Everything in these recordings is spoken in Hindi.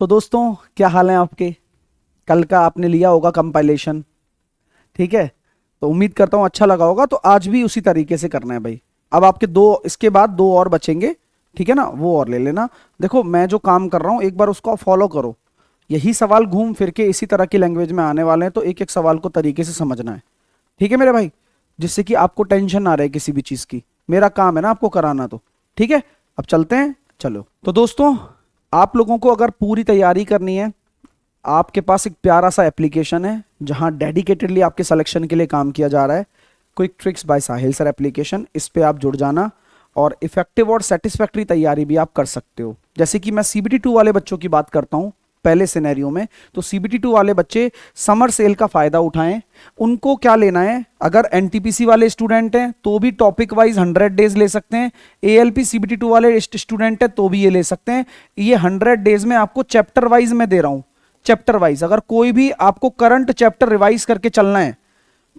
तो दोस्तों, क्या हाल है आपके? कल का आपने लिया होगा कंपाइलेशन, ठीक है? तो उम्मीद करता हूँ अच्छा लगा होगा। तो आज भी उसी तरीके से करना है भाई। अब आपके दो, इसके बाद दो और बचेंगे, ठीक है ना? वो और ले लेना। देखो, मैं जो काम कर रहा हूँ एक बार उसको फॉलो करो। यही सवाल घूम फिर के इसी तरह की लैंग्वेज में आने वाले हैं, तो एक एक सवाल को तरीके से समझना है, ठीक है मेरे भाई? जिससे कि आपको टेंशन ना रहे किसी भी चीज़ की। मेरा काम है ना आपको कराना, तो ठीक है। अब चलते हैं, चलो। तो दोस्तों, आप लोगों को अगर पूरी तैयारी करनी है, आपके पास एक प्यारा सा एप्लीकेशन है जहां डेडिकेटेडली आपके सिलेक्शन के लिए काम किया जा रहा है। क्विक ट्रिक्स बाय साहिल सर एप्लीकेशन, इस पे आप जुड़ जाना और इफेक्टिव और सेटिस्फैक्ट्री तैयारी भी आप कर सकते हो। जैसे कि मैं सीबीटी 2 वाले बच्चों की बात करता हूं पहले सिनेरियो में, तो सीबीटी 2 वाले बच्चे समर सेल का फायदा उठाएं। उनको क्या लेना है? अगर एनटीपीसी वाले स्टूडेंट हैं तो भी टॉपिक वाइज 100 डेज ले सकते हैं। एएलपी सीबीटी 2 वाले स्टूडेंट हैं तो भी ये ले सकते हैं। ये 100 डेज में आपको चैप्टर वाइज में दे रहा हूं। चैप्टर वाइज अगर कोई भी आपको करंट चैप्टर रिवाइज करके चलना है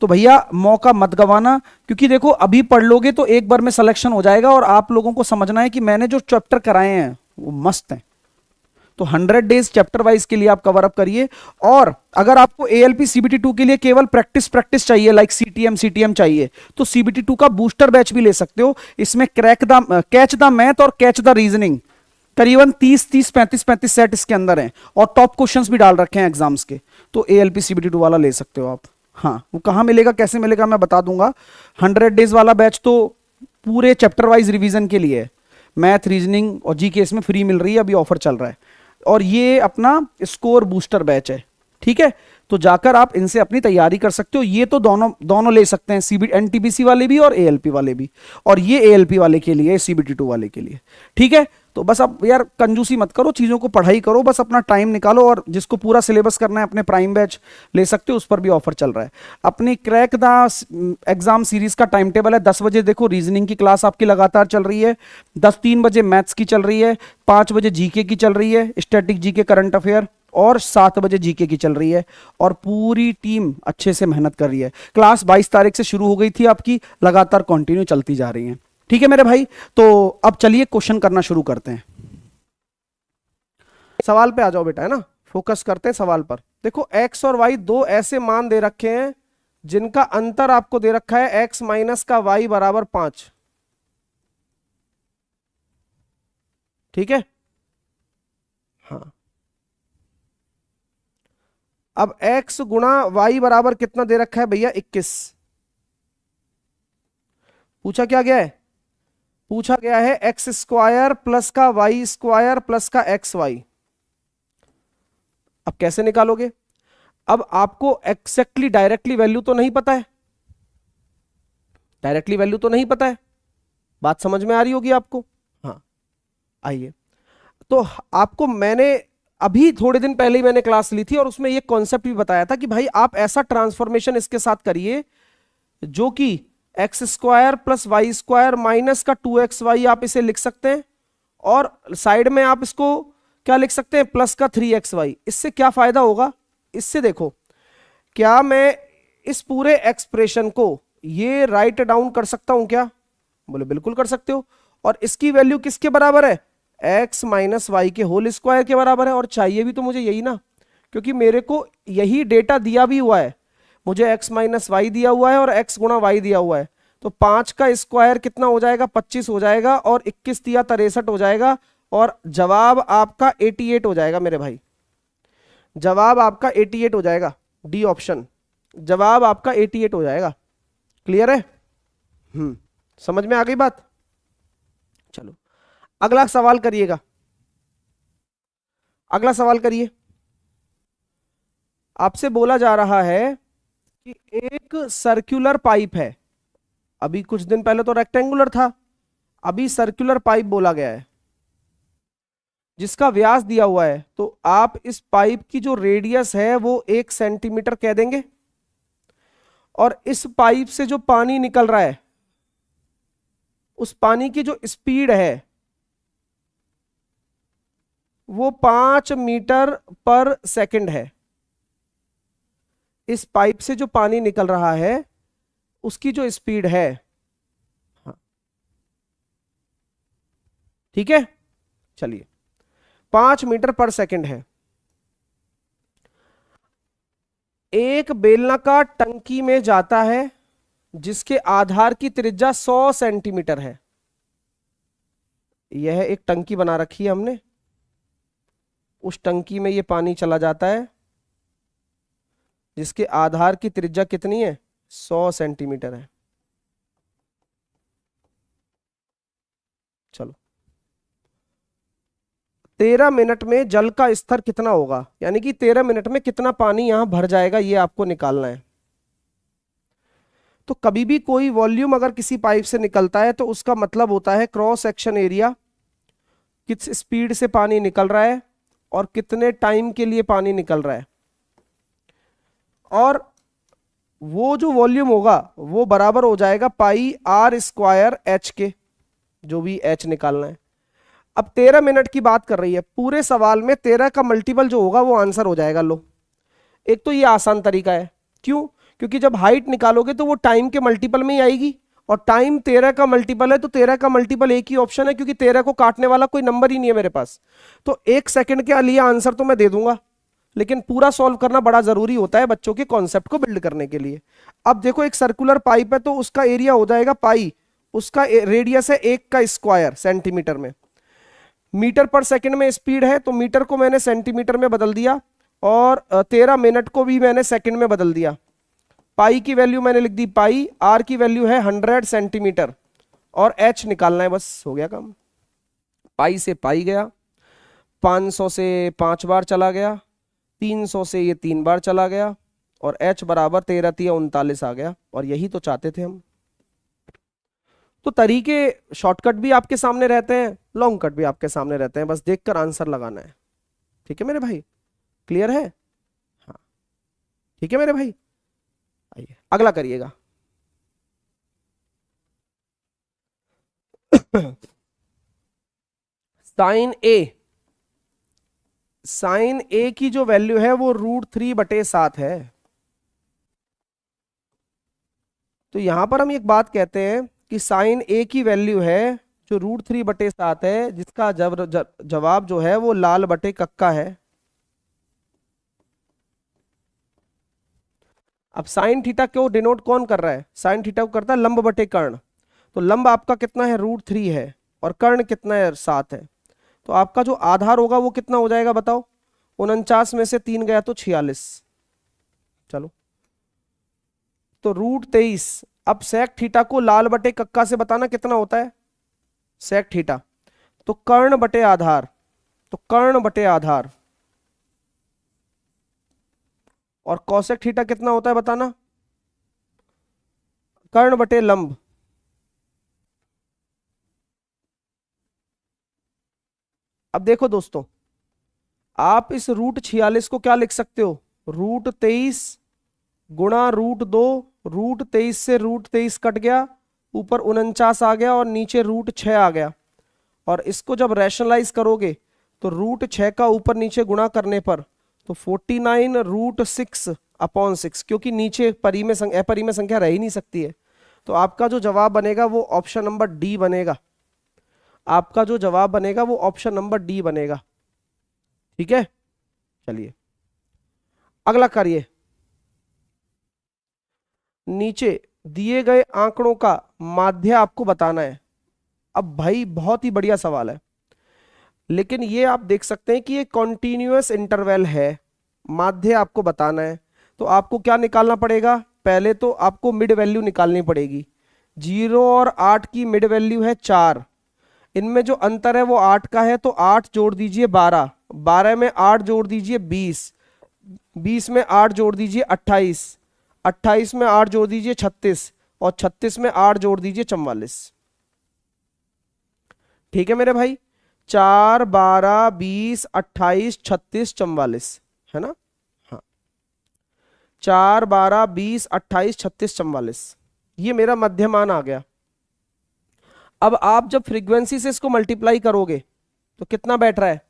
तो भैया मौका मत गवाना, क्योंकि देखो अभी पढ़ लोगे तो एक बार में सिलेक्शन हो जाएगा। और आप लोगों को समझना है कि मैंने जो चैप्टर कराए हैं वो मस्त हैं। तो 100 डेज चैप्टर वाइज के लिए आप कवर अप करिए। और अगर आपको एएलपी सीबीटी 2 के लिए केवल प्रैक्टिस प्रैक्टिस चाहिए, लाइक सीटीएम चाहिए, तो सीबीटी 2 का बूस्टर बैच भी ले सकते हो। इसमें कैच द मैथ और कैच द रीजनिंग करीबन 30-35 सेट इसके अंदर हैं, और टॉप क्वेश्चंस भी डाल रखे हैं एग्जाम्स के। तो एएलपी सीबीटी 2 वाला ले सकते हो आप। हाँ, वो कहाँ मिलेगा, कैसे मिलेगा, मैं बता दूंगा। 100 डेज वाला बैच तो पूरे चैप्टर वाइज रिवीजन के लिए है। मैथ, रीजनिंग और जीके इसमें फ्री मिल रही है, अभी ऑफर चल रहा है। और ये अपना स्कोर बूस्टर बैच है, ठीक है? तो जाकर आप इनसे अपनी तैयारी कर सकते हो। ये तो दोनों दोनों ले सकते हैं, सीबी एनटीपीसी वाले भी और एएलपी वाले भी। और ये एएलपी वाले के लिए, सीबीटी 2 वाले के लिए, ठीक है? तो बस अब यार कंजूसी मत करो, चीज़ों को पढ़ाई करो, बस अपना टाइम निकालो। और जिसको पूरा सिलेबस करना है अपने प्राइम बैच ले सकते हो, उस पर भी ऑफर चल रहा है। अपनी क्रैक द एग्जाम सीरीज का टाइम टेबल है। 10 बजे देखो रीजनिंग की क्लास आपकी लगातार चल रही है, 3 बजे मैथ्स की चल रही है, 5 बजे जीके की चल रही है, स्टैटिक जीके करंट अफेयर, और 7 बजे जीके की चल रही है। और पूरी टीम अच्छे से मेहनत कर रही है। क्लास 22 तारीख से शुरू हो गई थी आपकी, लगातार कंटिन्यू चलती जा रही है, ठीक है मेरे भाई? तो अब चलिए क्वेश्चन करना शुरू करते हैं। सवाल पे आ जाओ बेटा, है ना? फोकस करते हैं सवाल पर। देखो, एक्स और वाई दो ऐसे मान दे रखे हैं जिनका अंतर आपको दे रखा है एक्स माइनस का वाई बराबर 5, ठीक है? हाँ। अब x गुणा वाई बराबर कितना दे रखा है भैया? 21। पूछा क्या गया है? पूछा गया है एक्स स्क्वायर प्लस का वाई स्क्वायर प्लस का एक्स वाई। अब कैसे निकालोगे? अब आपको एक्जैक्टली डायरेक्टली वैल्यू तो नहीं पता है, डायरेक्टली वैल्यू तो नहीं पता है। बात समझ में आ रही होगी आपको? हाँ, आइए। तो आपको मैंने अभी थोड़े दिन पहले ही मैंने क्लास ली थी और उसमें ये कॉन्सेप्ट भी बताया था कि भाई आप ऐसा ट्रांसफॉर्मेशन इसके साथ करिए जो कि X square plus Y square minus का 2xy आप इसे लिख सकते हैं, और साइड में आप इसको क्या लिख सकते हैं? प्लस का 3xy। इससे क्या फायदा होगा? इससे देखो, क्या मैं इस पूरे एक्सप्रेशन को ये राइट डाउन कर सकता हूं क्या? बोले बिल्कुल कर सकते हो। और इसकी वैल्यू किसके बराबर है? एक्स माइनस वाई के होल स्क्वायर के बराबर है। और चाहिए भी तो मुझे यही ना, क्योंकि मेरे को यही डेटा दिया भी हुआ है। मुझे x माइनस वाई दिया हुआ है और x गुणा वाई दिया हुआ है। तो 5 का स्क्वायर कितना हो जाएगा? 25 हो जाएगा, और 21 दिया 63 हो जाएगा। और जवाब आपका 88 हो जाएगा मेरे भाई। जवाब आपका 88 हो जाएगा, डी ऑप्शन। जवाब आपका 88 हो जाएगा। क्लियर है? समझ में आ गई बात? चलो, अगला सवाल करिएगा। अगला सवाल करिए। आपसे बोला जा रहा है कि एक सर्कुलर पाइप है। अभी कुछ दिन पहले तो रेक्टेंगुलर था, अभी सर्कुलर पाइप बोला गया है, जिसका व्यास दिया हुआ है। तो आप इस पाइप की जो रेडियस है वो 1 सेंटीमीटर कह देंगे। और इस पाइप से जो पानी निकल रहा है, उस पानी की जो स्पीड है वो 5 मीटर पर सेकंड है। इस पाइप से जो पानी निकल रहा है उसकी जो स्पीड है, हाँ, ठीक है, चलिए, 5 मीटर पर सेकंड है। एक बेलनाकार टंकी में जाता है जिसके आधार की त्रिज्या 100 सेंटीमीटर है। यह एक टंकी बना रखी है हमने, उस टंकी में ये पानी चला जाता है जिसके आधार की त्रिज्या कितनी है, 100 सेंटीमीटर है। चलो 13 मिनट में जल का स्तर कितना होगा, यानी कि 13 मिनट में कितना पानी यहां भर जाएगा, ये आपको निकालना है। तो कभी भी कोई वॉल्यूम अगर किसी पाइप से निकलता है तो उसका मतलब होता है क्रॉस सेक्शन एरिया, किस स्पीड से पानी निकल रहा है और कितने टाइम के लिए पानी निकल रहा है, और वो जो वॉल्यूम होगा वो बराबर हो जाएगा पाई आर स्क्वायर एच के, जो भी एच निकालना है। अब 13 मिनट की बात कर रही है, पूरे सवाल में 13 का मल्टीपल जो होगा वो आंसर हो जाएगा। लो, एक तो ये आसान तरीका है, क्यों, क्योंकि जब हाइट निकालोगे तो वो टाइम के मल्टीपल में ही आएगी, और टाइम 13 का मल्टीपल है तो 13 का मल्टीपल एक ही ऑप्शन है, क्योंकि 13 को काटने वाला कोई नंबर ही नहीं है मेरे पास। तो 1 सेकंड के लिए आंसर तो मैं दे दूंगा, लेकिन पूरा सॉल्व करना बड़ा जरूरी होता है बच्चों के कॉन्सेप्ट को बिल्ड करने के लिए। अब देखो एक सर्कुलर पाइप है तो उसका एरिया हो जाएगा पाई, उसका रेडियस है 1 का स्क्वायर सेंटीमीटर में, मीटर पर सेकंड में स्पीड है तो मीटर को मैंने सेंटीमीटर में बदल दिया, और 13 मिनट को भी मैंने सेकंड में बदल दिया। पाई की वैल्यू मैंने लिख दी पाई, आर की वैल्यू है 100 सेंटीमीटर, और एच निकालना है, बस हो गया काम। पाई से पाई गया, 500 से 5 बार चला गया, 300 से ये 3 बार चला गया, और एच बराबर 13 3 39 आ गया, और यही तो चाहते थे हम। तो तरीके शॉर्टकट भी आपके सामने रहते हैं, लॉन्ग कट भी आपके सामने रहते हैं, बस देखकर आंसर लगाना है। ठीक है मेरे भाई, क्लियर है? हाँ ठीक है मेरे भाई, आइए अगला करिएगा। साइन ए, साइन ए की जो वैल्यू है वो √3/7 है। तो यहां पर हम एक बात कहते हैं कि साइन ए की वैल्यू है जो √3/7 है, जिसका जवाब जो है वो लाल बटे कक्का है। अब साइन थीटा को डिनोट कौन कर रहा है, साइन थीटा को करता है लंब बटे कर्ण। तो लंब आपका कितना है, √3 है, और कर्ण कितना है, 7 है। तो आपका जो आधार होगा वो कितना हो जाएगा बताओ, 49 में से 3 गया तो 46। चलो तो √23। अब सेक थीटा को लाल बटे कक्का से बताना कितना होता है, सेक थीटा, तो कर्ण बटे आधार, तो कर्ण बटे आधार, और कौसेक थीटा कितना होता है बताना, कर्ण बटे लंब। अब देखो दोस्तों, आप इस √46 को क्या लिख सकते हो, √23 गुणा √2, √23 से √23 कट गया, ऊपर 49 आ गया, और नीचे √6 आ गया। और इसको जब रैशनलाइज करोगे तो √6 का ऊपर नीचे गुणा करने पर तो 49 √6/6, क्योंकि नीचे अपरिमेय संख्या रह ही नहीं सकती है। तो आपका जो जवाब बनेगा वो ऑप्शन नंबर डी बनेगा, आपका जो जवाब बनेगा वो ऑप्शन नंबर डी बनेगा। ठीक है, चलिए अगला करिए। नीचे दिए गए आंकड़ों का माध्य आपको बताना है। अब भाई बहुत ही बढ़िया सवाल है, लेकिन ये आप देख सकते हैं कि ये कॉन्टिन्यूअस इंटरवल है, माध्य आपको बताना है। तो आपको क्या निकालना पड़ेगा, पहले तो आपको मिड वैल्यू निकालनी पड़ेगी। 0 और 8 की मिड वैल्यू है 4, इनमें जो अंतर है वो 8 का है, तो 8 जोड़ दीजिए 12, 12 में 8 जोड़ दीजिए 20, 20 में 8 जोड़ दीजिए 28, 28 में 8 जोड़ दीजिए 36, और 36 में 8 जोड़ दीजिए 44। ठीक है मेरे भाई, 4 12 20 28 36 44 है ना, हाँ 4 12 20 28 36 44, ये मेरा मध्यमान आ गया। अब आप जब फ्रीक्वेंसी से इसको मल्टीप्लाई करोगे तो कितना बैठ रहा है,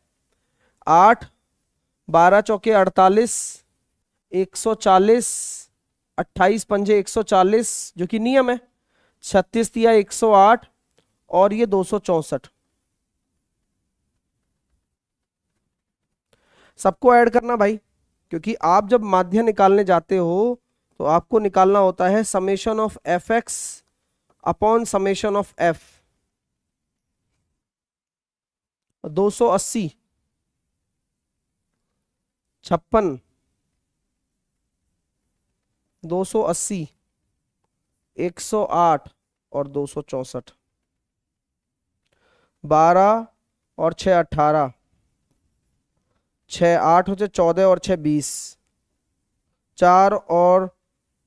8 12 चौके 48, 140, 28 पंजे 140 जो कि नियम है, 36 दिया 108, और ये 264। सबको ऐड करना भाई, क्योंकि आप जब माध्य निकालने जाते हो तो आपको निकालना होता है summation of F x upon summation of F. 280, 56, 280, 108 और 264, 12 और 6 18, 6 8 हो जाए 14 और 6 20, 4 और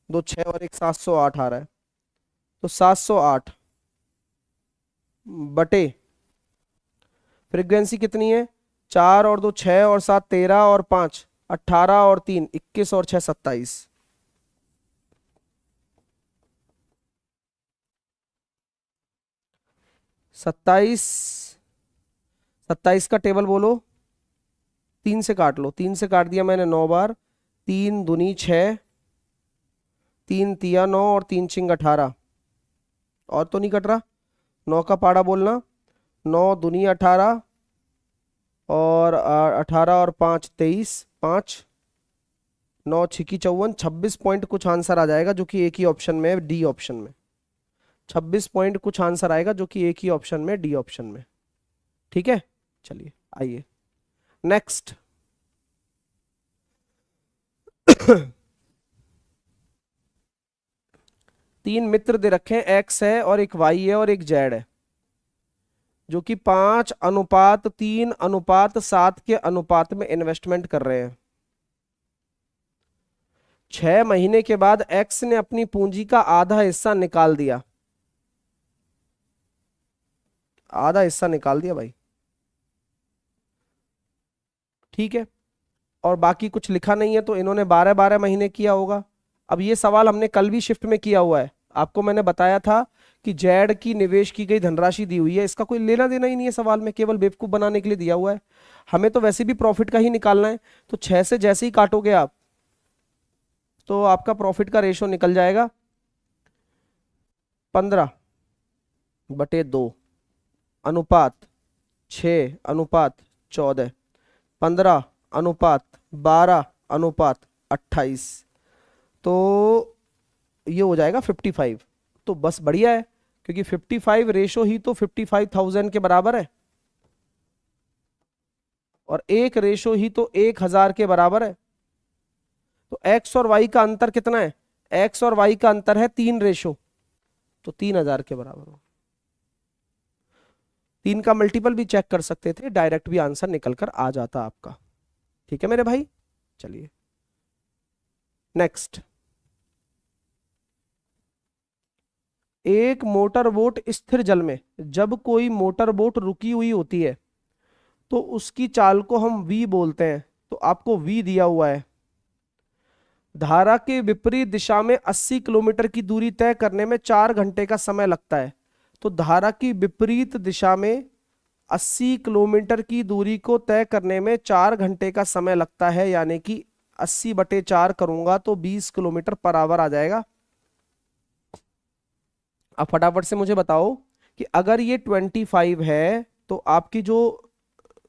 2 6 और 1 708 आ रहा है। तो 708 बटे फ्रीक्वेंसी कितनी है, 4 और 2 6 और 7 13 और 5 18 और 3 21 और 6 27। 27, 27 का टेबल बोलो। 3 से काट लो, 3 से काट दिया मैंने 9 बार, 3 दूनी 6, 3 तिया 9 और 3 चिंग 18। और तो नहीं कट रहा, 9 का पाड़ा बोलना, 9 दूनी 18 और 18 और 5 23, 5 9 छिकी 54, 26 पॉइंट कुछ आंसर आ जाएगा जो कि एक ही ऑप्शन में है, डी ऑप्शन में। 26 पॉइंट कुछ आंसर आएगा जो कि एक ही ऑप्शन में, डी ऑप्शन में। ठीक है, चलिए आइए नेक्स्ट। तीन मित्र दे रखे हैं, एक्स है और एक वाई है और एक जेड है, जो कि 5:3:7 के अनुपात में इन्वेस्टमेंट कर रहे हैं। 6 महीने के बाद एक्स ने अपनी पूंजी का आधा हिस्सा निकाल दिया, आधा हिस्सा निकाल दिया भाई, ठीक है, और बाकी कुछ लिखा नहीं है, तो इन्होंने 12-12 महीने किया होगा। अब ये सवाल हमने कल भी शिफ्ट में किया हुआ है, आपको मैंने बताया था कि जेड की निवेश की गई धनराशि दी हुई है, इसका कोई लेना देना ही नहीं है सवाल में, केवल बेवकूफ बनाने के लिए दिया हुआ है। हमें तो वैसे भी प्रॉफिट का ही निकालना है, तो 6 से जैसे ही काटोगे आप तो आपका प्रॉफिट का रेशो निकल जाएगा 15/2 अनुपात 6:14, 15:12:28, तो ये हो जाएगा 55। तो बस बढ़िया है, क्योंकि 55 रेशो ही तो 55,000 के बराबर है, और एक रेशो ही तो 1000 के बराबर है। तो एक्स और वाई का अंतर कितना है, एक्स और वाई का अंतर है 3 रेशो, तो 3000 के बराबर हो। 3 का मल्टीपल भी चेक कर सकते थे, डायरेक्ट भी आंसर निकल कर आ जाता आपका। ठीक है मेरे भाई, चलिए नेक्स्ट। एक मोटर बोट स्थिर जल में, जब कोई मोटर बोट रुकी हुई होती है तो उसकी चाल को हम वी बोलते हैं, तो आपको वी दिया हुआ है। धारा के विपरीत दिशा में 80 किलोमीटर की दूरी तय करने में 4 घंटे का समय लगता है। तो धारा की विपरीत दिशा में 80 किलोमीटर की दूरी को तय करने में 4 घंटे का समय लगता है, यानी कि 80/4 करूंगा तो 20 किलोमीटर पर आवर आ जाएगा। अब फटाफट से मुझे बताओ कि अगर ये 25 है तो आपकी जो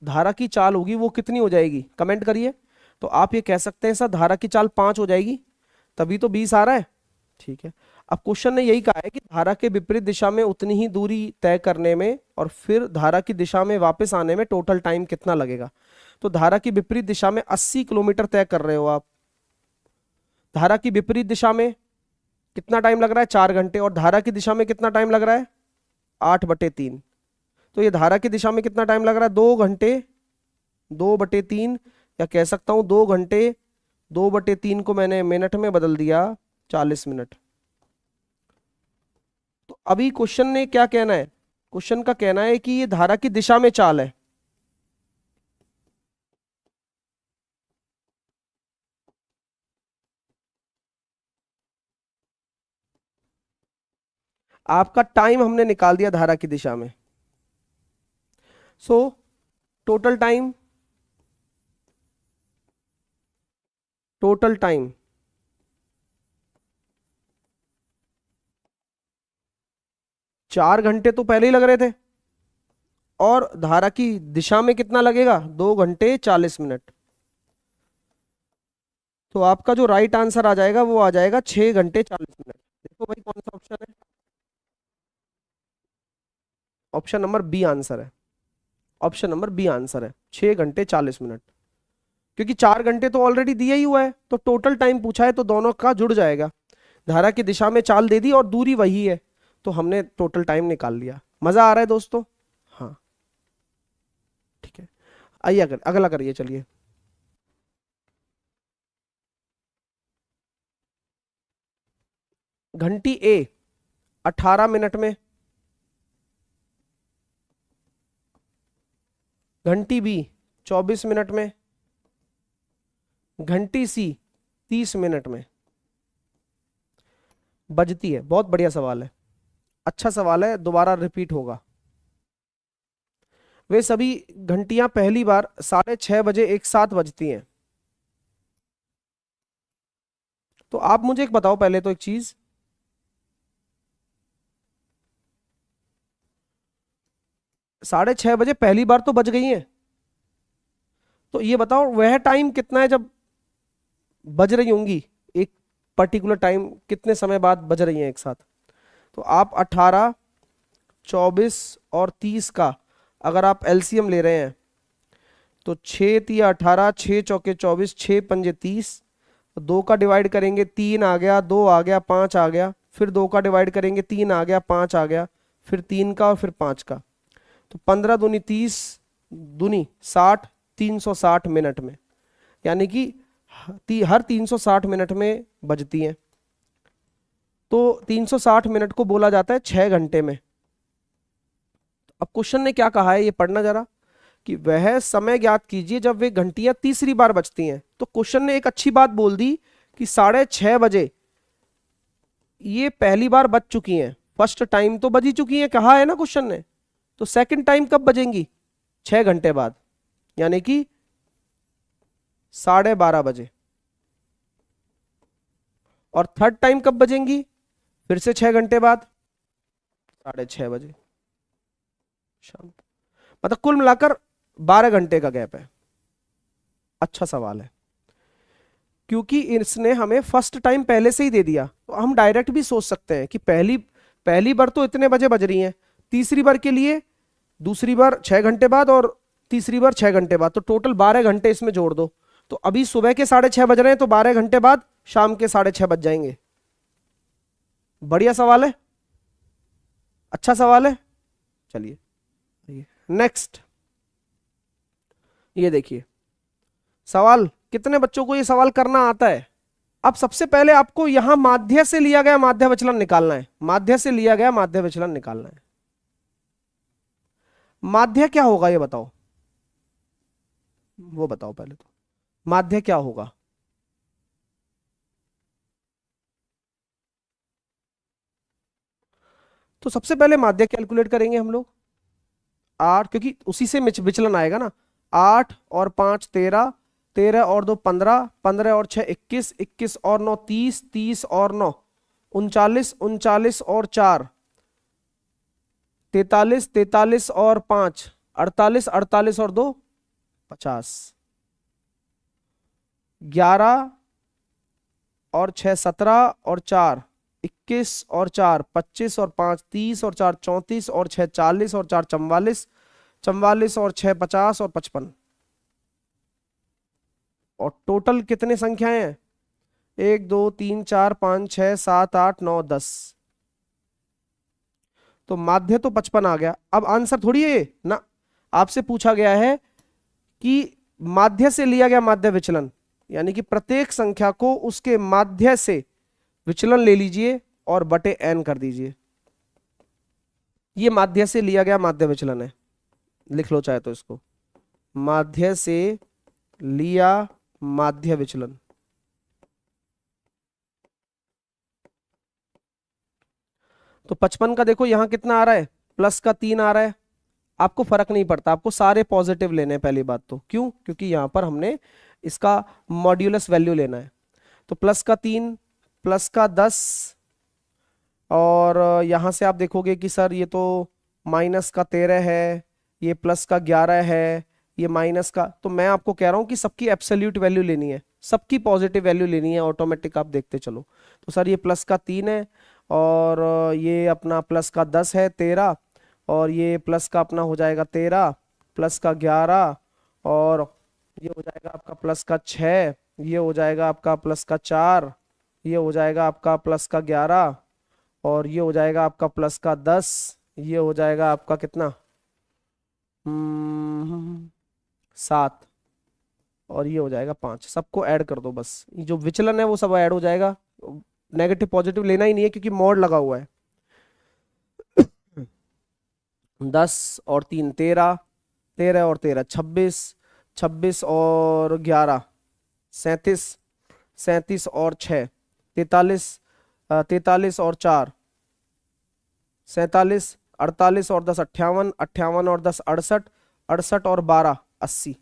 धारा की चाल होगी वो कितनी हो जाएगी, कमेंट करिए। तो आप ये कह सकते हैं सर धारा की चाल 5 हो जाएगी, तभी तो 20 आ रहा है। ठीक है, अब क्वेश्चन ने यही कहा है कि धारा के विपरीत दिशा में उतनी ही दूरी तय करने में और फिर धारा की दिशा में वापस आने में टोटल टाइम कितना लगेगा। तो धारा की विपरीत दिशा में 80 किलोमीटर तय कर रहे हो आप, धारा की विपरीत दिशा में कितना टाइम लग रहा है, 4 घंटे, और धारा की दिशा में कितना टाइम लग रहा है, 8/3। तो ये धारा की दिशा में कितना टाइम लग रहा है, 2 घंटे, 2/3, या कह सकता हूं 2 घंटे, 2/3 को मैंने मिनट में बदल दिया, 40 मिनट। तो अभी क्वेश्चन ने क्या कहना है, क्वेश्चन का कहना है कि ये धारा की दिशा में चाल है। आपका टाइम हमने निकाल दिया धारा की दिशा में, so total time, total time 4 घंटे तो पहले ही लग रहे थे, और धारा की दिशा में कितना लगेगा, 2 घंटे 40 मिनट। तो आपका जो राइट आंसर आ जाएगा वो आ जाएगा 6 घंटे 40 मिनट। देखो भाई कौन सा ऑप्शन है, ऑप्शन नंबर बी आंसर है, ऑप्शन नंबर बी आंसर है 6 घंटे 40 मिनट। क्योंकि 4 घंटे तो ऑलरेडी दिया ही हुआ है, तो टोटल टाइम पूछा है तो दोनों का जुड़ जाएगा। धारा की दिशा में चाल दे दी और दूरी वही है, तो हमने टोटल टाइम निकाल लिया। मजा आ रहा है दोस्तों? हाँ ठीक है, आइए अगला करिए चलिए। घंटी ए 18 मिनट में, घंटी बी 24 मिनट में, घंटी सी 30 मिनट में बजती है। बहुत बढ़िया सवाल है, अच्छा सवाल है, दोबारा रिपीट होगा। वे सभी घंटियां पहली बार 6:30 बजे एक साथ बजती हैं। तो आप मुझे एक बताओ पहले तो एक चीज, 6:30 बजे पहली बार तो बज गई हैं, तो ये बताओ वह टाइम कितना है जब बज रही होंगी, एक पर्टिकुलर टाइम कितने समय बाद बज रही हैं एक साथ। तो आप 18, 24 और 30 का अगर आप एलसीएम ले रहे हैं तो 6×3=18, 6×4=24, 6×5=30, 2 का डिवाइड करेंगे 3 आ गया, 2 आ गया, 5 आ गया, फिर 2 का डिवाइड करेंगे 3 आ गया, 5 आ गया, फिर 3 का और फिर 5 का, तो 15 दूनी 30 दूनी 60, 360 मिनट में, यानी कि हर 360 मिनट में बजती हैं। तो 360 मिनट को बोला जाता है 6 घंटे में। अब क्वेश्चन ने क्या कहा है ये पढ़ना जरा, कि वह समय ज्ञात कीजिए जब वे घंटियां तीसरी बार बजती हैं। तो क्वेश्चन ने एक अच्छी बात बोल दी कि 6:30 बजे ये पहली बार बज चुकी हैं, फर्स्ट टाइम तो बजी चुकी हैं, कहा है ना क्वेश्चन ने। तो सेकंड टाइम कब बजेंगी? 6 घंटे बाद, यानी कि 12:30 बजे। और थर्ड टाइम कब बजेंगी? फिर से 6 घंटे बाद, 6:30 बजे शाम। मतलब कुल मिलाकर 12 घंटे का गैप है। अच्छा सवाल है, क्योंकि इसने हमें फर्स्ट टाइम पहले से ही दे दिया, तो हम डायरेक्ट भी सोच सकते हैं कि पहली बार तो इतने बजे बज रही हैं, तीसरी बार के लिए दूसरी बार 6 घंटे बाद और तीसरी बार 6 घंटे बाद, तो टोटल 12 घंटे इसमें जोड़ दो। तो अभी सुबह के 6:30 बज रहे हैं, तो 12 घंटे बाद शाम के 6:30 बज जाएंगे। बढ़िया सवाल है, अच्छा सवाल है। चलिए नेक्स्ट, ये देखिए सवाल, कितने बच्चों को ये सवाल करना आता है? अब सबसे पहले आपको यहां माध्य से लिया गया माध्य विचलन निकालना है, माध्य से लिया गया माध्य विचलन निकालना है। माध्य क्या होगा ये बताओ, वो बताओ पहले तो, माध्य क्या होगा? तो सबसे पहले माध्य कैलकुलेट करेंगे हम लोग। 8, क्योंकि उसी से विचलन आएगा ना। 8 और 5 13, 13 और 2 15, 15 और 6 21, 21 और 9 30, 30 और 9 39, 39 और 4 43, 43 और 5 48, 48 और 2 50, 11 और 6 17 और 4 21 और 4 25 और 5 30 और 4 34 और 6 40 और 4 44, 44 और 6 50 और 55। और टोटल कितने संख्याएं हैं? 1 2 3 4 5 6 7 8 9 10। तो माध्य तो 55 आ गया। अब आंसर थोड़ी है ना, आपसे पूछा गया है कि माध्य से लिया गया माध्य विचलन, यानी कि प्रत्येक संख्या को उसके माध्य से विचलन ले लीजिए और बटे n कर दीजिए। ये माध्य से लिया गया माध्य विचलन है, लिख लो चाहे तो इसको, माध्य से लिया माध्य विचलन। तो 55 का देखो यहां कितना आ रहा है, प्लस का 3 आ रहा है। आपको फर्क नहीं पड़ता, आपको सारे पॉजिटिव लेने हैं पहली बात तो। क्यों? क्योंकि यहां पर हमने इसका मॉड्यूलस वैल्यू लेना है। तो प्लस का 3, प्लस का 10, और यहां से आप देखोगे कि सर ये तो माइनस का 13 है, ये प्लस का 11 है, ये माइनस का, तो मैं आपको कह रहा हूं कि सबकी एब्सोल्यूट वैल्यू लेनी है। सबकी पॉजिटिव वैल्यू लेनी है ऑटोमेटिक, आप देखते चलो। तो सर ये प्लस का 3 है, और ये अपना प्लस का 10 है 13, और ये प्लस का अपना हो जाएगा 13, प्लस का 11, और ये हो जाएगा आपका प्लस का 6, ये हो जाएगा आपका प्लस का 4, ये हो जाएगा आपका प्लस का 11, और ये हो जाएगा आपका प्लस का 10, ये हो जाएगा आपका कितना 7, और ये हो जाएगा 5। सबको ऐड कर दो बस, ये जो विचलन है वो सब ऐड हो जाएगा। नेगेटिव पॉजिटिव लेना ही नहीं है क्योंकि मोड लगा हुआ है। 10 और 3 13, 13 और 13 26, 26 और 11 37, 37 और 6 43, 43 और 4 47, 48 और 10 58, 58 और 10 68, 68 और 12 80,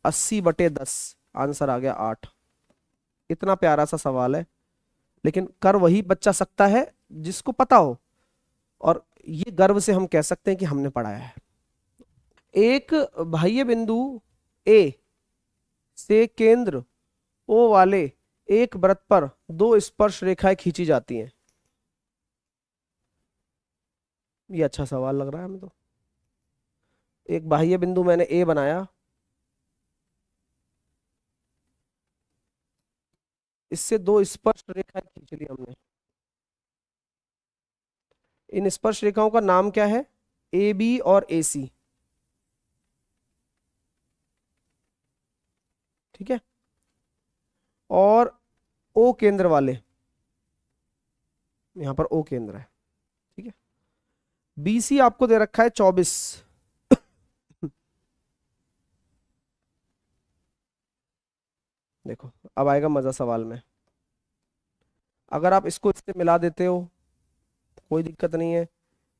80/10, आंसर आ गया 8। इतना प्यारा सा सवाल है, लेकिन कर वही बच्चा सकता है जिसको पता हो, और ये गर्व से हम कह सकते हैं कि हमने पढ़ाया है। एक बाह्य बिंदु ए से केंद्र ओ वाले एक वृत्त पर 2 स्पर्श रेखाएं खींची जाती हैं। ये अच्छा सवाल लग रहा है हमें तो। एक बाह्य बिंदु मैंने ए बनाया, इससे 2 स्पर्श रेखाएं खींच ली हमने। इन स्पर्श रेखाओं का नाम क्या है? ए बी और ए सी। ठीक है, और ओ केंद्र वाले, यहां पर ओ केंद्र है। ठीक है, बी सी आपको दे रखा है 24। देखो अब आएगा मजा सवाल में। अगर आप इसको इससे मिला देते हो कोई दिक्कत नहीं है,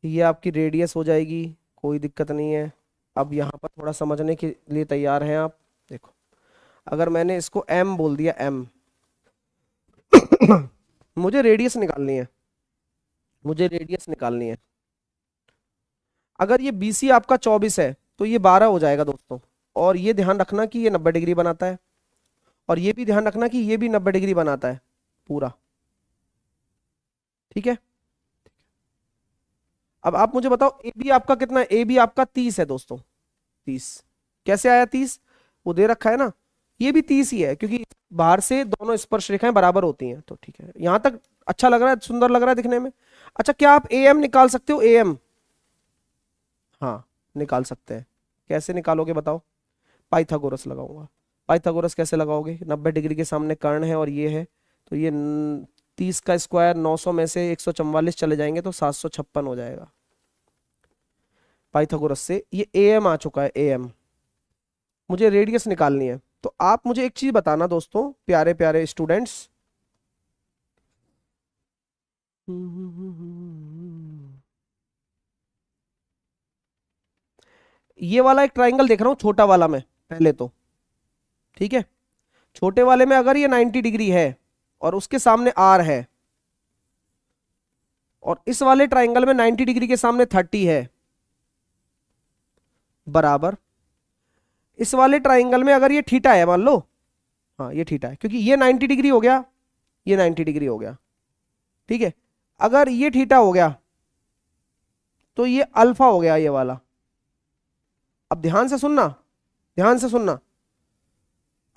ये आपकी रेडियस हो जाएगी, कोई दिक्कत नहीं है। अब यहाँ पर थोड़ा समझने के लिए तैयार हैं आप? देखो अगर मैंने इसको m बोल दिया, m मुझे रेडियस निकालनी है, मुझे रेडियस निकालनी है। अगर ये BC आपका 24 है तो ये 12 हो जाएगा दोस्तों, और ये ध्यान रखना कि ये 90 डिग्री बनाता है, और ये भी ध्यान रखना कि ये भी 90 डिग्री बनाता है पूरा। ठीक है, अब आप मुझे बताओ ए बी आपका कितना है? ए बी आपका 30 है दोस्तों। 30 कैसे आया? 30 वो दे रखा है ना, ये भी 30 ही है क्योंकि बाहर से दोनों स्पर्श रेखाएं बराबर होती हैं। तो ठीक है, यहां तक अच्छा लग रहा है, सुंदर लग रहा है दिखने में। अच्छा, क्या आप ए एम निकाल सकते हो? ए एम, हाँ निकाल सकते हैं। कैसे निकालोगे बताओ? पाइथागोरस लगाऊंगा। पाइथागोरस कैसे लगाओगे? 90 डिग्री के सामने कर्ण है और ये है, तो ये 30 का स्क्वायर 900 में से 144 चले जाएंगे तो 756 हो जाएगा। पाइथागोरस से ये ए एम आ चुका है। ए एम, मुझे रेडियस निकालनी है। तो आप मुझे एक चीज बताना दोस्तों, प्यारे प्यारे स्टूडेंट्स, ये वाला एक ट्राइंगल देख रहा हूं, छोटा वाला में पहले तो। ठीक है, छोटे वाले में अगर ये 90 डिग्री है और उसके सामने आर है, और इस वाले ट्राइंगल में 90 डिग्री के सामने 30 है, बराबर इस वाले ट्राइंगल में अगर ये थीटा है, मान लो, हाँ ये थीटा है क्योंकि ये 90 डिग्री हो गया, ये 90 डिग्री हो गया। ठीक है, अगर ये थीटा हो गया तो ये अल्फा हो गया, ये वाला। अब ध्यान से सुनना, ध्यान से सुनना,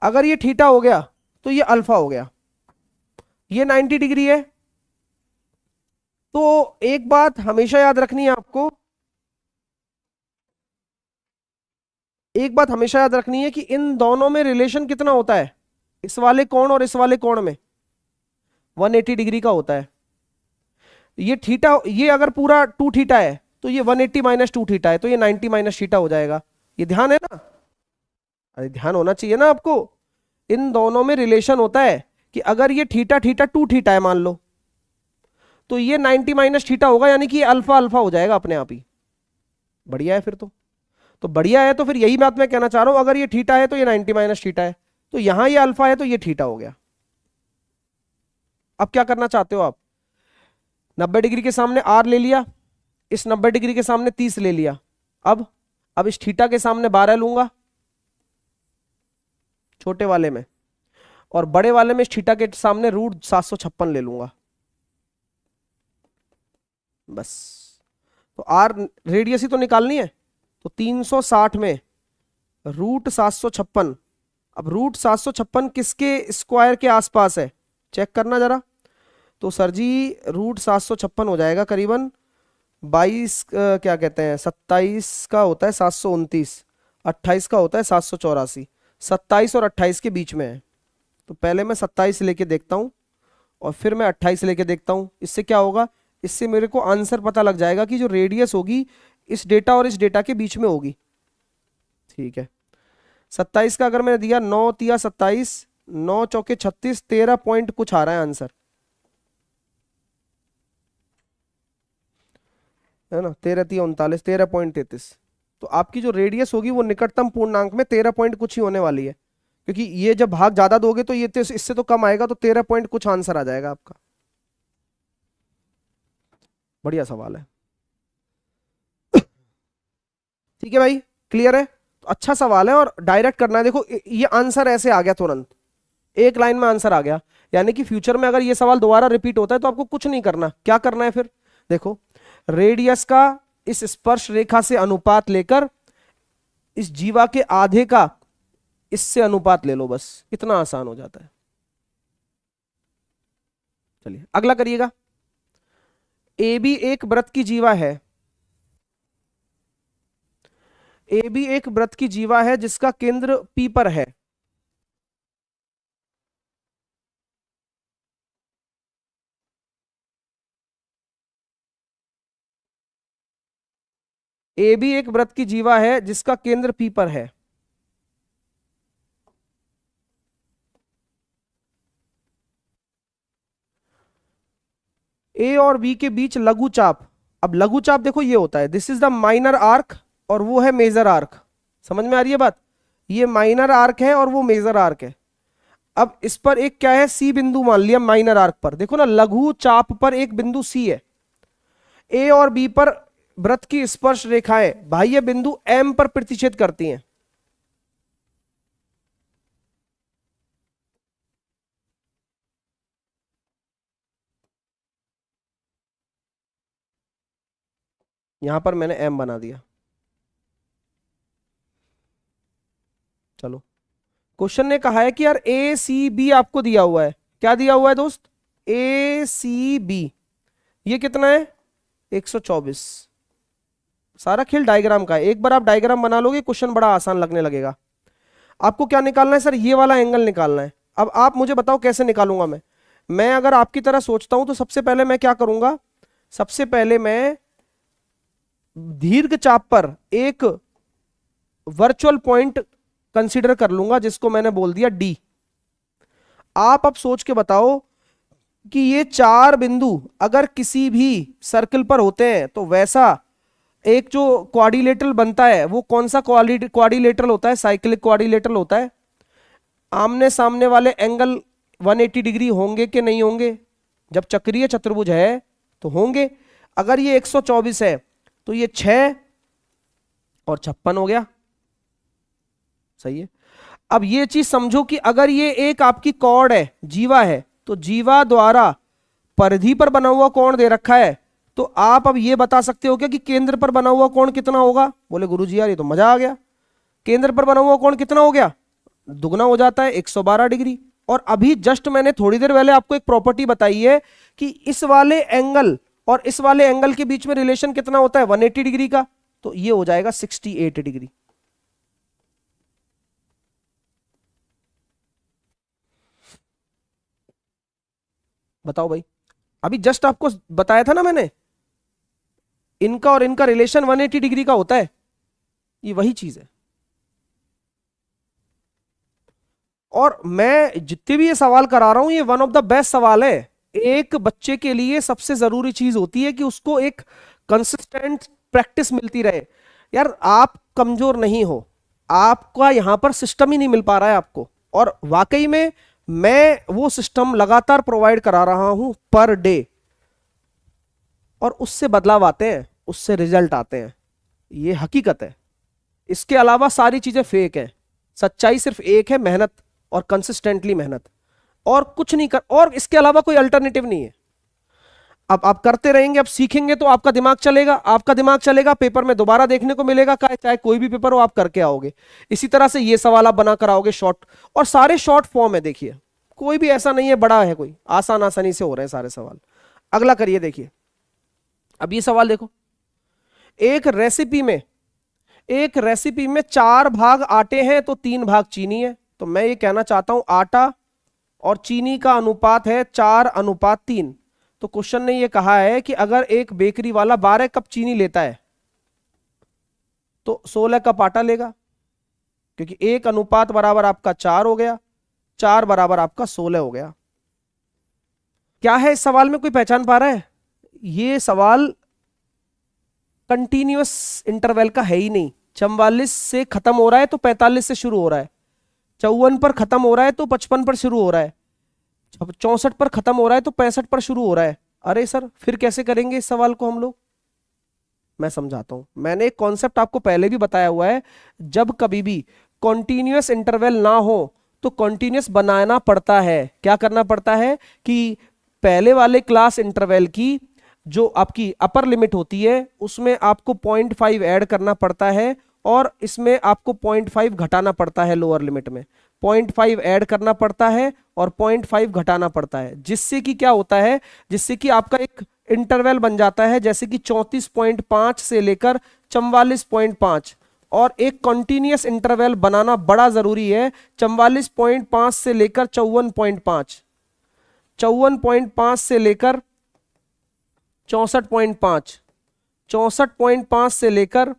अगर ये थीटा हो गया तो ये अल्फा हो गया, ये 90 डिग्री है। तो एक बात हमेशा याद रखनी है आपको, एक बात हमेशा याद रखनी है कि इन दोनों में रिलेशन कितना होता है? इस वाले कोण और इस वाले कोण में 180 डिग्री का होता है। ये थीटा, ये अगर पूरा 2 थीटा है तो ये 180 माइनस 2 थीटा है, तो ये 90 माइनस थीटा हो जाएगा। ये ध्यान है ना? अरे ध्यान होना चाहिए ना आपको। इन दोनों में रिलेशन होता है कि अगर ये थीटा थीटा 2 थीटा है मान लो, तो ये 90 माइनस थीटा होगा, यानी कि अल्फा अल्फा हो जाएगा अपने आप ही। बढ़िया है फिर तो बढ़िया है। तो फिर यही बात मैं कहना चाह रहा हूं, अगर ये थीटा है तो ये 90 माइनस थीटा है, तो यहां ये अल्फा है तो ये थीटा हो गया। अब क्या करना चाहते हो आप? 90 डिग्री के सामने आर ले लिया, इस 90 डिग्री के सामने 30 ले लिया। अब इस थीटा के सामने 12 लूंगा छोटे वाले में, और बड़े वाले में इस थीटा के सामने √756 ले लूंगा बस। तो आर रेडियस ही तो निकालनी है, तो 360 में √756, अब √756 किसके स्क्वायर के आसपास है चेक करना जरा। तो सर जी √756 हो जाएगा करीबन 22 क्या कहते हैं 27 का होता है 729, 28 का होता है 784, 27 और 28 के बीच में है। तो पहले मैं 27 लेके देखता हूँ और फिर मैं 28 लेके देखता हूँ। इससे क्या होगा, इससे मेरे को आंसर पता लग जाएगा कि जो रेडियस होगी इस डेटा और इस डेटा के बीच में होगी। ठीक है, 27 का अगर मैंने दिया 9 तिया 27, 9 चौके 36, 13 पॉइंट कुछ आ रहा है आंसर, है ना, 13 तिया 39, 13.33। तो आपकी जो रेडियस होगी वो निकटतम पूर्णांक में 13 पॉइंट कुछ ही होने वाली है, क्योंकि ये जब भाग ज्यादा दोगे तो ये इससे तो कम आएगा, तो 13 पॉइंट कुछ आंसर आ जाएगा आपका। बढ़िया सवाल है। ठीक है भाई, क्लियर है। तो अच्छा सवाल है और डायरेक्ट करना है। देखो ये आंसर ऐसे आ गया तुरंत, एक लाइन में आंसर आ गया, यानी कि फ्यूचर में अगर ये सवाल दोबारा रिपीट होता है तो आपको कुछ नहीं करना। क्या करना है फिर, देखो रेडियस का इस स्पर्श रेखा से अनुपात लेकर इस जीवा के आधे का इससे अनुपात ले लो, बस इतना आसान हो जाता है। चलिए अगला करिएगा। ए बी एक वृत्त की जीवा है, ए बी एक वृत्त की जीवा है जिसका केंद्र पी पर है। ए बी एक वृत्त की जीवा है जिसका केंद्र पी पर है। ए और बी के बीच लघु चाप, अब लघु चाप देखो ये होता है, this is the minor arc और वो है मेजर आर्क। समझ में आ रही है बात, ये माइनर आर्क है और वो मेजर आर्क है। अब इस पर एक क्या है, सी बिंदु मान लिया माइनर आर्क पर, देखो ना लघु चाप पर एक बिंदु सी है। ए और बी पर वृत्त की स्पर्श रेखाएं भाई ये बिंदु एम पर प्रतिच्छेद करती हैं। यहां पर मैंने एम बना दिया। चलो क्वेश्चन ने कहा है कि यार ए सी बी आपको दिया हुआ है, क्या दिया हुआ है दोस्त, ए सी बी, ये कितना है 124। सारा खेल डायग्राम का है, एक बार आप डायग्राम बना लोगे क्वेश्चन बड़ा आसान लगने लगेगा। आपको क्या निकालना है सर, ये वाला एंगल निकालना है। अब आप मुझे बताओ कैसे निकालूंगा मैं अगर आपकी तरह सोचता हूं तो सबसे पहले मैं क्या करूंगा, सबसे पहले मैं दीर्घ चाप पर एक वर्चुअल पॉइंट कंसीडर कर लूंगा जिसको मैंने बोल दिया डी। आप अब सोच के बताओ कि ये चार बिंदु अगर किसी भी सर्कल पर होते हैं तो वैसा एक जो क्वाड्रिलेटरल बनता है वो कौन सा क्वाड्रिलेटरल होता है, साइक्लिक क्वाड्रिलेटरल होता है। आमने सामने वाले एंगल 180 डिग्री होंगे कि नहीं होंगे, जब चक्रीय चतुर्भुज है तो होंगे। अगर ये 124 है तो ये 6 और 56 हो गया, सही है। अब ये चीज समझो कि अगर ये एक आपकी कॉर्ड है, जीवा है, तो जीवा द्वारा परिधि पर बना हुआ कोण दे रखा है, तो आप अब ये बता सकते हो क्या कि केंद्र पर बना हुआ कोण कितना होगा। बोले गुरुजी यार ये तो मजा आ गया, केंद्र पर बना हुआ कोण कितना हो गया, दुगना हो जाता है 112 डिग्री। और अभी जस्ट मैंने थोड़ी देर पहले आपको एक प्रॉपर्टी बताई है कि इस वाले एंगल और इस वाले एंगल के बीच में रिलेशन कितना होता है 180 डिग्री का, तो ये हो जाएगा 68 डिग्री। बताओ भाई, अभी जस्ट आपको बताया था ना मैंने, इनका और इनका रिलेशन 180 डिग्री का होता है, ये वही चीज है। और मैं जितने भी ये सवाल करा रहा हूं ये वन ऑफ द बेस्ट सवाल है। एक बच्चे के लिए सबसे जरूरी चीज होती है कि उसको एक कंसिस्टेंट प्रैक्टिस मिलती रहे। यार आप कमजोर नहीं हो, आपका यहां पर सिस्टम ही नहीं मिल पा रहा है आपको, और वाकई में मैं वो सिस्टम लगातार प्रोवाइड करा रहा हूं पर डे, और उससे बदलाव आते हैं, उससे रिजल्ट आते हैं, ये हकीकत है। इसके अलावा सारी चीजें फेक है, सच्चाई सिर्फ एक है, मेहनत और कंसिस्टेंटली मेहनत। और कुछ नहीं कर, और इसके अलावा कोई अल्टरनेटिव नहीं है। अब आप करते रहेंगे, अब सीखेंगे तो आपका दिमाग चलेगा, आपका दिमाग चलेगा, पेपर में दोबारा देखने को मिलेगा, चाहे कोई भी पेपर हो आप करके आओगे। इसी तरह से ये सवाल आप बना कर आओगे शॉर्ट, और सारे शॉर्ट फॉर्म है। देखिए कोई भी ऐसा नहीं है बड़ा है, कोई आसान आसानी से हो रहे हैं सारे सवाल। अगला करिए, देखिए अब ये सवाल देखो, एक रेसिपी में 4 भाग आटे हैं तो 3 भाग चीनी है। तो मैं ये कहना चाहता हूं आटा और चीनी का अनुपात है 4:3। तो क्वेश्चन ने ये कहा है कि अगर एक बेकरी वाला 12 कप चीनी लेता है तो 16 कप आटा लेगा, क्योंकि 1 अनुपात बराबर आपका 4 हो गया, 4 बराबर आपका 16 हो गया। क्या है इस सवाल में, कोई पहचान पा रहा है? ये सवाल कंटिन्यूअस इंटरवल का है ही नहीं। 44 से खत्म हो रहा है तो 45 से शुरू हो रहा है, 54 पर खत्म हो रहा है तो 55 पर शुरू हो रहा है, 64 पर खत्म हो रहा है तो 65 पर शुरू हो रहा है। अरे सर फिर कैसे करेंगे इस सवाल को हम लोग? मैं समझाता हूं। मैंने एक कॉन्सेप्ट आपको पहले भी बताया हुआ है, जब कभी भी कॉन्टिन्यूअस इंटरवल ना हो तो कॉन्टिन्यूअस बनाना पड़ता है। क्या करना पड़ता है कि पहले वाले क्लास इंटरवल की जो आपकी अपर लिमिट होती है उसमें आपको 0.5 ऐड करना पड़ता है, और इसमें आपको 0.5 घटाना पड़ता है। लोअर लिमिट में 0.5 ऐड करना पड़ता है और 0.5 घटाना पड़ता है, जिससे कि क्या होता है, जिससे कि आपका एक इंटरवल बन जाता है, जैसे कि 34.5 से लेकर 44.5। और एक कॉन्टिन्यूअस इंटरवल बनाना बड़ा जरूरी है, 44.5 से लेकर 54.5, 54.5 से लेकर 64.5, 64.5 से लेकर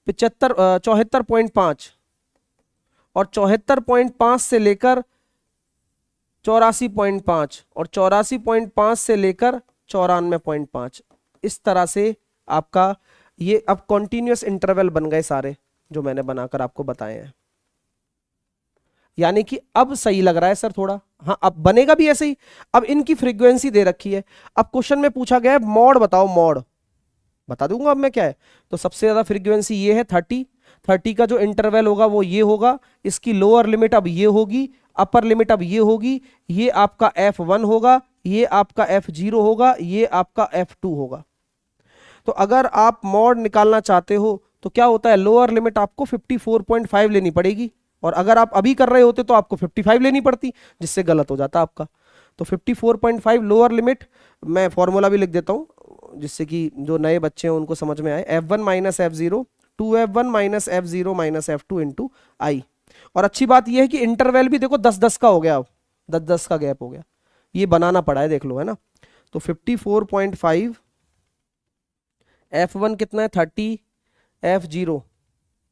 74.5, और 74.5 से लेकर 84.5, और 84.5 से लेकर 94.5। इस तरह से आपका ये अब कॉन्टिन्यूअस इंटरवल बन गए सारे जो मैंने बनाकर आपको बताए हैं। यानी कि अब सही लग रहा है सर थोड़ा? हाँ अब बनेगा भी ऐसे ही। अब इनकी फ्रीक्वेंसी दे रखी है। अब क्वेश्चन में पूछा गया है मॉड बताओ, मॉड बता दूंगा अब मैं क्या है। तो सबसे ज्यादा फ्रीक्वेंसी ये है 30, 30 का जो इंटरवल होगा वो ये होगा, इसकी लोअर लिमिट अब ये होगी, अपर लिमिट अब ये होगी, ये आपका F1 होगा, ये आपका F0 होगा, ये आपका F2 होगा। तो अगर आप मॉड निकालना चाहते हो तो क्या होता है, लोअर लिमिट आपको 54.5 लेनी पड़ेगी, और अगर आप अभी कर रहे होते तो आपको 55 लेनी पड़ती, जिससे गलत हो जाता आपका। तो 54.5 लोअर लिमिट, मैं फॉर्मूला भी लिख देता हूं जिससे कि जो नए बच्चे हैं उनको समझ में आए। F1 minus F0, 2F1 minus F0 minus F2 into I. और अच्छी बात यह है कि इंटरवल भी देखो 10-10 का हो गया, अब 10-10 का गैप हो गया, ये बनाना पड़ा है, देख लो है ना। तो 54.5, F1 कितना है 30, F0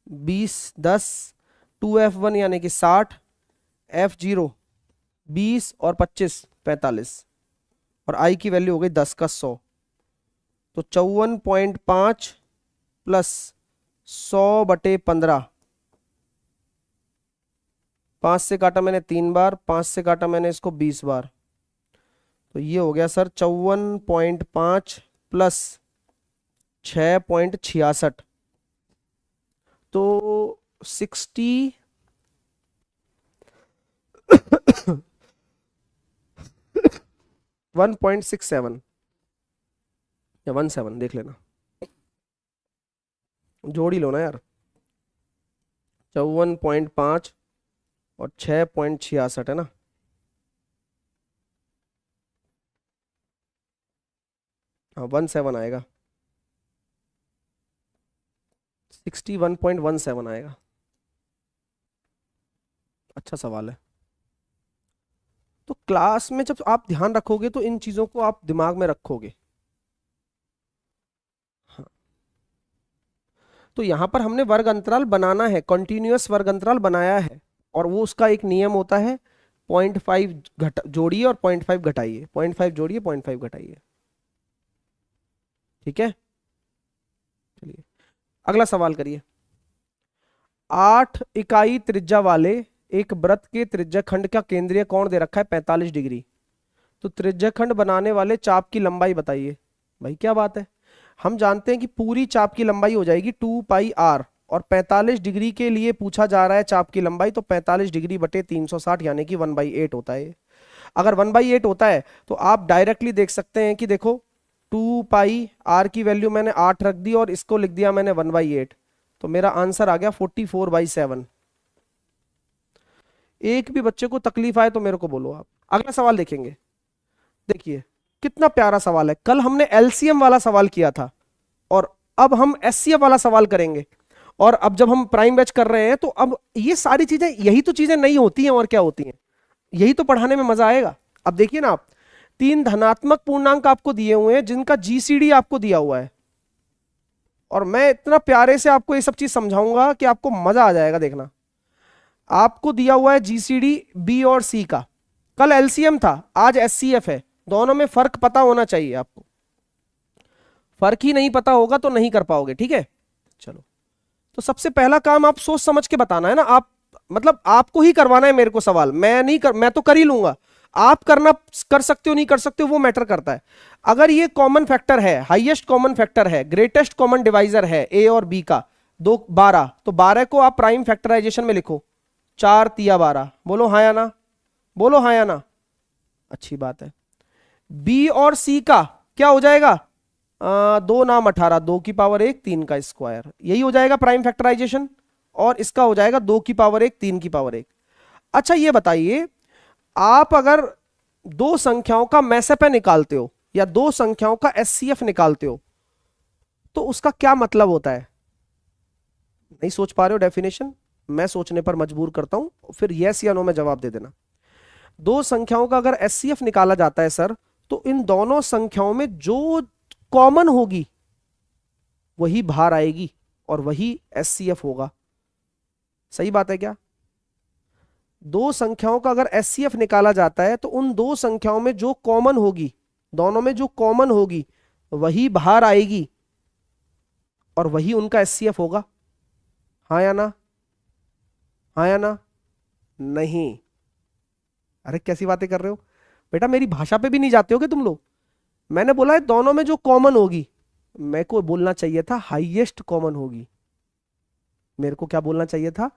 20, 10, 2F1 यानी कि 60, F0 20 और 25 45, और I की वैल्यू हो गई 10 का 100। तो 54.5 प्लस 100/15, 5 से काटा मैंने 3 बार, 5 से काटा मैंने इसको 20 बार, तो ये हो गया सर 54.5 प्लस 6.66, तो 1.67 या 17 देख लेना, जोड़ ही लो ना यार। 54.5 और 6.66 है ना, हाँ 17 आएगा, 61.17 आएगा। अच्छा सवाल है। तो क्लास में जब आप ध्यान रखोगे तो इन चीजों को आप दिमाग में रखोगे। हाँ। तो यहां पर हमने वर्ग अंतराल बनाना है, कॉन्टिन्यूअस वर्ग अंतराल बनाया है, और वो उसका एक नियम होता है 0.5 जोड़िए और 0.5 घटाइए, 0.5 जोड़िए 0.5 घटाइए। ठीक है, चलिए अगला सवाल करिए। 8 इकाई त्रिज्या वाले एक वृत्त के त्रिज्याखंड का केंद्रीय कोण दे रखा है 45 डिग्री। तो त्रिज्याखंड बनाने वाले चाप की लंबाई बताइए। भाई क्या बात है, हम जानते हैं कि पूरी चाप की लंबाई हो जाएगी 2πr, और 45 डिग्री के लिए पूछा जा रहा है चाप की लंबाई, तो 45 डिग्री बटे 360 यानी कि 1/8 होता है। अगर 1/8 होता है तो आप डायरेक्टली देख सकते हैं कि देखो 2 पाई आर की वैल्यू मैंने 8 रख दी और इसको लिख दिया मैंने 1/8, तो मेरा आंसर आ गया 44/7। एक भी बच्चे को तकलीफ आए तो मेरे को बोलो आप। अगला सवाल देखेंगे, देखिए कितना प्यारा सवाल है। कल हमने एलसीएम वाला सवाल किया था और अब हम एचसीएफ वाला सवाल करेंगे। और अब जब हम प्राइम बैच कर रहे हैं तो अब ये सारी चीजें, यही तो चीजें नहीं होती हैं और क्या होती हैं, यही तो पढ़ाने में मजा आएगा। अब देखिए ना आप, 3 धनात्मक पूर्णांक आपको दिए हुए हैं जिनका जीसीडी आपको दिया हुआ है, और मैं इतना प्यारे से आपको ये सब चीज समझाऊंगा कि आपको मजा आ जाएगा। देखना, आपको दिया हुआ है जीसीडी बी और सी का, कल एलसीएम था आज एचसीएफ है, दोनों में फर्क पता होना चाहिए आपको। फर्क ही नहीं पता होगा तो नहीं कर पाओगे, ठीक है। चलो, तो सबसे पहला काम आप सोच समझ के बताना है ना, आप मतलब आपको ही करवाना है मेरे को सवाल, मैं नहीं कर, मैं तो कर ही लूंगा, आप करना कर सकते हो नहीं कर सकते हो वो मैटर करता है। अगर ये कॉमन फैक्टर है, हाईएस्ट कॉमन फैक्टर है, ग्रेटेस्ट कॉमन डिवाइजर है ए और बी का 12, तो 12 को आप प्राइम फैक्टराइजेशन में लिखो, 4 तिया 12, बोलो हाँ या ना, बोलो हाँ या ना, अच्छी बात है। बी और सी का क्या हो जाएगा, 2 नाम 18, 2 की पावर 1 3 का स्क्वायर, यही हो जाएगा प्राइम फैक्टराइजेशन। और इसका हो जाएगा 2 की पावर 1 3 की पावर 1। अच्छा ये बताइए, आप अगर 2 संख्याओं का मैसेप निकालते हो या 2 संख्याओं का एचसीएफ निकालते हो तो उसका क्या मतलब होता है? नहीं सोच पा रहे हो डेफिनेशन, मैं सोचने पर मजबूर करता हूं, फिर यस या नो में जवाब दे देना। 2 संख्याओं का अगर एचसीएफ निकाला जाता है सर, तो इन दोनों संख्याओं में जो कॉमन होगी वही बाहर आएगी और वही एचसीएफ होगा। सही बात है क्या? 2 संख्याओं का अगर एचसीएफ निकाला जाता है तो उन 2 संख्याओं में जो कॉमन होगी, दोनों में जो कॉमन होगी वही बाहर आएगी और वही उनका एचसीएफ होगा। हाँ या ना, हाँ या ना? नहीं, अरे कैसी बातें कर रहे हो बेटा, मेरी भाषा पे भी नहीं जाते हो कि तुम लोग। मैंने बोला है दोनों में जो कॉमन होगी, मेरे को बोलना चाहिए था हाईएस्ट कॉमन होगी, मेरे को क्या बोलना चाहिए था,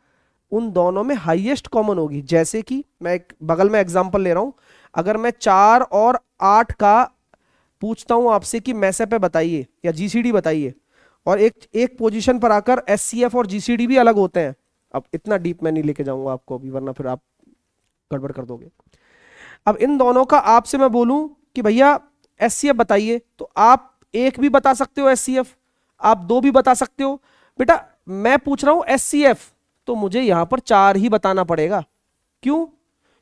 उन दोनों में हाईएस्ट कॉमन होगी। जैसे कि मैं एक बगल में एग्जांपल ले रहा हूं, अगर मैं 4 और 8 का पूछता हूं आपसे कि मैसेप पे बताइए या जीसीडी बताइए, और एक पोजीशन पर आकर एचसीएफ और जीसीडी भी अलग होते हैं। अब इतना डीप मैं नहीं लेके जाऊंगा आपको अभी, वरना फिर आप गड़बड़ कर दोगे। अब इन दोनों का आपसे मैं बोलूं कि भैया एचसीएफ बताइए, तो आप 1 भी बता सकते हो एचसीएफ, आप 2 भी बता सकते हो। बेटा मैं पूछ रहा हूं एचसीएफ, तो मुझे यहां पर 4 ही बताना पड़ेगा। क्यों?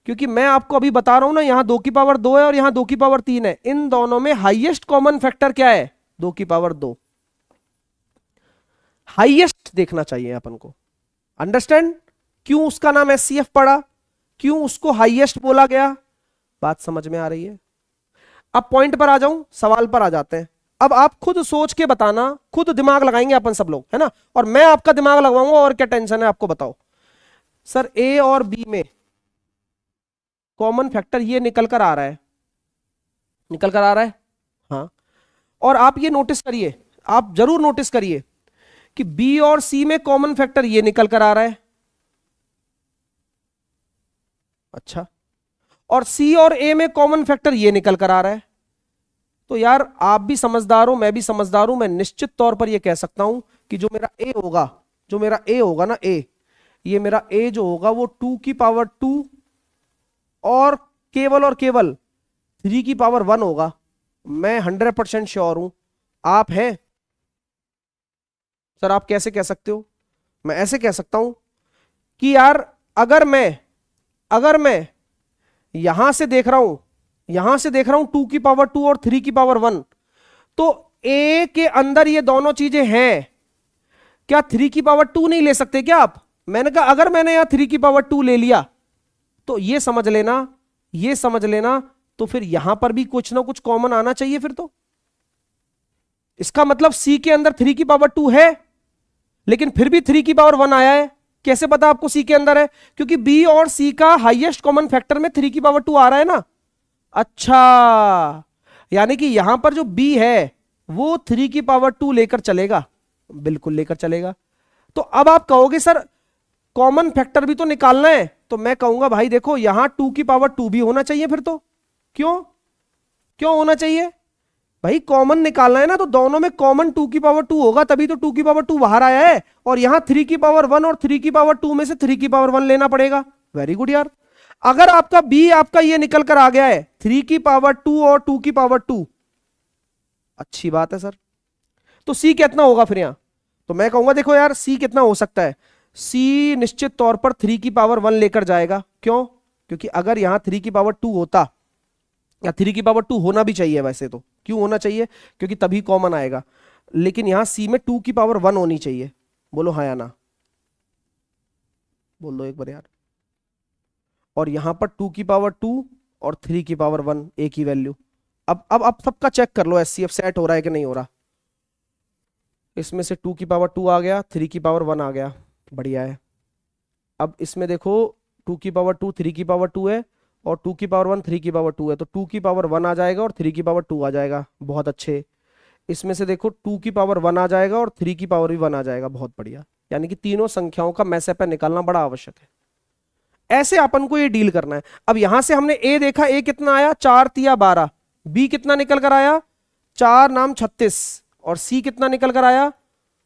क्योंकि मैं आपको अभी बता रहा हूं ना, यहां 2 की पावर 2 है और यहां 2 की पावर 3 है, इन दोनों में हाईएस्ट कॉमन फैक्टर क्या है, 2 की पावर 2। हाईएस्ट देखना चाहिए अपन को। अंडरस्टैंड क्यों उसका नाम एचसीएफ पड़ा, क्यों उसको हाईएस्ट बोला गया? बात समझ में आ रही है? अब पॉइंट पर आ जाऊं, सवाल पर आ जाते हैं। अब आप खुद सोच के बताना, खुद दिमाग लगाएंगे अपन सब लोग, है ना, और मैं आपका दिमाग लगाऊंगा, और क्या टेंशन है आपको। बताओ सर, ए और बी में कॉमन फैक्टर ये निकल कर आ रहा है, निकल कर आ रहा है, हाँ। और आप ये नोटिस करिए, आप जरूर नोटिस करिए कि बी और सी में कॉमन फैक्टर ये निकल कर आ रहा है। अच्छा, और सी और ए में कॉमन फैक्टर ये निकल कर आ रहा है। तो यार आप भी समझदार हो, मैं भी समझदार हूं, मैं निश्चित तौर पर ये कह सकता हूं कि जो मेरा ए होगा, जो मेरा ए होगा ना, ए, ये मेरा ए जो होगा वो 2 की पावर 2 और केवल 3 की पावर 1 होगा। मैं 100% श्योर हूं। आप हैं? सर आप कैसे कह सकते हो? मैं ऐसे कह सकता हूं कि यार अगर मैं यहां से देख रहा हूं, यहां से देख रहा हूं 2 की पावर 2 और 3 की पावर 1, तो ए के अंदर ये दोनों चीजें हैं, क्या 3 की पावर 2 नहीं ले सकते क्या आप? मैंने कहा अगर मैंने यहां 3 की पावर 2 ले लिया तो ये समझ लेना, तो फिर यहां पर भी कुछ ना कुछ कॉमन आना चाहिए फिर। तो इसका मतलब सी के अंदर 3 की पावर 2 है, लेकिन फिर भी 3 की पावर 1 आया है। कैसे पता आपको सी के अंदर है? क्योंकि बी और सी का हाईएस्ट कॉमन फैक्टर में 3 की पावर 2 आ रहा है ना। अच्छा, यानी कि यहां पर जो बी है वो 3 की पावर 2 लेकर चलेगा, बिल्कुल लेकर चलेगा। तो अब आप कहोगे सर कॉमन फैक्टर भी तो निकालना है, तो मैं कहूंगा भाई देखो यहां 2 की पावर 2 भी होना चाहिए फिर तो। क्यों क्यों होना चाहिए भाई? कॉमन निकालना है ना, तो दोनों में कॉमन 2 की पावर 2 होगा, तभी तो 2 की पावर 2 बाहर आया है। और यहां 3 की पावर 1 और 3 की पावर 2 में से 3 की पावर 1 लेना पड़ेगा। वेरी गुड यार। अगर आपका बी आपका ये निकल कर आ गया है 3 की पावर 2 और 2 की पावर 2, अच्छी बात है सर। तो सी कितना होगा फिर यहां? तो मैं कहूंगा देखो यार सी कितना हो सकता है, सी निश्चित तौर पर 3 की पावर 1 लेकर जाएगा। क्यों? क्योंकि अगर यहां 3 की पावर 2 होता, या 3 की पावर 2 होना भी चाहिए वैसे तो, क्यों होना चाहिए? क्योंकि तभी कॉमन आएगा। लेकिन यहां सी में 2 की पावर 1 होनी चाहिए। बोलो हाँ या ना, बोल दो एक बार यार। और यहां पर 2 की पावर 2 और 3 की पावर 1 एक ही वैल्यू। अब सबका चेक कर लो एचसीएफ सेट हो रहा है कि नहीं हो रहा। इसमें से 2 की पावर 2 आ गया, 3 की पावर 1 आ गया, बढ़िया है। अब इसमें देखो 2 की पावर 2 3 की पावर 2 है, और 2 की पावर 1 3 की पावर 2 है, तो 2 की पावर 1 आ जाएगा और 3 की पावर 2 आ जाएगा, बहुत अच्छे। इसमें से देखो 2 की पावर 1 आ जाएगा और 3 की पावर भी 1 आ जाएगा, बहुत बढ़िया। यानी कि तीनों संख्याओं का मैसेप निकालना बड़ा आवश्यक है। ऐसे अपन को ये डील करना है। अब यहां से हमने ए देखा, ए कितना आया 4 तिया 12, बी कितना निकल कर आया 4 नाम 36, और सी कितना निकल कर आया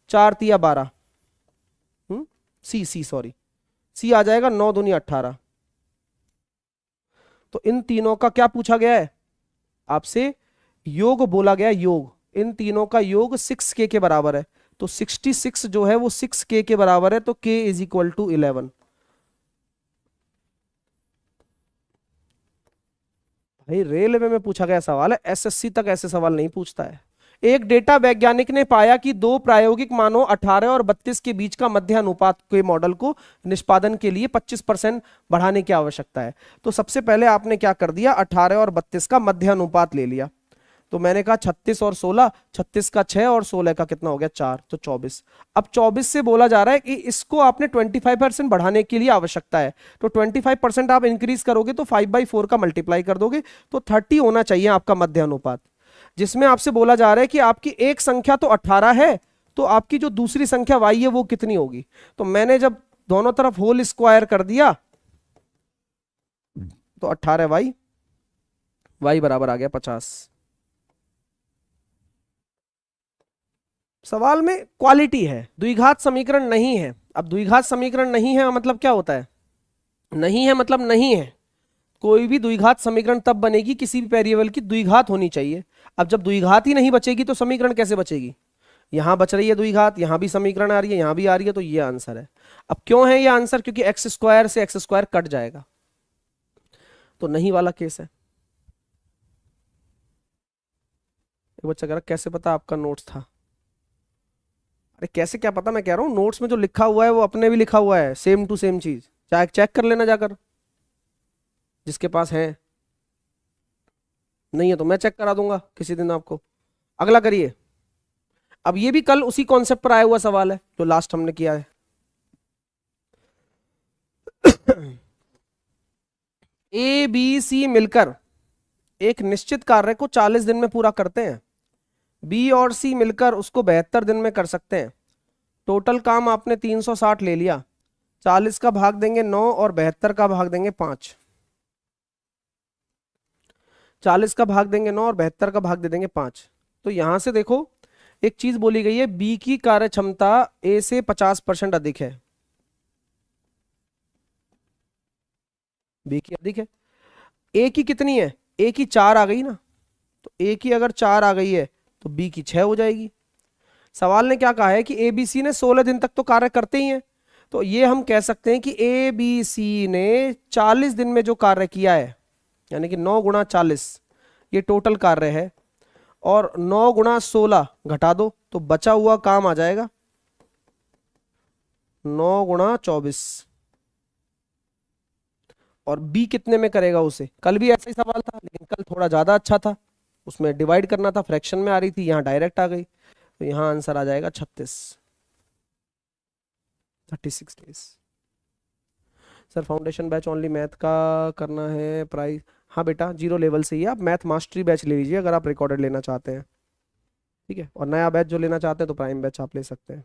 4 तिया 12। सी सॉरी, सी आ जाएगा 9 दूनी 18। तो इन तीनों का क्या पूछा गया है आपसे? योग बोला गया, योग। इन तीनों का योग 6k के बराबर है, तो 66 जो है वो 6k के बराबर है, तो k इज इक्वल टू 11। भाई रेलवे में पूछा गया सवाल है, एसएससी तक ऐसे सवाल नहीं पूछता है। एक डेटा वैज्ञानिक ने पाया कि दो प्रायोगिक मानों 18 और 32 के बीच का मध्य अनुपात के मॉडल को निष्पादन के लिए 25% बढ़ाने की आवश्यकता है। तो सबसे पहले आपने क्या कर दिया, 18 और 32 का मध्य अनुपात ले लिया। तो मैंने कहा 36 और 16, 36 का 6 और 16 का कितना हो गया 4, तो 24। अब 24 से बोला जा रहा है कि इसको आपने 25% बढ़ाने के लिए आवश्यकता है, तो 25% आप इंक्रीज करोगे तो 5/4 का मल्टीप्लाई कर दोगे, तो 30 होना चाहिए आपका मध्य अनुपात। जिसमें आपसे बोला जा रहा है कि आपकी एक संख्या तो 18 है, तो आपकी जो दूसरी संख्या y है वो कितनी होगी। तो मैंने जब दोनों तरफ होल स्क्वायर कर दिया तो 18y, y बराबर आ गया 50। सवाल में क्वालिटी है, द्विघात समीकरण नहीं है। अब द्विघात समीकरण नहीं है मतलब क्या होता है? नहीं है मतलब नहीं है। कोई भी द्विघात समीकरण तब बनेगी किसी भी वेरिएबल की द्विघात होनी चाहिए। अब जब द्विघात ही नहीं बचेगी तो समीकरण कैसे बचेगी? यहां बच रही है द्विघात, यहां भी समीकरण आ रही है, यहां भी आ रही है, तो ये आंसर है। अब क्यों है ये आंसर? क्योंकि एक्स स्क्वायर से एक्स स्क्वायर कट जाएगा, तो नहीं वाला केस है। एक बच्चा कह रहा कैसे पता आपका नोट्स था? अरे कैसे क्या पता, मैं कह रहा हूँ नोट्स में जो लिखा हुआ है वो अपने भी लिखा हुआ है, सेम टू सेम चीज। चाहे चेक कर लेना जाकर, जिसके पास है। नहीं है तो मैं चेक करा दूंगा किसी दिन आपको। अगला करिए। अब ये भी कल उसी कॉन्सेप्ट पर आया हुआ सवाल है जो लास्ट हमने किया है। ए बी सी मिलकर एक निश्चित कार्य को 40 दिन में पूरा करते हैं। बी और सी मिलकर उसको 72 दिन में कर सकते हैं। टोटल काम आपने 360 ले लिया, 40 का भाग देंगे 9 और 72 का भाग देंगे 5। 40 का भाग देंगे 9 और 72 का भाग दे देंगे 5। तो यहां से देखो एक चीज बोली गई है, बी की कार्य क्षमता ए से 50% अधिक है। बी की अधिक है। ए की कितनी है? ए की 4 आ गई ना, तो ए की अगर 4 आ गई है तो बी की 6 हो जाएगी। सवाल ने क्या कहा है कि ए बी सी ने 16 दिन तक तो कार्य करते ही हैं, तो ये हम कह सकते हैं कि ए बी सी ने 40 दिन में जो कार्य किया है, यानी कि 9 गुणा 40 ये टोटल कार्य है, और 9 गुणा 16 घटा दो तो बचा हुआ काम आ जाएगा 9 गुणा 24। और बी कितने में करेगा उसे? कल भी ऐसा ही सवाल था, लेकिन कल थोड़ा ज्यादा अच्छा था, उसमें डिवाइड करना था, फ्रैक्शन में आ रही थी, यहां डायरेक्ट आ गई, तो यहां आंसर आ जाएगा 36 days. Sir foundation batch only math का करना है, प्राइस? हाँ बेटा, 0 लेवल से ही आप मैथ मास्टरी बैच ले लीजिए अगर आप रिकॉर्डेड लेना चाहते हैं, ठीक है। और नया बैच जो लेना चाहते हैं तो प्राइम बैच आप ले सकते हैं।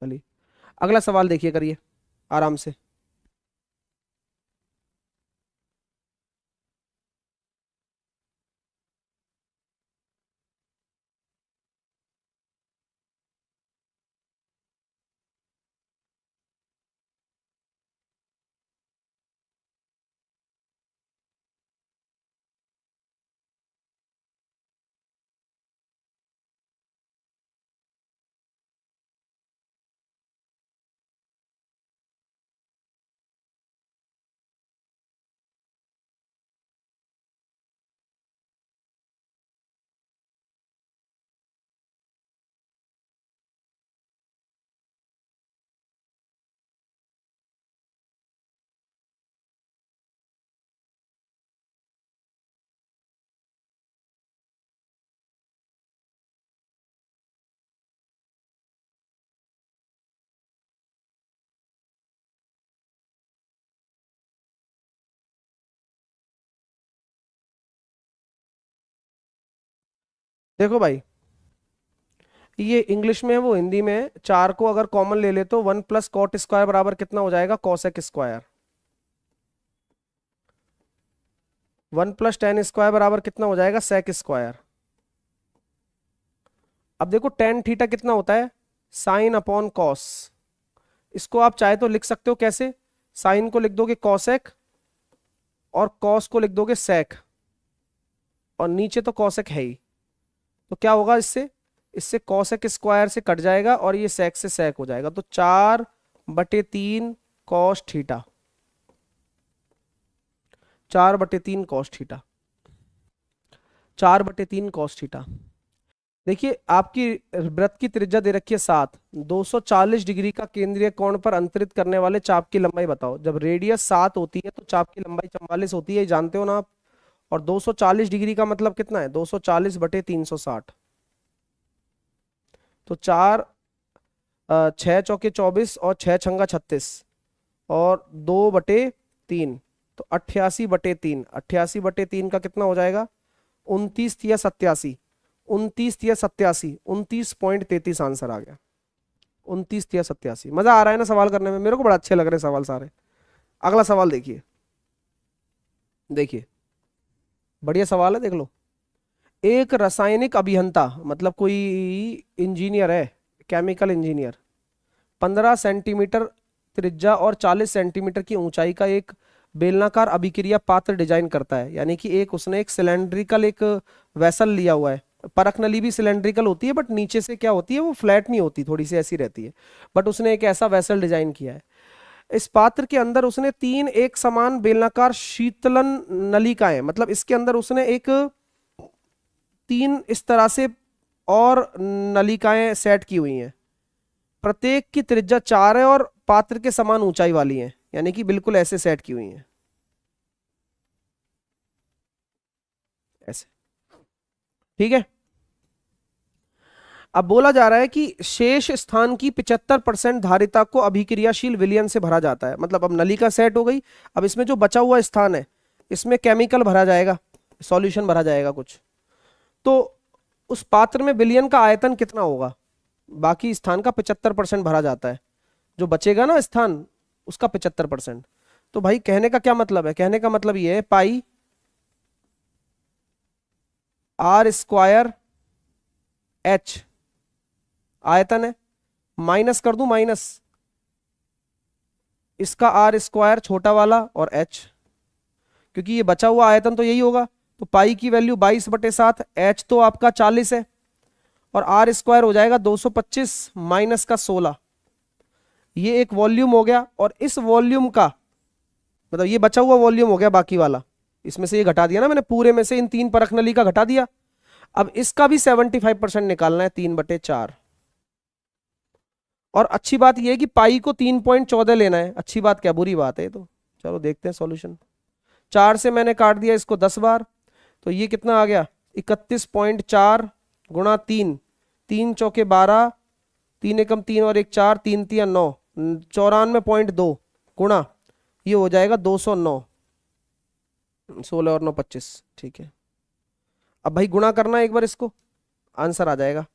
चलिए अगला सवाल देखिए, करिए आराम से। देखो भाई, ये इंग्लिश में है वो हिंदी में है। 4 को अगर कॉमन ले ले तो 1 + cot² बराबर कितना हो जाएगा, cosec²। 1 + tan² बराबर कितना हो जाएगा, sec²। अब देखो tan थीटा कितना होता है, sin/cos। इसको आप चाहे तो लिख सकते हो कैसे, साइन को लिख दोगे कॉसेक और कॉस को लिख दोगे सेक, और नीचे तो कॉसेक है ही। तो क्या होगा इससे, इससे cosec² से कट जाएगा और ये सेक से सेक हो जाएगा। तो 4/3 cos theta, 4/3 cos theta, 4/3 cos theta. देखिए आपकी वृत्त की त्रिज्या दे रखी है 7, 240 डिग्री का केंद्रीय कोण पर अंतरित करने वाले चाप की लंबाई बताओ। जब रेडियस 7 होती है तो चाप की लंबाई 44 होती है, ये जानते हो ना आप। और 240 डिग्री का मतलब कितना है, 240/360। तो 6 चौके 24 और 6 छंगा 36 और 2/3, तो 88/3। 88/3 का कितना हो जाएगा, 29 या 87, 29 या 87, 29.33 आंसर आ गया। 29 या 87। मजा आ रहा है ना सवाल करने में, मेरे को बड़ा अच्छे लग रहे हैं सवाल सारे। अगला सवाल देखिए, देखिए बढ़िया सवाल है, देख लो। एक रासायनिक अभियंता, मतलब कोई इंजीनियर है, केमिकल इंजीनियर, 15 सेंटीमीटर त्रिज्या और 40 सेंटीमीटर की ऊंचाई का एक बेलनाकार अभिक्रिया पात्र डिजाइन करता है। यानी कि एक उसने एक सिलेंड्रिकल एक वेसल लिया हुआ है। परख नली भी सिलेंड्रिकल होती है, बट नीचे से क्या होती है, वो फ्लैट नहीं होती, थोड़ी सी ऐसी रहती है। बट उसने एक ऐसा वेसल डिजाइन किया है। इस पात्र के अंदर उसने 3 एक समान बेलनाकार शीतलन नलिकाएं, मतलब इसके अंदर उसने एक 3 इस तरह से और नलिकाएं सेट की हुई हैं। प्रत्येक की त्रिज्या 4 है और पात्र के समान ऊंचाई वाली है, यानी कि बिल्कुल ऐसे सेट की हुई हैं, ऐसे। ठीक है। अब बोला जा रहा है कि शेष स्थान की 75% धारिता को अभिक्रियाशील विलयन से भरा जाता है। मतलब अब नलिका सेट हो गई, अब इसमें जो बचा हुआ स्थान है इसमें केमिकल भरा जाएगा, सॉल्यूशन भरा जाएगा कुछ। तो उस पात्र में विलयन का आयतन कितना होगा, बाकी स्थान का 75% भरा जाता है, जो बचेगा ना स्थान उसका 75%। तो भाई कहने का क्या मतलब है, कहने का मतलब ये है पाई r² h आयतन है, माइनस कर दूं माइनस इसका r² छोटा वाला और h, क्योंकि ये बचा हुआ आयतन तो यही होगा। तो पाई की वैल्यू 22/7, h तो आपका 40 है और r² हो जाएगा 225 माइनस का 16। ये एक वॉल्यूम हो गया, और इस वॉल्यूम का मतलब ये बचा हुआ वॉल्यूम हो गया बाकी वाला, इसमें से ये घटा दिया ना मैंने, पूरे में से इन 3 परख नली का घटा दिया। अब इसका भी 75% निकालना है, 3/4। और अच्छी बात यह है कि पाई को 3.14 लेना है। अच्छी बात क्या बुरी बात है, तो चलो देखते हैं सॉल्यूशन। 4 से मैंने काट दिया इसको 10 बार, तो ये कितना आ गया, 31.4 गुणा 3, 3 चौके 12, 3 एकम 3 और 1 4, 3 3 9, 94.2 गुणा ये हो जाएगा 209, 16 और 9 25। ठीक है, अब भाई गुणा करना है एक बार इसको, आंसर आ जाएगा।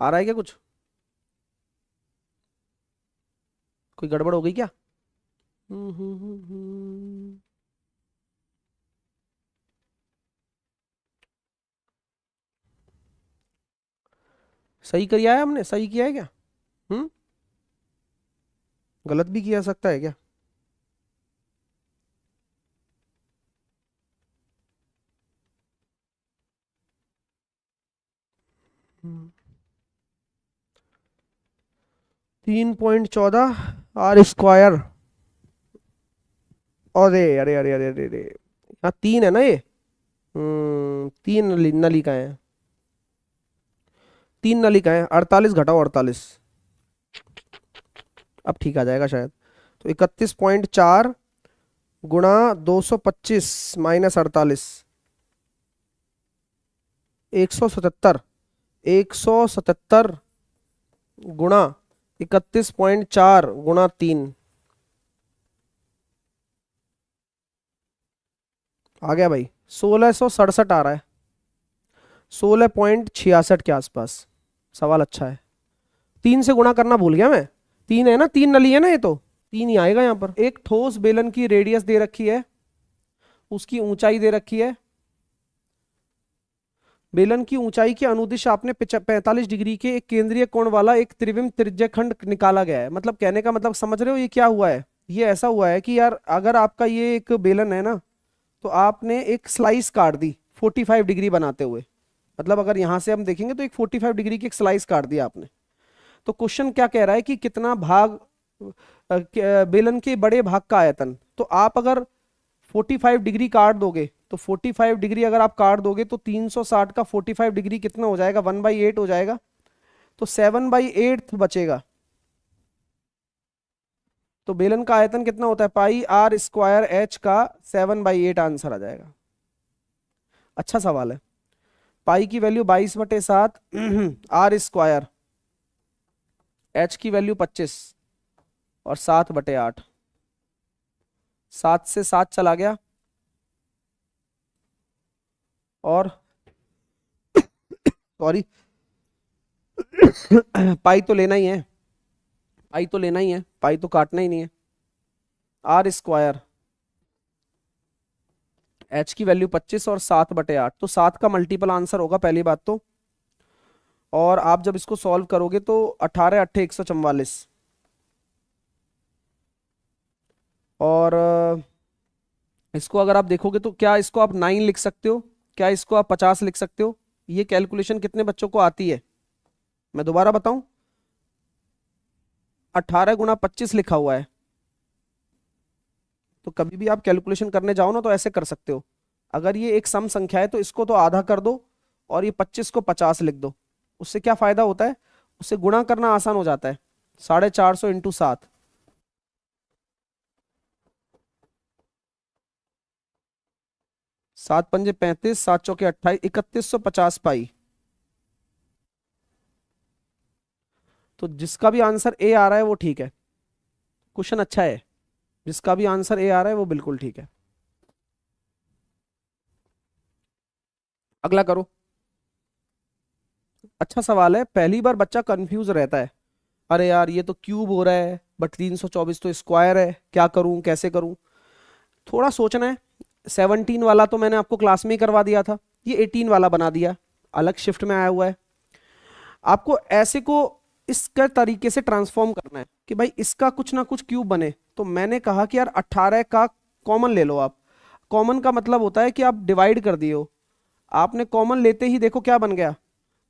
आ रहा है क्या कुछ, कोई गड़बड़ हो गई क्या? सही किया है हमने, सही किया है क्या? हम्म, गलत भी किया सकता है क्या? 3.14 r²। अरे अरे अरे अरे अरे अरे, हाँ 3 है ना ये, 3 नलिकाएं हैं, 3 नलिकाएं, 48 घटाओ 48, अब ठीक आ जाएगा शायद। तो 31.4 गुणा 225 माइनस 48, 177, 177 गुणा 31.4 गुणा 3, आ गया भाई, 1667 आ रहा है, 16.66 के आसपास। सवाल अच्छा है। 3 से गुणा करना भूल गया मैं, 3 है ना, 3 नली है ना, ये तो 3 ही आएगा यहाँ पर। एक ठोस बेलन की रेडियस दे रखी है, उसकी ऊंचाई दे रखी है। बेलन की ऊंचाई के अनुदिश आपने 45 डिग्री के एक केंद्रीय कोण वाला एक त्रिविम त्रिज्यखंड निकाला गया है। मतलब कहने का मतलब समझ रहे हो ये क्या हुआ है? ये ऐसा हुआ है कि यार अगर आपका ये एक बेलन है ना, तो आपने एक स्लाइस काट दी 45 डिग्री बनाते हुए। मतलब अगर यहां से हम देखेंगे तो एक 45 डिग्री की एक स्लाइस काट दिया आपने। तो क्वेश्चन क्या कह रहा है कि कितना भाग बेलन के बड़े भाग का आयतन। तो आप अगर 45 डिग्री काट दोगे, तो 45 डिग्री अगर आप काट दोगे तो 360 का 45 डिग्री कितना हो जाएगा? 1/8 हो जाएगा। तो 7/8 बचेगा। तो बेलन का आयतन कितना होता है? पाई आर स्क्वायर एच का 7/8 आंसर आ जाएगा। अच्छा सवाल है। पाई की वैल्यू 22/7, आर स्क्वायर, एच की वैल्यू 25 और 7/8। 7 से 7 चला गया और सॉरी पाई तो लेना ही है, पाई तो लेना ही है, पाई तो काटना ही नहीं है। आर स्क्वायर, एच की वैल्यू 25 और 7/8, तो 7 का मल्टीपल आंसर होगा पहली बात तो। और आप जब इसको सॉल्व करोगे तो 18 8 144। और इसको अगर आप देखोगे तो क्या इसको आप 9 लिख सकते हो, क्या इसको आप 50 लिख सकते हो? ये कैलकुलेशन कितने बच्चों को आती है? मैं दोबारा बताऊं, 18 गुणा 25 लिखा हुआ है। तो कभी भी आप कैलकुलेशन करने जाओ ना तो ऐसे कर सकते हो। अगर ये एक सम संख्या है तो इसको तो आधा कर दो और ये 25 को 50 लिख दो। उससे क्या फायदा होता है? उससे गुणा करना आसान हो जाता है। 450 इंटू 7, 7×5 35, 7×4 28, 3150 पाई। तो जिसका भी आंसर ए आ रहा है वो ठीक है, क्वेश्चन अच्छा है। जिसका भी आंसर ए आ रहा है वो बिल्कुल ठीक है। अगला करो। अच्छा सवाल है, पहली बार बच्चा कंफ्यूज रहता है। अरे यार ये तो क्यूब हो रहा है बट 324 तो स्क्वायर है, क्या करूं कैसे करूं? थोड़ा सोचना है। 17 वाला तो मैंने आपको क्लास में ही करवा दिया था, ये 18 वाला बना दिया, अलग शिफ्ट में आया हुआ है। आपको ऐसे को इसका तरीके से ट्रांसफॉर्म करना है कि भाई इसका कुछ ना कुछ क्यूब बने। तो मैंने कहा कि यार 18 का कॉमन ले लो आप। कॉमन का मतलब होता है कि आप डिवाइड कर दिए हो। आपने कॉमन लेते ही देखो क्या बन गया,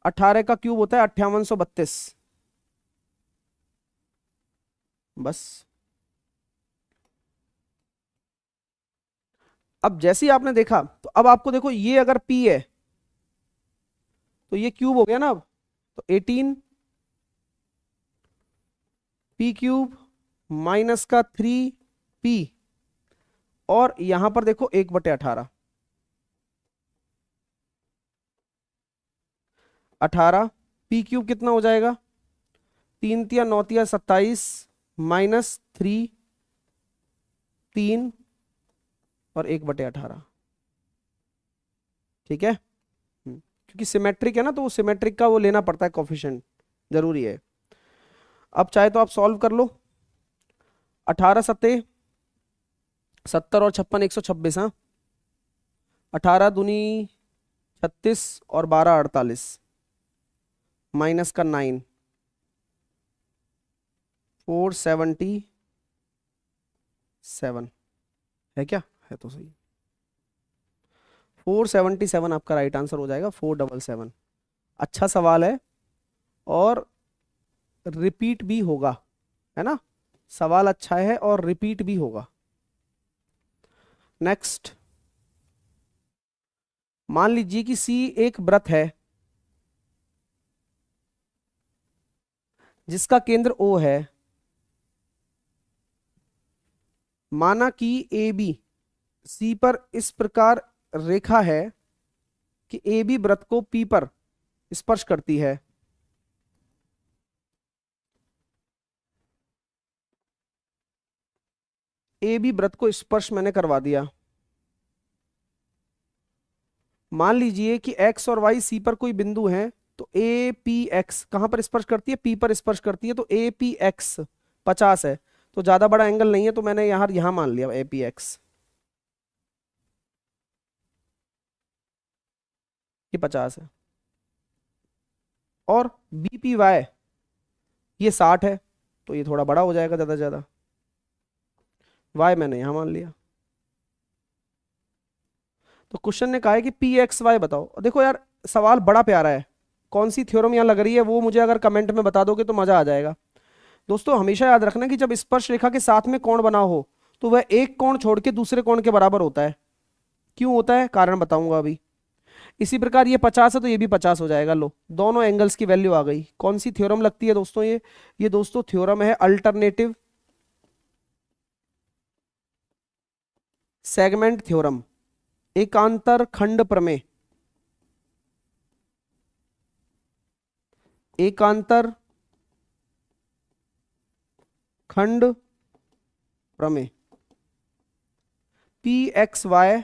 18 का क्यूब होता है 5832। बस। अब जैसे ही आपने देखा तो अब आपको देखो ये अगर p है तो ये क्यूब हो गया ना। अब तो 18 p क्यूब माइनस का 3p, और यहां पर देखो 1/18, 18 p क्यूब कितना हो जाएगा? 3×3 = 9 × 27 -3, 3 और 1/18। ठीक है। क्योंकि सिमेट्रिक है ना तो वो सिमेट्रिक का वो लेना पड़ता है, कोफिशिएंट जरूरी है। अब चाहे तो आप सॉल्व कर लो। 18 सत्ते 70 और 56 126। हाँ, 18 दूनी 36 और 12 48, माइनस का 9, 477 है क्या? है तो सही, 477 आपका राइट आंसर हो जाएगा, 477। अच्छा सवाल है और रिपीट भी होगा, है ना? सवाल अच्छा है और रिपीट भी होगा। नेक्स्ट, मान लीजिए कि सी एक वृत्त है जिसका केंद्र ओ है। माना कि ए बी सी पर इस प्रकार रेखा है कि ए बी वृत्त को पी पर स्पर्श करती है। ए बी वृत्त को स्पर्श मैंने करवा दिया। मान लीजिए कि x और y सी पर कोई बिंदु है, तो ए पी एक्स कहाँ पर स्पर्श करती है, p पर स्पर्श करती है, तो ए पी एक्स 50 है। तो ज्यादा बड़ा एंगल नहीं है, तो मैंने यहाँ मान लिया ए पी एक्स, ये 50 है। और बी पी वाई ये 60 है, तो ये थोड़ा बड़ा हो जाएगा ज्यादा से ज्यादा, y मैंने यहां मान लिया। तो क्वेश्चन ने कहा है कि पी एक्स वाई बताओ। और देखो यार, सवाल बड़ा प्यारा है, कौन सी थ्योरम यहाँ लग रही है वो मुझे अगर कमेंट में बता दोगे तो मजा आ जाएगा। दोस्तों हमेशा याद रखना कि जब स्पर्श रेखा के साथ में कोण बना हो तो वह एक कोण छोड़ के दूसरे कोण के बराबर होता है। क्यों होता है, कारण बताऊंगा अभी। इसी प्रकार ये 50 है तो ये भी 50 हो जाएगा। लो, दोनों एंगल्स की वैल्यू आ गई। कौन सी थ्योरम लगती है दोस्तों, ये दोस्तों थ्योरम है अल्टरनेटिव सेगमेंट थ्योरम, एकांतर खंड प्रमेय, एकांतर खंड प्रमेय। पी एक्स वाई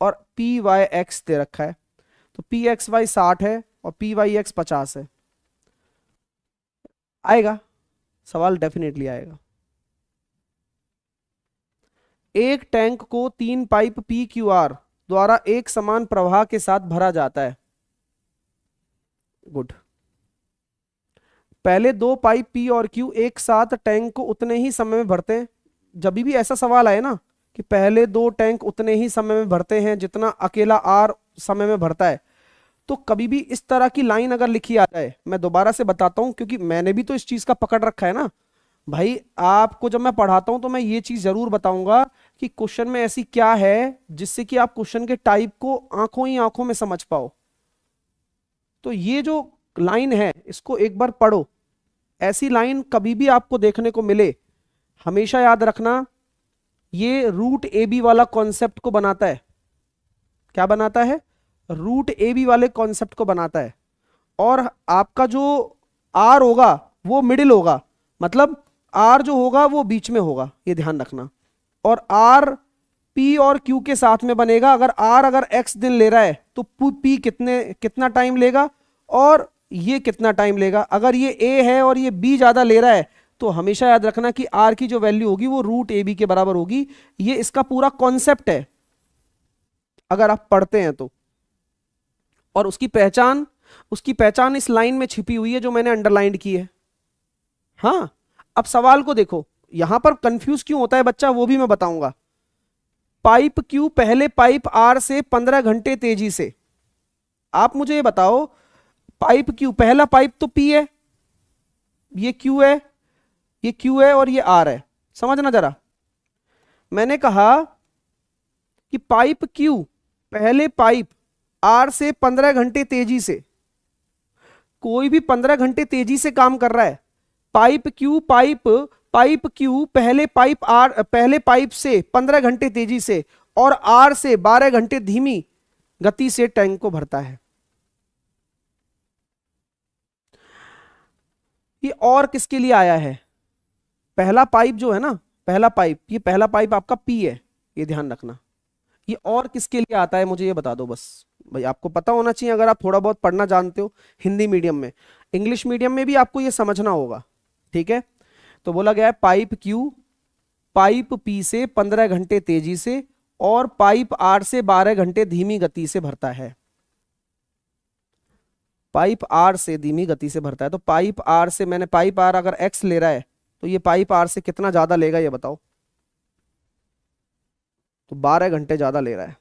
और पी वाई एक्स दे रखा है, तो पी एक्स वाई 60 है और पी वाई एक्स 50 है। आएगा सवाल, डेफिनेटली आएगा। एक टैंक को 3 पाइप पी क्यू आर द्वारा एक समान प्रवाह के साथ भरा जाता है। गुड। पहले 2 पाइप पी और क्यू एक साथ टैंक को उतने ही समय में भरते हैं। जब भी ऐसा सवाल आए ना कि पहले 2 टैंक उतने ही समय में भरते हैं जितना अकेला आर समय में भरता है, तो कभी भी इस तरह की लाइन अगर लिखी आ जाए, मैं दोबारा से बताता हूं क्योंकि मैंने भी तो इस चीज का पकड़ रखा है ना भाई। आपको जब मैं पढ़ाता हूं तो मैं ये चीज जरूर बताऊंगा कि क्वेश्चन में ऐसी क्या है जिससे कि आप क्वेश्चन के टाइप को आंखों ही आंखों में समझ पाओ। तो ये जो लाइन है इसको एक बार पढ़ो। ऐसी लाइन कभी भी आपको देखने को मिले, हमेशा याद रखना ये रूट ए बी वाला कॉन्सेप्ट को बनाता है। क्या बनाता है, रूट ए बी वाले कॉन्सेप्ट को बनाता है। और आपका जो आर होगा वो मिडिल होगा, मतलब आर जो होगा वो बीच में होगा, ये ध्यान रखना। और आर पी और क्यू के साथ में बनेगा। अगर एक्स दिन ले रहा है तो पी कितना टाइम लेगा और ये कितना टाइम लेगा। अगर ये ए है और ये बी ज्यादा ले रहा है तो हमेशा याद रखना कि आर की जो वैल्यू होगी वो रूट ए बी के बराबर होगी। ये इसका पूरा कॉन्सेप्ट है अगर आप पढ़ते हैं तो। और उसकी पहचान इस लाइन में छिपी हुई है जो मैंने अंडरलाइन की है। हाँ, अब सवाल को देखो, यहां पर कंफ्यूज क्यों होता है बच्चा वो भी मैं बताऊंगा। पाइप क्यू पहले पाइप आर से 15 घंटे तेजी से। आप मुझे ये बताओ, पाइप क्यू पहला पाइप तो पी है, ये क्यू है, ये क्यू है और ये आर है। समझना जरा, मैंने कहा कि पाइप क्यू पहले पाइप आर से 15 घंटे तेजी से। कोई भी 15 घंटे तेजी से काम कर रहा है। पाइप क्यू पहले पाइप से 15 घंटे तेजी से और आर से 12 घंटे धीमी गति से टैंक को भरता है। ये और किसके लिए आया है, पहला पाइप जो है ना, पहला पाइप आपका पी है, ये ध्यान रखना। ये और किसके लिए आता है मुझे ये बता दो बस भाई। आपको पता होना चाहिए अगर आप थोड़ा बहुत पढ़ना जानते हो हिंदी मीडियम में। इंग्लिश मीडियम में भी आपको ये समझना होगा, ठीक है। तो बोला गया है पाइप क्यू पाइप पी से 15 घंटे तेजी से और पाइप आर से 12 घंटे धीमी गति से भरता है। पाइप आर से धीमी गति से भरता है। तो पाइप आर अगर एक्स ले रहा है तो ये पाइप आर से कितना ज्यादा लेगा ये बताओ। तो 12 घंटे ज्यादा ले रहा है,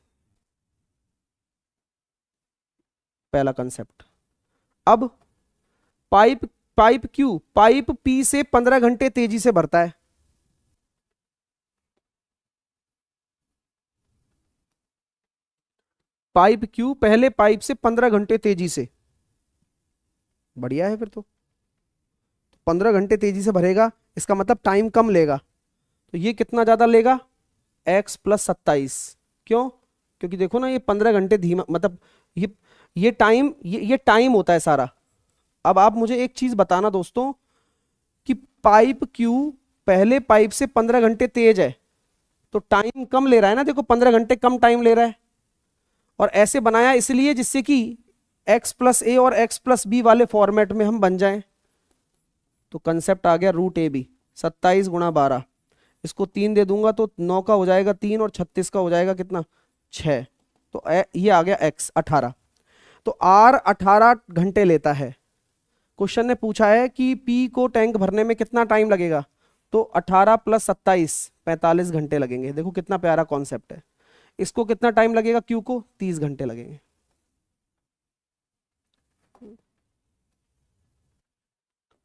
पहला कंसेप्ट। अब पाइप क्यू पाइप पी से 15 घंटे तेजी से भरता है। पाइप क्यू पहले पाइप से 15 घंटे तेजी से, बढ़िया है फिर तो 15 घंटे तेजी से भरेगा, इसका मतलब टाइम कम लेगा। तो ये कितना ज्यादा लेगा, x प्लस 27। क्यों, क्योंकि देखो ना ये 15 घंटे धीमा, मतलब ये टाइम होता है सारा। अब आप मुझे एक चीज बताना दोस्तों कि पाइप क्यू पहले पाइप से 15 घंटे तेज है तो टाइम कम ले रहा है ना। देखो 15 घंटे कम टाइम ले रहा है। और ऐसे बनाया इसलिए जिससे कि x प्लस ए और x प्लस बी वाले फॉर्मेट में हम बन जाएं। तो कंसेप्ट आ गया रूट ए बी, 27 गुणा 12, इसको 3 दे दूंगा तो 9 का हो जाएगा 3 और 36 का हो जाएगा कितना 6। तो ये आ गया x 18। तो r 18 घंटे लेता है। क्वेश्चन ने पूछा है कि P को टैंक भरने में कितना टाइम लगेगा, तो 18 प्लस 27 45 घंटे लगेंगे। देखो कितना प्यारा कॉन्सेप्ट है। इसको कितना टाइम लगेगा Q को, 30 घंटे लगेंगे।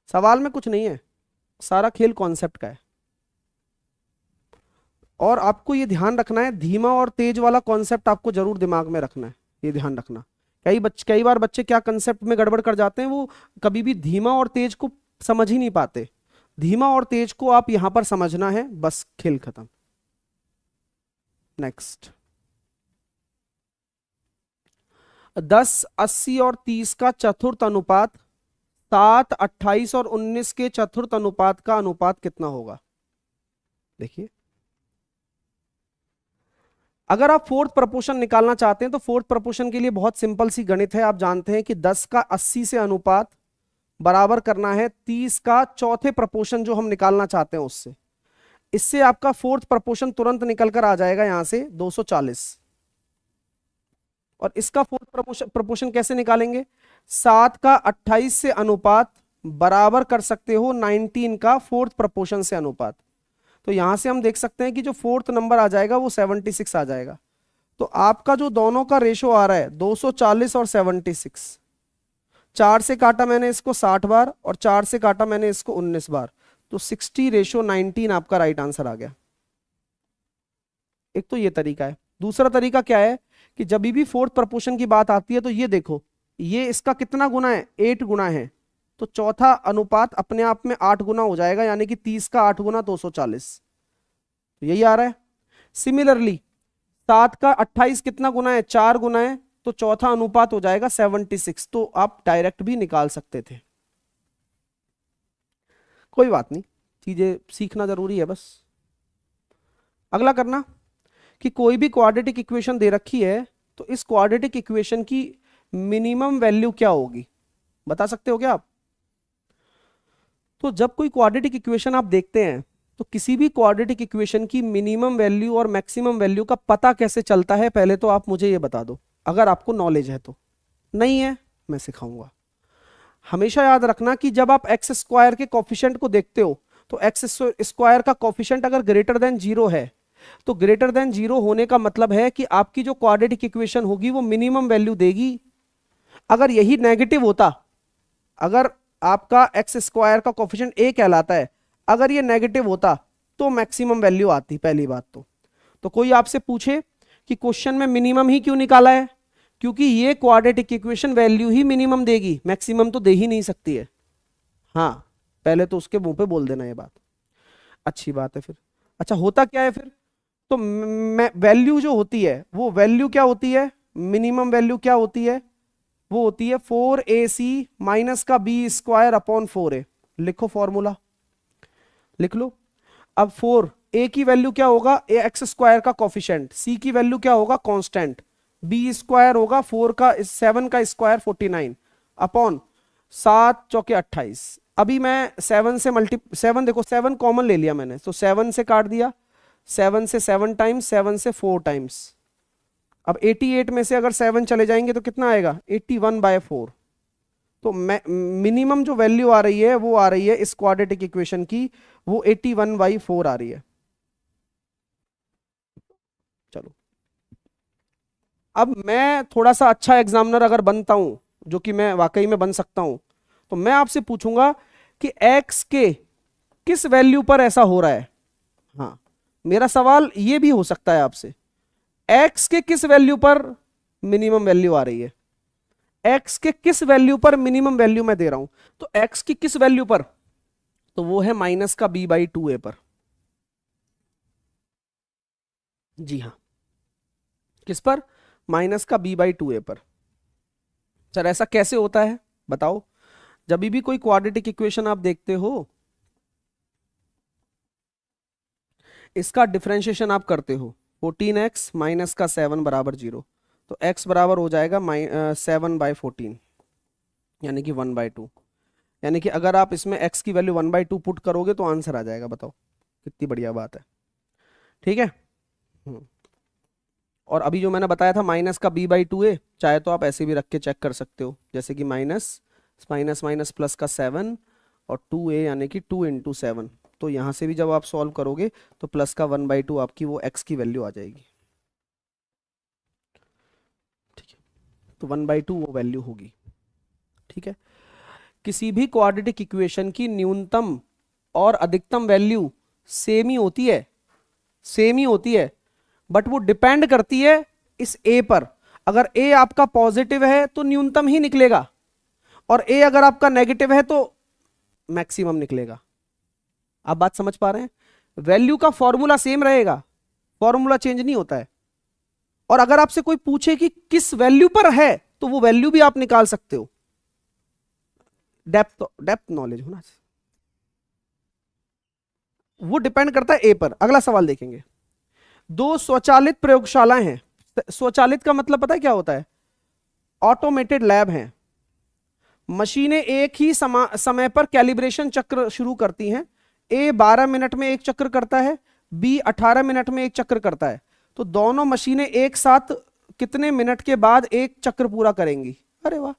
सवाल में कुछ नहीं है, सारा खेल कॉन्सेप्ट का है। और आपको ये ध्यान रखना है, धीमा और तेज वाला कॉन्सेप्ट आपको जरूर दिमाग में रखना है, ये ध्यान रखना। कई बार बच्चे क्या कंसेप्ट में गड़बड़ कर जाते हैं, वो कभी भी धीमा और तेज को समझ ही नहीं पाते। धीमा और तेज को आप यहां पर समझना है, बस खेल खत्म। नेक्स्ट, 10, 80 और 30 का चतुर्थ अनुपात 7, 28 और 19 के चतुर्थ अनुपात का अनुपात कितना होगा। देखिए, अगर आप फोर्थ प्रपोर्शन निकालना चाहते हैं तो फोर्थ प्रपोर्शन के लिए बहुत सिंपल सी गणित है। आप जानते हैं कि 10 का 80 से अनुपात बराबर करना है 30 का चौथे प्रपोर्शन जो हम निकालना चाहते हैं उससे। इससे आपका फोर्थ प्रपोर्शन तुरंत निकल कर आ जाएगा यहां से 240। और इसका फोर्थ प्रपोर्शन कैसे निकालेंगे, 7 का 28 से अनुपात बराबर कर सकते हो 19 का फोर्थ प्रपोर्शन से अनुपात। तो यहां से हम देख सकते हैं कि जो फोर्थ नंबर आ जाएगा वो 76 आ जाएगा। तो आपका जो दोनों का रेशो आ रहा है 240 और 76, 4 से काटा मैंने इसको 60 बार और 4 से काटा मैंने इसको 19 बार, तो 60:19 आपका राइट आंसर आ गया। एक तो ये तरीका है। दूसरा तरीका क्या है कि जब भी फोर्थ प्रपोर्शन की बात आती है तो ये देखो, ये इसका कितना गुना है, 8 गुना है। तो चौथा अनुपात अपने आप में 8 गुना हो जाएगा, यानी कि 30 का 8 गुना 240, तो यही आ रहा है। सिमिलरली 7 का 28 कितना गुना है, 4 गुना है, तो चौथा अनुपात हो जाएगा 76। तो आप डायरेक्ट भी निकाल सकते थे, कोई बात नहीं, चीजें सीखना जरूरी है बस। अगला करना कि कोई भी क्वाड्रेटिक इक्वेशन दे रखी है तो इस क्वाड्रेटिक इक्वेशन की मिनिमम वैल्यू क्या होगी, बता सकते हो क्या आप। तो जब कोई क्वाड्रेटिक इक्वेशन आप देखते हैं तो किसी भी क्वाड्रेटिक इक्वेशन की मिनिमम वैल्यू और मैक्सिमम वैल्यू का पता कैसे चलता है, पहले तो आप मुझे ये बता दो, अगर आपको नॉलेज है तो। नहीं है, मैं सिखाऊंगा। हमेशा याद रखना कि जब आप एक्स स्क्वायर के कोफिशिएंट को देखते हो तो एक्स स्क्वायर का कोफिशिएंट अगर ग्रेटर देन 0 है तो ग्रेटर देन 0 होने का मतलब है कि आपकी जो क्वाड्रेटिक इक्वेशन होगी वो मिनिमम वैल्यू देगी। अगर यही नेगेटिव होता, अगर आपका एक्स स्क्वायर का कोफिशिएंट a कहलाता है, अगर ये नेगेटिव होता तो मैक्सिमम वैल्यू आती, पहली बात तो कोई आपसे पूछे कि क्वेश्चन में मिनिमम ही क्यों निकाला है, क्योंकि ये क्वाड्रेटिक इक्वेशन वैल्यू ही मिनिमम देगी, मैक्सिमम तो दे ही नहीं सकती है। हाँ, पहले तो उसके मुंह पे बोल देना ये बात, अच्छी बात है। फिर अच्छा होता क्या है फिर, तो वैल्यू जो होती है वो वैल्यू क्या होती है, मिनिमम वैल्यू क्या होती है, वो होती है 4ac माइनस का बी स्क्वायर अपॉन 4a। लिखो फॉर्मूला, लिख लो। अब 4a की वैल्यू क्या होगा, ए एक्स स्क्वायर का कोफिशिएंट, c की वैल्यू क्या होगा कांस्टेंट, b स्क्वायर होगा 7 का स्क्वायर 49 अपॉन 7 चौके 28। अभी मैं 7 से 7 देखो 7 कॉमन ले लिया मैंने, तो 7 से काट दिया, 7 से 7 टाइम्स, 7 से 4 टाइम्स। अब 88 में से अगर 7 चले जाएंगे तो कितना आएगा 81/4। तो मिनिमम जो वैल्यू आ रही है वो आ रही है इस क्वाड्रेटिक इक्वेशन की, वो 81/4 आ रही है। चलो, अब मैं थोड़ा सा अच्छा एग्जामिनर अगर बनता हूं, जो कि मैं वाकई में बन सकता हूं, तो मैं आपसे पूछूंगा कि x के किस वैल्यू पर ऐसा हो रहा है। हाँ, मेरा सवाल ये भी हो सकता है आपसे, x के किस वैल्यू पर मिनिमम वैल्यू आ रही है, x के किस वैल्यू पर मिनिमम वैल्यू मैं दे रहा हूं। तो x की किस वैल्यू पर, तो वो है माइनस का b/2a पर। जी हाँ, किस पर, माइनस का b/2a पर। सर ऐसा कैसे होता है बताओ। जब भी कोई क्वाड्रेटिक इक्वेशन आप देखते हो, इसका डिफरेंशिएशन आप करते हो, 14x माइनस का 7 बराबर 0। तो x बराबर हो जाएगा 7/14, यानी कि 1/2। यानी कि अगर आप इसमें x की वैल्यू 1/2 पुट करोगे तो आंसर आ जाएगा। बताओ कितनी बढ़िया बात है। ठीक है। और अभी जो मैंने बताया था माइनस का b/2 है, चाहे तो आप ऐसे भी रख के चेक कर सकते हो, जैसे कि माइनस माइनस माइनस प्लस का 7 और 2a यानी कि 2 × 7। तो यहाँ से भी जब आप सॉल्व करोगे तो प्लस का 1/2 आपकी वो x की वैल्यू आ जाएगी। ठीक है, तो 1/2 वो वैल्यू होगी। ठीक है। किसी भी क्वाड्रेटिक इक्वेशन की न्यूनतम और अधिकतम वैल्यू सेम ही होती है, सेम ही होती है, बट वो डिपेंड करती है इस a पर। अगर a आपका पॉजिटिव है तो न्यूनतम ही निकलेगा, और a अगर आपका नेगेटिव है तो मैक्सिमम निकलेगा। आप बात समझ पा रहे हैं? वैल्यू का फॉर्मूला सेम रहेगा, फॉर्मूला चेंज नहीं होता है। और अगर आपसे कोई पूछे कि किस वैल्यू पर है, तो वो वैल्यू भी आप निकाल सकते हो। डेप्थ नॉलेज होना चाहिए, वो डिपेंड करता है ए पर। अगला सवाल देखेंगे। दो स्वचालित प्रयोगशालाएं हैं। स्वचालित का मतलब पता है क्या होता है? ऑटोमेटेड लैब हैं। मशीनें एक ही समय पर कैलिब्रेशन चक्र शुरू करती हैं। ए 12 मिनट में एक चक्र करता है, बी 18 मिनट में एक चक्र करता है। तो दोनों मशीनें एक साथ कितने मिनट के बाद एक चक्र पूरा करेंगी? अरे वाह।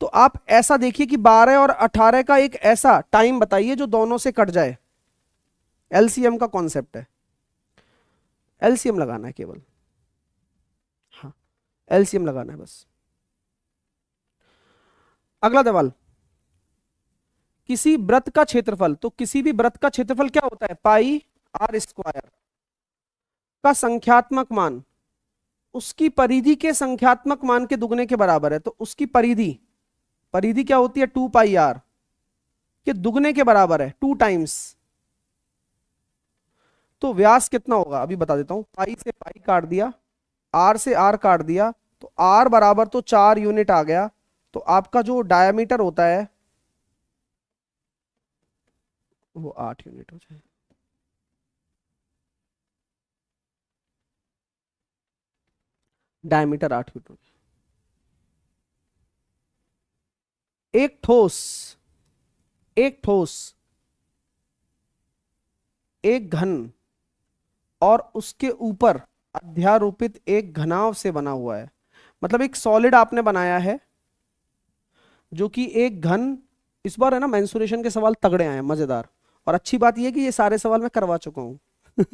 तो आप ऐसा देखिए कि 12 और 18 का एक ऐसा टाइम बताइए जो दोनों से कट जाए। एलसीएम का कॉन्सेप्ट है, एलसीएम लगाना है केवल। हाँ, एलसीएम लगाना है बस। अगला सवाल, किसी वृत्त का क्षेत्रफल, तो किसी भी वृत्त का क्षेत्रफल क्या होता है? पाई आर स्क्वायर का संख्यात्मक मान उसकी परिधि के संख्यात्मक मान के दुगने के बराबर है। तो उसकी परिधि, परिधि क्या होती है? 2πr के दुगने के बराबर है, 2 टाइम्स। तो व्यास कितना होगा अभी बता देता हूं। पाई से पाई काट दिया, आर से आर काट दिया, तो आर बराबर तो 4 यूनिट आ गया। तो आपका जो डायमीटर होता है वो 8 यूनिट हो जाए। Diameter 8 unit. एक ठोस, एक ठोस, एक घन और उसके ऊपर अध्यारोपित एक घनाभ से बना हुआ है। मतलब एक सॉलिड आपने बनाया है जो कि एक घन, इस बार है ना मेंसुरेशन के सवाल तगड़े आए हैं, मजेदार। और अच्छी बात यह है कि ये सारे सवाल मैं करवा चुका हूं।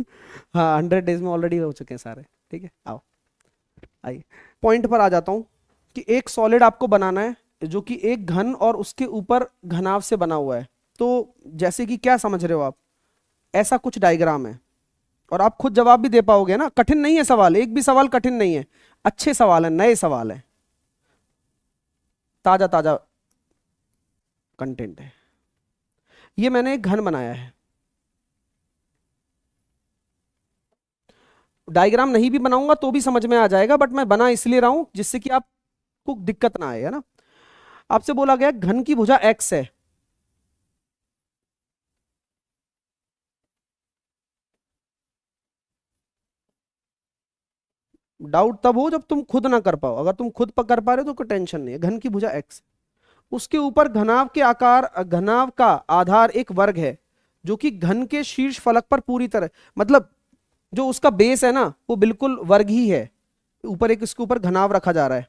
हाँ, 100 डेज में ऑलरेडी हो चुके हैं सारे। ठीक है, आओ आइए पॉइंट पर आ जाता हूं कि एक सॉलिड आपको बनाना है जो कि एक घन और उसके ऊपर घनाभ से बना हुआ है। तो जैसे कि क्या समझ रहे हो आप? ऐसा कुछ डायग्राम है, और आप खुद जवाब भी दे पाओगे ना। कठिन नहीं है सवाल, एक भी सवाल कठिन नहीं है, अच्छे सवाल है, नए सवाल है, ताजा ताजा कंटेंट है। ये मैंने एक घन बनाया है, डायग्राम नहीं भी बनाऊंगा तो भी समझ में आ जाएगा, बट मैं बना इसलिए रहा हूं जिससे कि आपको दिक्कत ना आए, है ना। आपसे बोला गया घन की भुजा x है। डाउट तब हो जब तुम खुद ना कर पाओ। अगर तुम खुद कर पा रहे हो तो कोई टेंशन नहीं है। घन की भुजा x, उसके ऊपर घनाभ के आकार, घनाभ का आधार एक वर्ग है जो कि घन के शीर्ष फलक पर पूरी तरह, मतलब जो उसका बेस है ना वो बिल्कुल वर्ग ही है। ऊपर एक इसके ऊपर घनाभ रखा जा रहा है।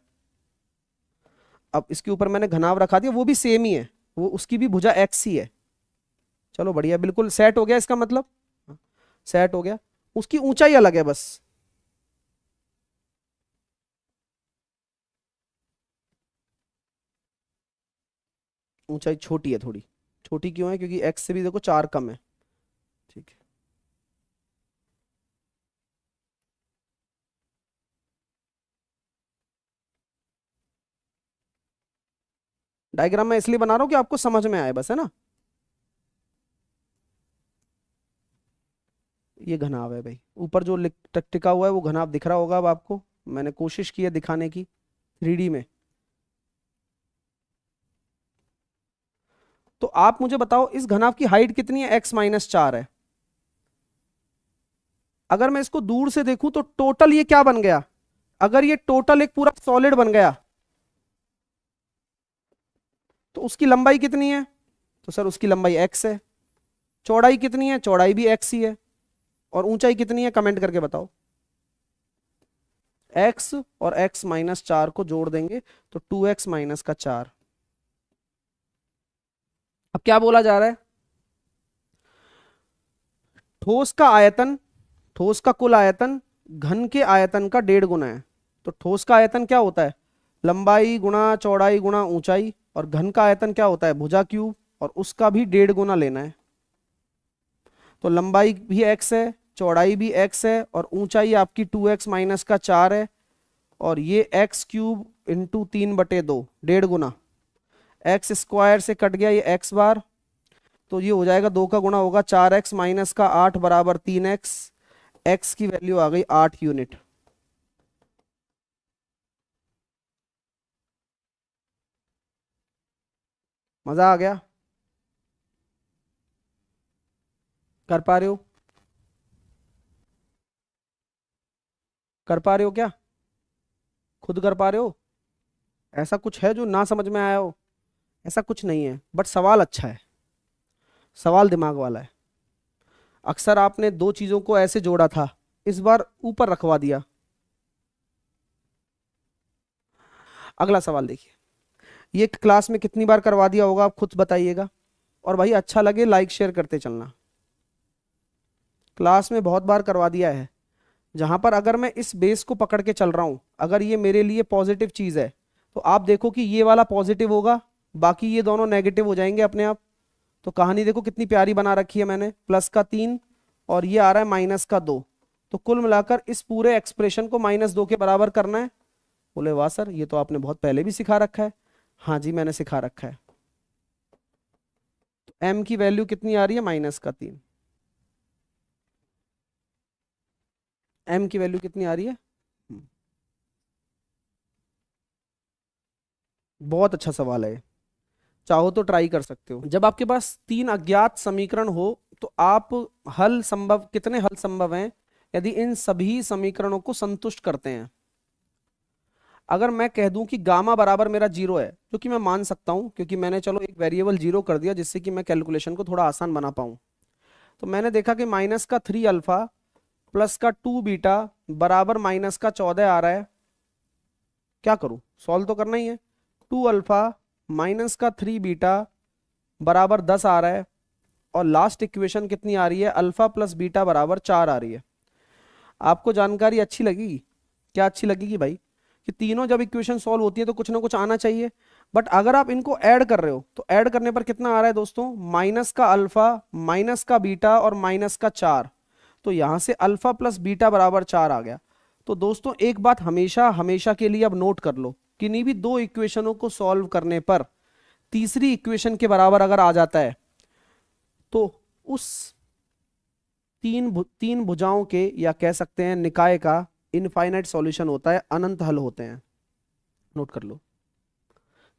अब इसके ऊपर मैंने घनाभ रखा दिया, वो भी सेम ही है, वो उसकी भी भुजा x ही है। चलो बढ़िया, बिल्कुल सेट हो गया। इसका मतलब सेट हो गया। उसकी ऊंचाई अलग है बस। ऊंचाई छोटी है थोड़ी। छोटी क्यों है? क्योंकि x से भी देखो 4 कम है। ठीक है, डायग्राम मैं इसलिए बना रहा हूं कि आपको समझ में आए बस, है ना। ये घनाभ है भाई, ऊपर जो टिका हुआ है वो घनाभ दिख रहा होगा अब आपको। मैंने कोशिश की है दिखाने की 3D में। तो आप मुझे बताओ इस घनाभ की हाइट कितनी है? x-4 है। अगर मैं इसको दूर से देखूं तो टोटल ये क्या बन गया? अगर ये टोटल एक पूरा सॉलिड बन गया तो उसकी लंबाई कितनी है? तो सर उसकी लंबाई x है। चौड़ाई कितनी है? चौड़ाई भी x ही है। और ऊंचाई कितनी है? कमेंट करके बताओ। x और x माइनस 4 को जोड़ देंगे तो 2x माइनस का 4। अब क्या बोला जा रहा है? ठोस का आयतन, ठोस का कुल आयतन घन के आयतन का 1.5 गुना है। तो ठोस का आयतन क्या होता है? लंबाई गुणा चौड़ाई गुणा ऊंचाई। और घन का आयतन क्या होता है? भुजा क्यूब, और उसका भी 1.5 गुना लेना है। तो लंबाई भी x है, चौड़ाई भी x है, और ऊंचाई आपकी 2x माइनस का 4 है। और ये x क्यूब इंटू 3/2, 1.5 गुना। एक्स स्क्वायर से कट गया ये x बार, तो ये हो जाएगा 2 का गुणा होगा 4x माइनस का 8 बराबर 3x। x की वैल्यू आ गई 8 यूनिट। मजा आ गया? कर पा रहे हो? कर पा रहे हो क्या? खुद कर पा रहे हो? ऐसा कुछ है जो ना समझ में आया हो? ऐसा कुछ नहीं है, बट सवाल अच्छा है, सवाल दिमाग वाला है। अक्सर आपने दो चीजों को ऐसे जोड़ा था, इस बार ऊपर रखवा दिया। अगला सवाल देखिए, ये क्लास में कितनी बार करवा दिया होगा आप खुद बताइएगा। और भाई अच्छा लगे लाइक शेयर करते चलना। क्लास में बहुत बार करवा दिया है, जहां पर अगर मैं इस बेस को पकड़ के चल रहा हूं, अगर ये मेरे लिए पॉजिटिव चीज है तो आप देखो कि ये वाला पॉजिटिव होगा, बाकी ये दोनों नेगेटिव हो जाएंगे अपने आप। तो कहानी देखो कितनी प्यारी बना रखी है मैंने, +3 और ये आ रहा है -2। तो कुल मिलाकर इस पूरे एक्सप्रेशन को -2 के बराबर करना है। बोले वाह सर, ये तो आपने बहुत पहले भी सिखा रखा है। हाँ जी, मैंने सिखा रखा है। तो m की वैल्यू कितनी आ रही है? -3। m की वैल्यू कितनी आ रही है? बहुत अच्छा सवाल है, चाहो तो ट्राई कर सकते हो। जब आपके पास 3 अज्ञात समीकरण हो तो आप हल संभव, कितने हल संभव हैं यदि इन सभी समीकरणों को संतुष्ट करते हैं। अगर मैं कह दूं कि गामा बराबर मेरा 0 है, जो कि मैं मान सकता हूं क्योंकि मैंने चलो एक वेरिएबल 0 कर दिया जिससे कि मैं कैलकुलेशन को थोड़ा आसान बना पाऊं। तो मैंने देखा कि -3 अल्फा प्लस का 2 बीटा बराबर -14 आ रहा है। क्या करूं? सॉल्व तो करना ही है। 2 अल्फा -3 बीटा बराबर 10 आ रहा है। और लास्ट इक्वेशन कितनी आ रही है? अल्फा प्लस बीटा बराबर 4 आ रही है। आपको जानकारी अच्छी लगेगी? क्या अच्छी लगेगी भाई? कि तीनों जब इक्वेशन सॉल्व होती है तो कुछ ना कुछ आना चाहिए। बट अगर आप इनको ऐड कर रहे हो तो ऐड करने पर कितना आ रहा है दोस्तों? माइनस का अल्फा, माइनस का बीटा और माइनस का 4। तो यहां से अल्फा प्लस बीटा बराबर 4 आ गया। तो दोस्तों एक बात हमेशा हमेशा के लिए अब नोट कर लो, किन्हीं भी दो इक्वेशनों को सॉल्व करने पर तीसरी इक्वेशन के बराबर अगर आ जाता है तो उस तीन भुजाओं के, या कह सकते हैं निकाय का इनफाइनाइट सॉल्यूशन होता है, अनंत हल होते हैं। नोट कर लो,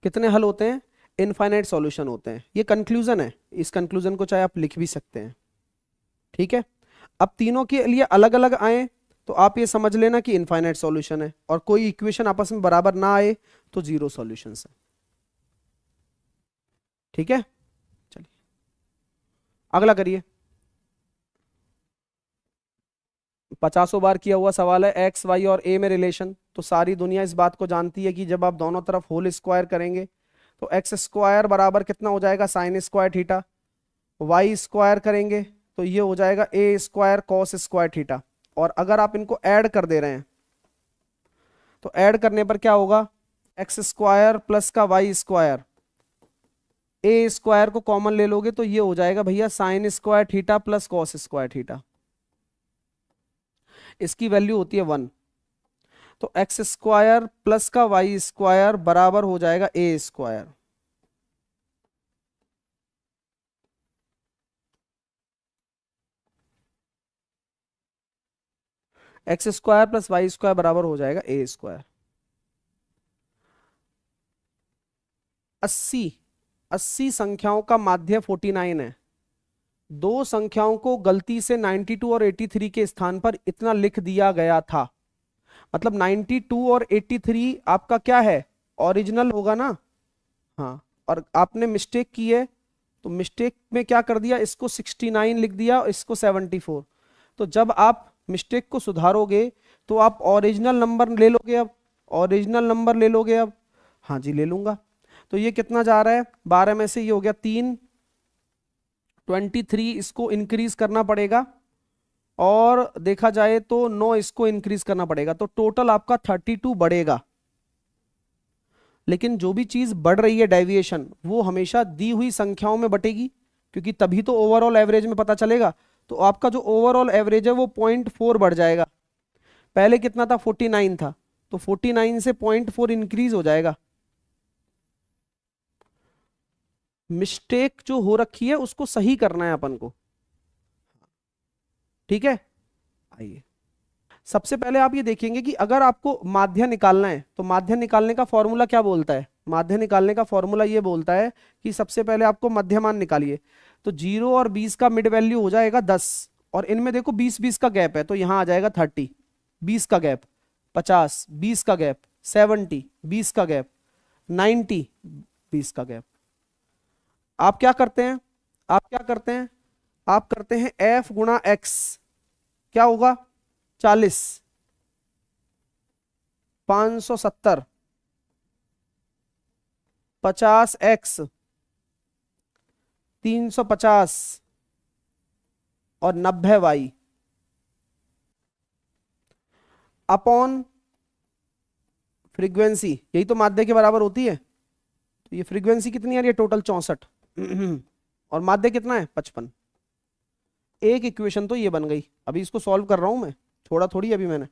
कितने हल होते हैं? इनफाइनाइट सॉल्यूशन होते हैं। ये कंक्लूजन है, इस कंक्लूजन को चाहे आप लिख भी सकते हैं। ठीक है, अब तीनों के लिए अलग अलग आए तो आप ये समझ लेना कि इनफाइनाइट सॉल्यूशन है, और कोई इक्वेशन आपस में बराबर ना आए तो 0 सॉल्यूशन है। ठीक है, चलिए अगला करिए। 50 बार किया हुआ सवाल है, एक्स वाई और ए में रिलेशन। तो सारी दुनिया इस बात को जानती है कि जब आप दोनों तरफ होल स्क्वायर करेंगे तो एक्स स्क्वायर बराबर कितना हो जाएगा? Sine square theta. Y square करेंगे तो ये हो जाएगा ए स्क्वायर कॉस स्क्वायर थीटा। और अगर आप इनको ऐड कर दे रहे हैं तो ऐड करने पर क्या होगा? एक्स स्क्वायर प्लस का वाई स्क्वायर, ए स्क्वायर को कॉमन ले लोगे तो ये हो जाएगा भैया sine square theta plus cos square theta. इसकी वैल्यू होती है 1। तो एक्स स्क्वायर प्लस का वाई स्क्वायर बराबर हो जाएगा ए square. X square plus Y square बराबर हो जाएगा ए स्क्वायर। 80 संख्याओं का माध्य 49 है। दो संख्याओं को गलती से 92 और 83 के स्थान पर इतना लिख दिया गया था। मतलब 92 और 83 आपका क्या है, ओरिजिनल होगा ना। हाँ, और आपने मिस्टेक की है, तो मिस्टेक में क्या कर दिया, इसको 69 लिख दिया और इसको 74। तो जब आप मिस्टेक को सुधारोगे तो आप ओरिजिनल नंबर ले लोगे, अब ओरिजिनल नंबर ले लोगे अब। हाँ जी ले लूंगा। तो ये कितना जा रहा है, 12 में से ये हो गया 3, 23 इसको इंक्रीज करना पड़ेगा, और देखा जाए तो 9 इसको इंक्रीज करना पड़ेगा, तो टोटल आपका 32 बढ़ेगा। लेकिन जो भी चीज बढ़ रही है डेविएशन, वो हमेशा दी हुई संख्याओं में बटेगी, क्योंकि तभी तो ओवरऑल एवरेज में पता चलेगा। तो आपका जो ओवरऑल एवरेज है वो 0.4 बढ़ जाएगा। पहले कितना था, 49 था, तो 49 से 0.4 इंक्रीज हो जाएगा। मिस्टेक जो हो रखी है उसको सही करना है अपन को, ठीक है। आइए, सबसे पहले आप ये देखेंगे कि अगर आपको माध्य निकालना है तो माध्य निकालने का फॉर्मूला क्या बोलता है। माध्य निकालने का फॉर्मूला ये बोलता है कि सबसे पहले आपको मध्यमान निकालिए। तो 0 और 20 का मिड वैल्यू हो जाएगा 10, और इनमें देखो 20-20 का गैप है, तो यहां आ जाएगा 30, 20 का गैप, 50, 20 का गैप, 70, 20 का गैप, 90, 20 का गैप। आप क्या करते हैं, आप क्या करते हैं, आप करते हैं f गुणा x, क्या होगा 40, 570, 50x, 350 और 90y अपॉन फ्रीक्वेंसी, यही तो माध्य के बराबर होती है। तो ये फ्रीक्वेंसी कितनी आ रही है, टोटल 64 और माध्य कितना है 55। एक इक्वेशन तो ये बन गई। अभी इसको सॉल्व कर रहा हूं मैं, छोड़ा थोड़ी अभी मैंने।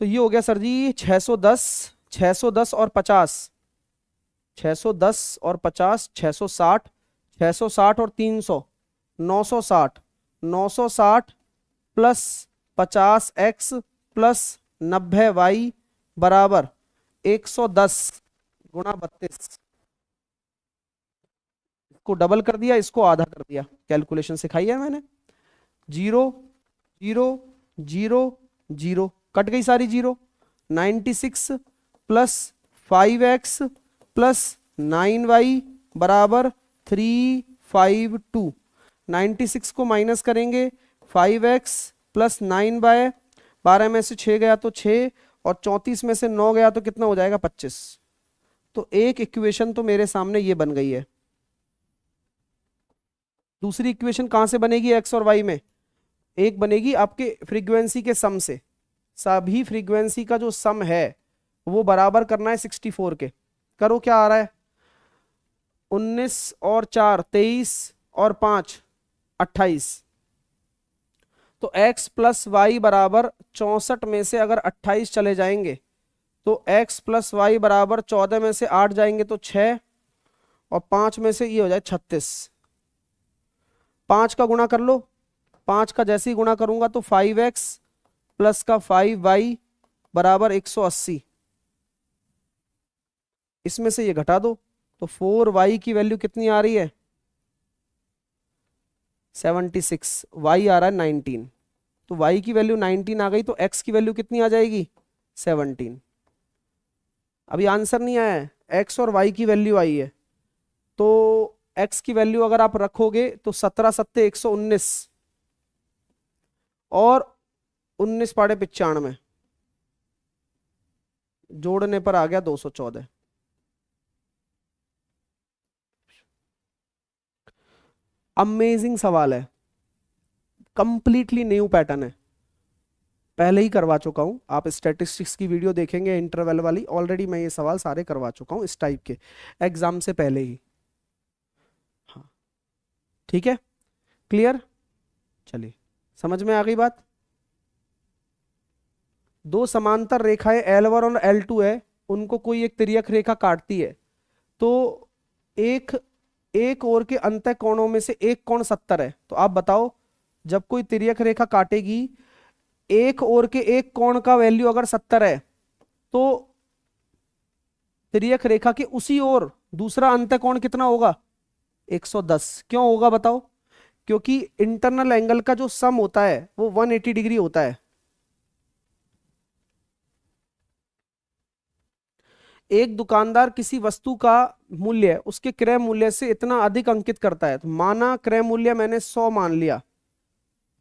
तो ये हो गया सर जी 610, 610 और 50, 610 और 50, 660, 660 और 300, 960, 960 प्लस 50x प्लस 90y बराबर 110 गुणा 32। इसको डबल कर दिया, इसको आधा कर दिया, कैलकुलेशन सिखाई है मैंने। 0 0 0 0 कट गई सारी zero. 96 plus 5x plus 9y बराबर 352। 96 को माइनस करेंगे, 5x प्लस 9y, 12 में से 6 गया तो 6, और 34 में से 9 गया तो कितना हो जाएगा 25। तो एक इक्वेशन तो मेरे सामने ये बन गई है। दूसरी इक्वेशन कहां से बनेगी x और y में, एक बनेगी आपके फ्रीक्वेंसी के सम से। सभी फ्रीक्वेंसी का जो सम है वो बराबर करना है 64 के। करो, क्या आ रहा है, 19 और 4 23 और 5 28। तो x प्लस वाई बराबर 64 में से अगर 28 चले जाएंगे तो x प्लस वाई बराबर 14 में से 8 जाएंगे तो 6, और 5 में से ये हो जाए 36। 5 का गुणा कर लो, 5 का जैसे ही गुणा करूंगा तो 5x प्लस का 5y बराबर 180। इसमें से ये घटा दो तो 4y की वैल्यू कितनी आ रही है 76, y आ रहा है 19। तो y की वैल्यू 19 आ गई, तो x की वैल्यू कितनी आ जाएगी 17। अभी आंसर नहीं आया है, x और y की वैल्यू आई है। तो x की वैल्यू अगर आप रखोगे तो 17 सत्ते 119 और 19 पाड़े 95, जोड़ने पर आ गया 214। अमेजिंग सवाल है, कंप्लीटली न्यू पैटर्न है, पहले ही करवा चुका हूं। आप स्टैटिस्टिक्स की वीडियो देखेंगे इंटरवल वाली, ऑलरेडी मैं ये सवाल सारे करवा चुका हूं इस टाइप के एग्जाम से पहले ही। हाँ ठीक है, क्लियर, चलिए समझ में आ गई बात। दो समांतर रेखाएं L1 और L2 है, उनको कोई एक तिर्यक रेखा काटती है, तो एक ओर के अंतः कोणों में से एक कोण 70 है। तो आप बताओ, जब कोई तिर्यक रेखा काटेगी, एक ओर के एक कोण का वैल्यू अगर 70 है, तो तिर्यक रेखा के उसी ओर दूसरा अंतः कोण कितना होगा 110। क्यों होगा बताओ, क्योंकि इंटरनल एंगल का जो सम होता है वो 180 डिग्री होता है। एक दुकानदार किसी वस्तु का मूल्य उसके क्रय मूल्य से इतना अधिक अंकित करता है, तो माना क्रय मूल्य मैंने 100 मान लिया,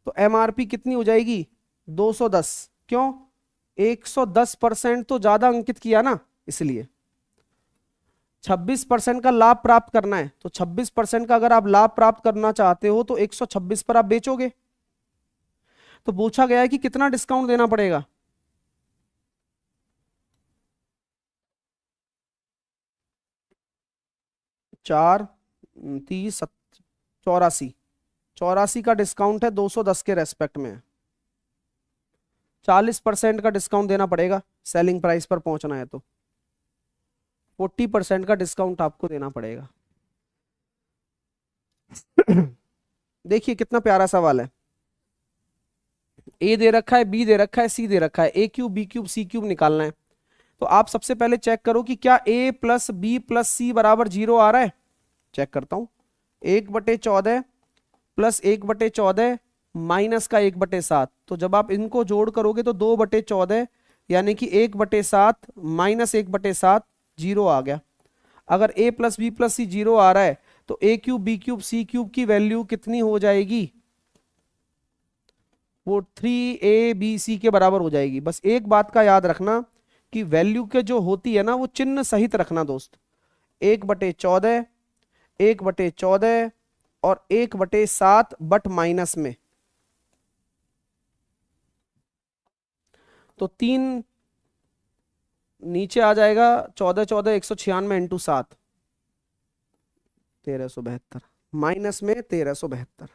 तो एमआरपी कितनी हो जाएगी 210। क्यों? 110% तो ज्यादा अंकित किया ना, इसलिए 26% का लाभ प्राप्त करना है, तो 26% का अगर आप लाभ प्राप्त करना चाहते हो तो 126 पर आप बेचोगे। तो पूछा गया है कि कितना डिस्काउंट देना पड़ेगा। चार 30 84, 84 का डिस्काउंट है 210 के रेस्पेक्ट में। 40% का डिस्काउंट देना पड़ेगा सेलिंग प्राइस पर पहुंचना है, तो 40% का डिस्काउंट आपको देना पड़ेगा। देखिए कितना प्यारा सवाल है। ए दे रखा है, बी दे रखा है, सी दे रखा है, ए cube B cube C cube निकालना है। तो आप सबसे पहले चेक करो कि क्या ए प्लस बी प्लस सी बराबर 0 आ रहा है। चेक करता हूं। 1/14 प्लस 1/14 माइनस का 1/7, तो जब आप इनको जोड़ करोगे तो 2/14 यानी कि 1/7 माइनस 1/7 0 आ गया। अगर ए प्लस बी प्लस सी 0 आ रहा है तो ए cube B cube C cube की वैल्यू कितनी हो जाएगी? वो 3abc के बराबर हो जाएगी। बस एक बात का याद रखना कि वैल्यू के जो होती है ना वो चिन्ह सहित रखना दोस्त। 1/14, 1/14 और 1/7 बट माइनस में, तो 3 नीचे आ जाएगा। 14 14 196 इंटू 7 1372 माइनस में 1372।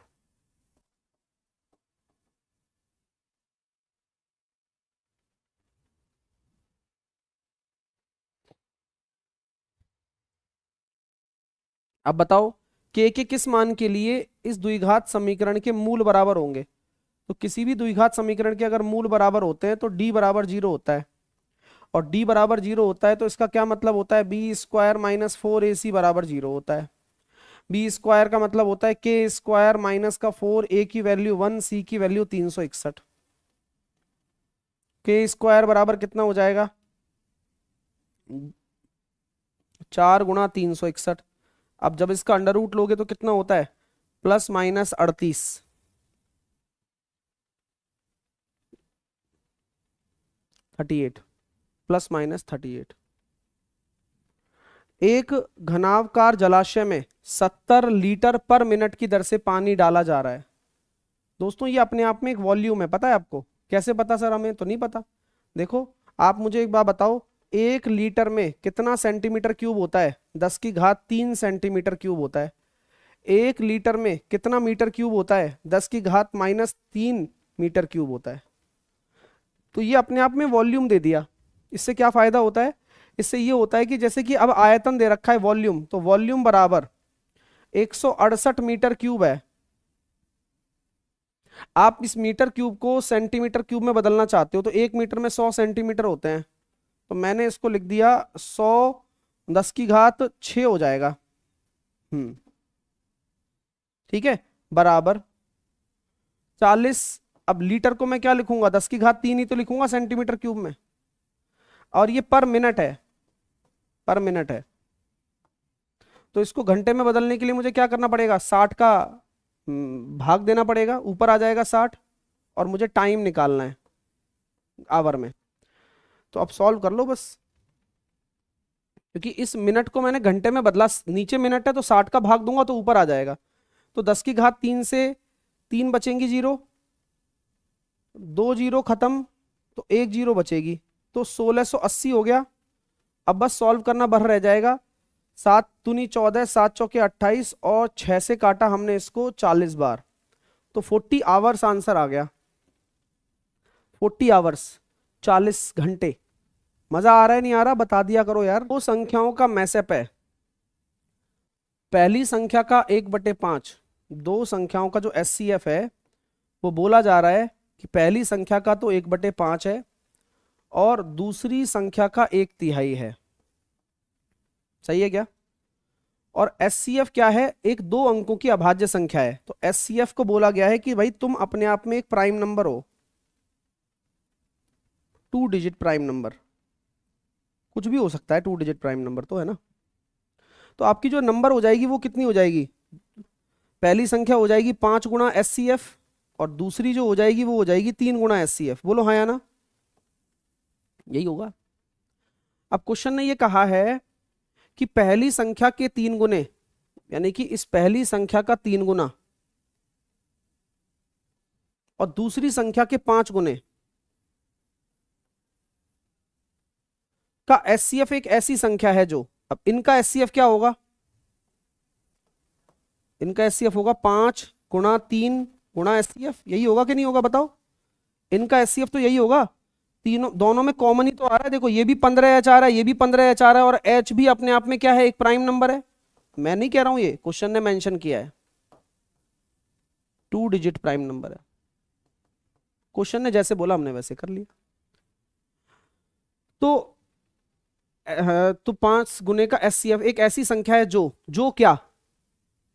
अब बताओ k के किस मान के लिए इस द्विघात समीकरण के मूल बराबर होंगे। तो किसी भी द्विघात समीकरण के अगर मूल बराबर होते हैं तो d बराबर 0 होता है, और d बराबर 0 होता है तो इसका क्या मतलब होता है? बी स्क्वायर माइनस 4ac बराबर 0 होता है। बी स्क्वायर का मतलब होता है के स्क्वायर माइनस का 4a की वैल्यू 1, सी की वैल्यू 361। के स्क्वायर बराबर कितना हो जाएगा? 4 गुणा 361। अब जब इसका अंडर रूट लोगे तो कितना होता है? Plus minus 38। 38 plus minus 38। एक घनावकार जलाशय में 70 लीटर पर मिनट की दर से पानी डाला जा रहा है। दोस्तों ये अपने आप में एक वॉल्यूम है, पता है आपको? कैसे पता सर? हमें तो नहीं पता। देखो आप मुझे एक बात बताओ, 1 लीटर में कितना सेंटीमीटर क्यूब होता है? 10⁻³ सेंटीमीटर क्यूब होता है। 1 लीटर में कितना मीटर क्यूब होता है? 10⁻³ मीटर क्यूब होता है। तो ये अपने आप में वॉल्यूम दे दिया। इससे क्या फायदा होता है? इससे ये होता है कि जैसे कि अब आयतन दे रखा है वॉल्यूम, तो वॉल्यूम बराबर 168 मीटर क्यूब है। आप इस मीटर क्यूब को सेंटीमीटर क्यूब में बदलना चाहते हो तो 1 मीटर में 100 सेंटीमीटर होते हैं, तो मैंने इसको लिख दिया 100 10⁻6 हो जाएगा। ठीक है, बराबर 40। अब लीटर को मैं क्या लिखूंगा? 10⁻³ ही तो लिखूंगा सेंटीमीटर क्यूब में, और ये पर मिनट है, पर मिनट है। तो इसको घंटे में बदलने के लिए मुझे क्या करना पड़ेगा? 60 का भाग देना पड़ेगा, ऊपर आ जाएगा 60, और मुझे टाइम निकालना है आवर में। तो अब सॉल्व कर लो बस, क्योंकि इस मिनट को मैंने घंटे में बदला, नीचे मिनट है तो 60 का भाग दूंगा तो ऊपर आ जाएगा। तो 10⁻³ से 3 बचेंगी 0, 2 0 खत्म, तो 1 0 बचेगी, तो 1680 हो गया। अब बस सॉल्व करना भर रह जाएगा। 7 दूनी 14, 7 चौके 28, और 6 से काटा हमने इसको 40 बार, तो 40 आवर्स आंसर आ गया। 40 आवर्स, 40 घंटे। मजा आ रहा है नहीं आ रहा? बता दिया करो यार। दो संख्याओं का मैसेप है। पहली संख्या का 1/5, दो संख्याओं का जो एचसीएफ है वो बोला जा रहा है कि पहली संख्या का तो 1/5 है और दूसरी संख्या का 1/3 है। सही है क्या? और एचसीएफ क्या है? एक 2 अंकों की अभाज्य संख्या है। तो एचसीएफ को बोला गया है कि भाई तुम अपने आप में एक प्राइम नंबर हो, 2 डिजिट प्राइम नंबर। कुछ भी हो सकता है, 2 डिजिट प्राइम नंबर तो है ना। तो आपकी जो नंबर हो जाएगी वो कितनी हो जाएगी, पहली संख्या हो जाएगी 5 गुणा SCF और दूसरी जो हो जाएगी वो हो जाएगी 3 गुणा SCF। बोलो हाँ या ना, यही होगा। अब क्वेश्चन ने ये कहा है कि पहली संख्या के 3 गुने, यानी कि इस पहली संख्या का 3 गुना और दूसरी संख्या के 5 गुने का SCF एक ऐसी संख्या है जो, अब इनका SCF क्या होगा, इनका SCF होगा 5 गुणा 3 गुणा SCF, यही होगा कि नहीं होगा बताओ। इनका SCF तो यही होगा, तीनों दोनों में कॉमन ही तो आ रहा है। देखो ये भी 15H आ रहा है, ये भी 15H आ रहा है, और H भी अपने आप में क्या है, एक प्राइम नंबर है। मैं नहीं कह रहा हूं, ये क्वेश्चन ने मेंशन किया है, 2 डिजिट प्राइम नंबर है। क्वेश्चन ने जैसे बोला हमने वैसे कर लिया। तो 5 गुने का SCF एक ऐसी संख्या है जो, जो क्या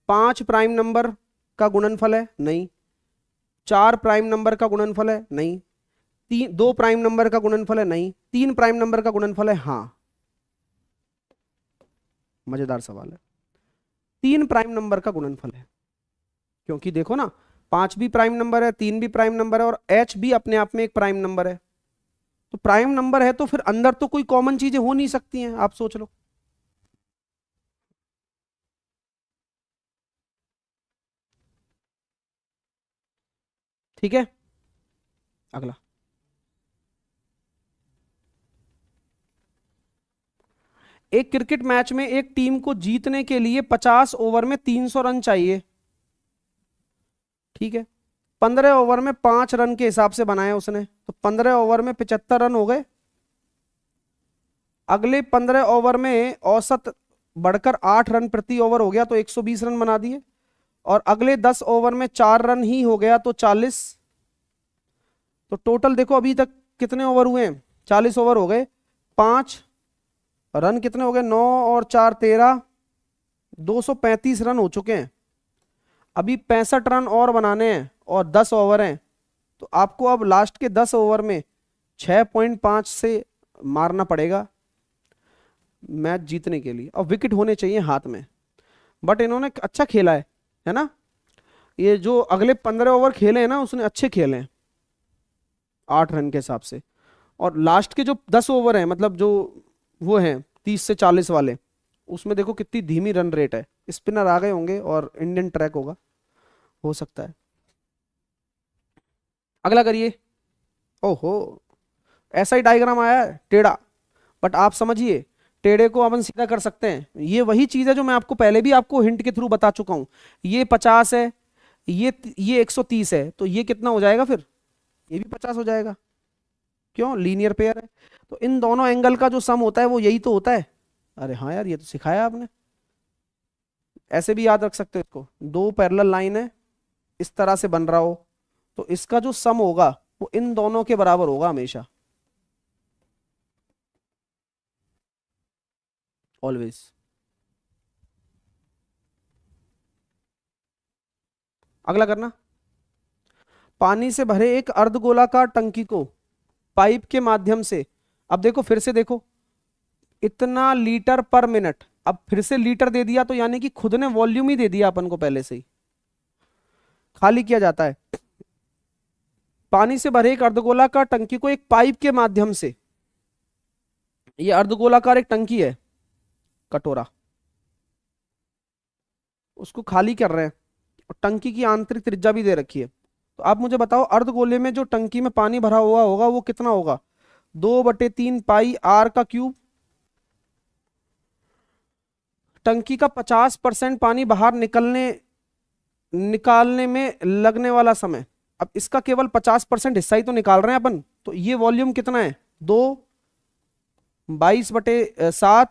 5 प्राइम नंबर का गुणनफल है, नहीं। 4 प्राइम नंबर का गुणनफल है, नहीं। 2 प्राइम नंबर का गुणनफल है, नहीं। 3 प्राइम नंबर का गुणनफल है, हाँ। मजेदार सवाल है। 3 प्राइम नंबर का गुणनफल है, क्योंकि देखो ना 5 भी प्राइम नंबर है, 3 भी प्राइम नंबर है, और H भी अपने आप में एक प्राइम नंबर है। तो प्राइम नंबर है तो फिर अंदर तो कोई कॉमन चीजें हो नहीं सकती हैं, आप सोच लो। ठीक है, अगला। एक क्रिकेट मैच में एक टीम को जीतने के लिए 50 ओवर में 300 रन चाहिए, ठीक है। 15 ओवर में 5 रन के हिसाब से बनाए उसने, तो 15 ओवर में 75 रन हो गए। अगले 15 ओवर में औसत बढ़कर 8 रन प्रति ओवर हो गया, तो 120 रन बना दिए। और अगले 10 ओवर में 4 रन ही हो गया, तो 40। तो टोटल देखो अभी तक कितने ओवर हुए हैं, 40 ओवर हो गए। 5 रन कितने हो गए, 9 और 4 13, 235 रन हो चुके हैं। अभी 65 रन और बनाने हैं और 10 ओवर हैं, तो आपको अब लास्ट के 10 ओवर में 6.5 से मारना पड़ेगा मैच जीतने के लिए, और विकेट होने चाहिए हाथ में। बट इन्होंने अच्छा खेला है ना। ये जो अगले 15 ओवर खेले हैं ना, उसने अच्छे खेले हैं 8 रन के हिसाब से। और लास्ट के जो 10 ओवर हैं, मतलब जो वो हैं 30 से 40 वाले, उसमें देखो कितनी धीमी रन रेट है। स्पिनर आ गए होंगे और इंडियन ट्रैक होगा, हो सकता है। अगला करिए। ओहो, ऐसा ही डायग्राम आया है टेढ़ा, बट आप समझिए टेढ़े को अपन सीधा कर सकते हैं। ये वही चीज है जो मैं आपको पहले भी आपको हिंट के थ्रू बता चुका हूं। ये 50 है, ये 130 है, तो ये कितना हो जाएगा फिर, ये भी 50 हो जाएगा। क्यों, लीनियर पेयर है। तो इन दोनों एंगल का जो सम होता है वो यही तो होता है। अरे हाँ यार, ये तो सिखाया आपने। ऐसे भी याद रख सकते हो इसको, 2 पैरेलल लाइन है, इस तरह से बन रहा हो, तो इसका जो सम होगा वो इन दोनों के बराबर होगा हमेशा, ऑलवेज। अगला करना। पानी से भरे एक अर्धगोलाकार टंकी को पाइप के माध्यम से, अब देखो फिर से देखो, इतना लीटर पर मिनट, अब फिर से लीटर दे दिया, तो यानी कि खुद ने वॉल्यूम ही दे दिया अपन को, पहले से ही खाली किया जाता है। पानी से भरे एक अर्धगोलाकार टंकी को एक पाइप के माध्यम से, ये अर्धगोलाकार एक टंकी है, कटोरा, उसको खाली कर रहे हैं, और टंकी की आंतरिक त्रिज्या भी दे रखी है। तो आप मुझे बताओ अर्धगोले में जो टंकी में पानी भरा हुआ होगा वो कितना होगा, 2/3 पाई R का क्यूब। टंकी का 50% पानी बाहर निकालने में लगने वाला समय, अब इसका केवल 50% हिस्सा ही तो निकाल रहे हैं अपन, तो ये वॉल्यूम कितना है, 2/22/7,